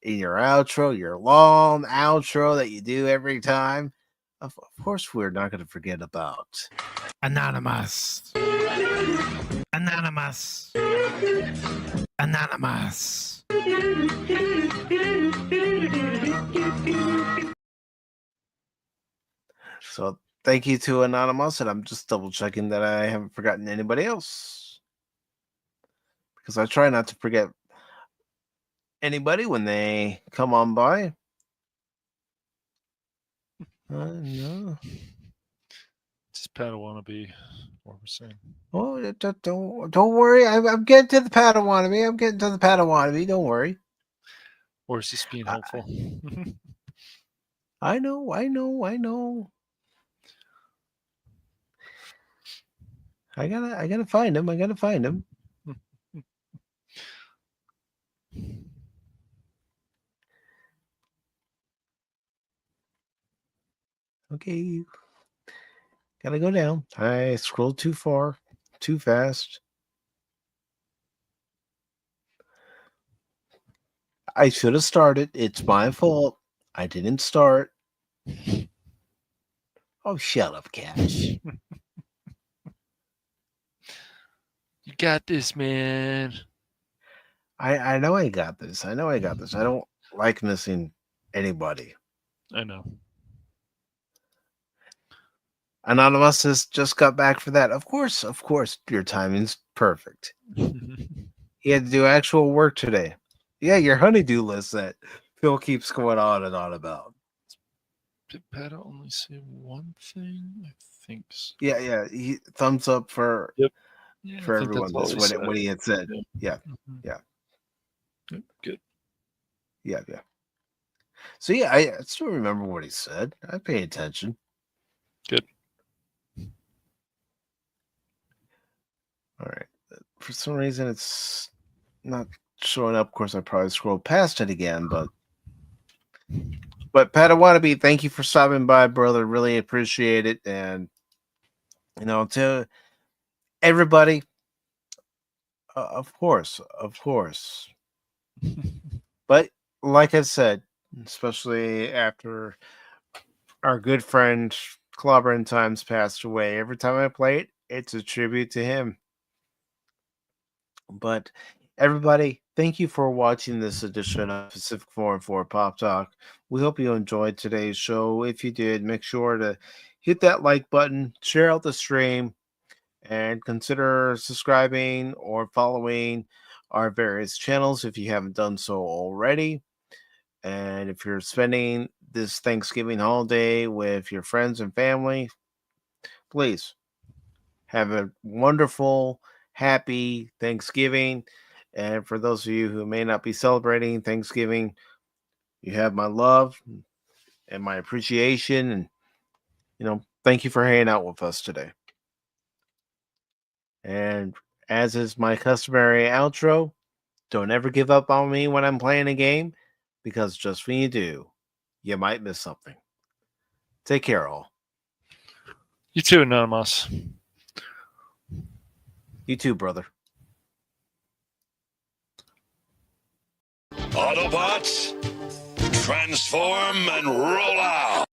in your outro, your long outro that you do every time. Of course, we're not going to forget about Anonymous. Anonymous. Anonymous. So thank you to Anonymous, and I'm just double checking that I haven't forgotten anybody else, because I try not to forget anybody when they come on by. No. Just Padawannabe, what we're saying. Oh, don't worry. I'm getting to the Padawannabe. I'm getting to the Padawannabe. Don't worry. Or is this being helpful? I know. I gotta find him. Okay. Gotta go down. I scrolled too far, too fast. I should have started. It's my fault. I didn't start. Oh, shut up, Cash. You got this, man. I know I got this. I don't like missing anybody. I know. Anonymous has just got back for that. Of course, your timing's perfect. He had to do actual work today. Yeah, your honeydew list that Phil keeps going on and on about. Did Pat only say one thing? I think so. Yeah. He thumbs up for for everyone. That's what he had said. Yeah. Yep, good. Yeah. So yeah, I still remember what he said. I pay attention. Good. All right. For some reason, it's not showing up. Of course, I probably scrolled past it again, but Padawannabe, thank you for stopping by, brother. Really appreciate it. And to everybody, of course. But like I said, especially after our good friend Clobbering Times passed away, every time I play it, it's a tribute to him. But everybody, thank you for watching this edition of Pacific414 Pop Talk. We hope you enjoyed today's show. If you did, make sure to hit that like button, share out the stream, and consider subscribing or following our various channels if you haven't done so already. And if you're spending this Thanksgiving holiday with your friends and family, please have a wonderful, happy Thanksgiving. And for those of you who may not be celebrating Thanksgiving, you have my love and my appreciation. And, thank you for hanging out with us today. And as is my customary outro, don't ever give up on me when I'm playing a game, because just when you do, you might miss something. Take care, all. You too, Anonymous. You too, brother. Autobots, transform and roll out!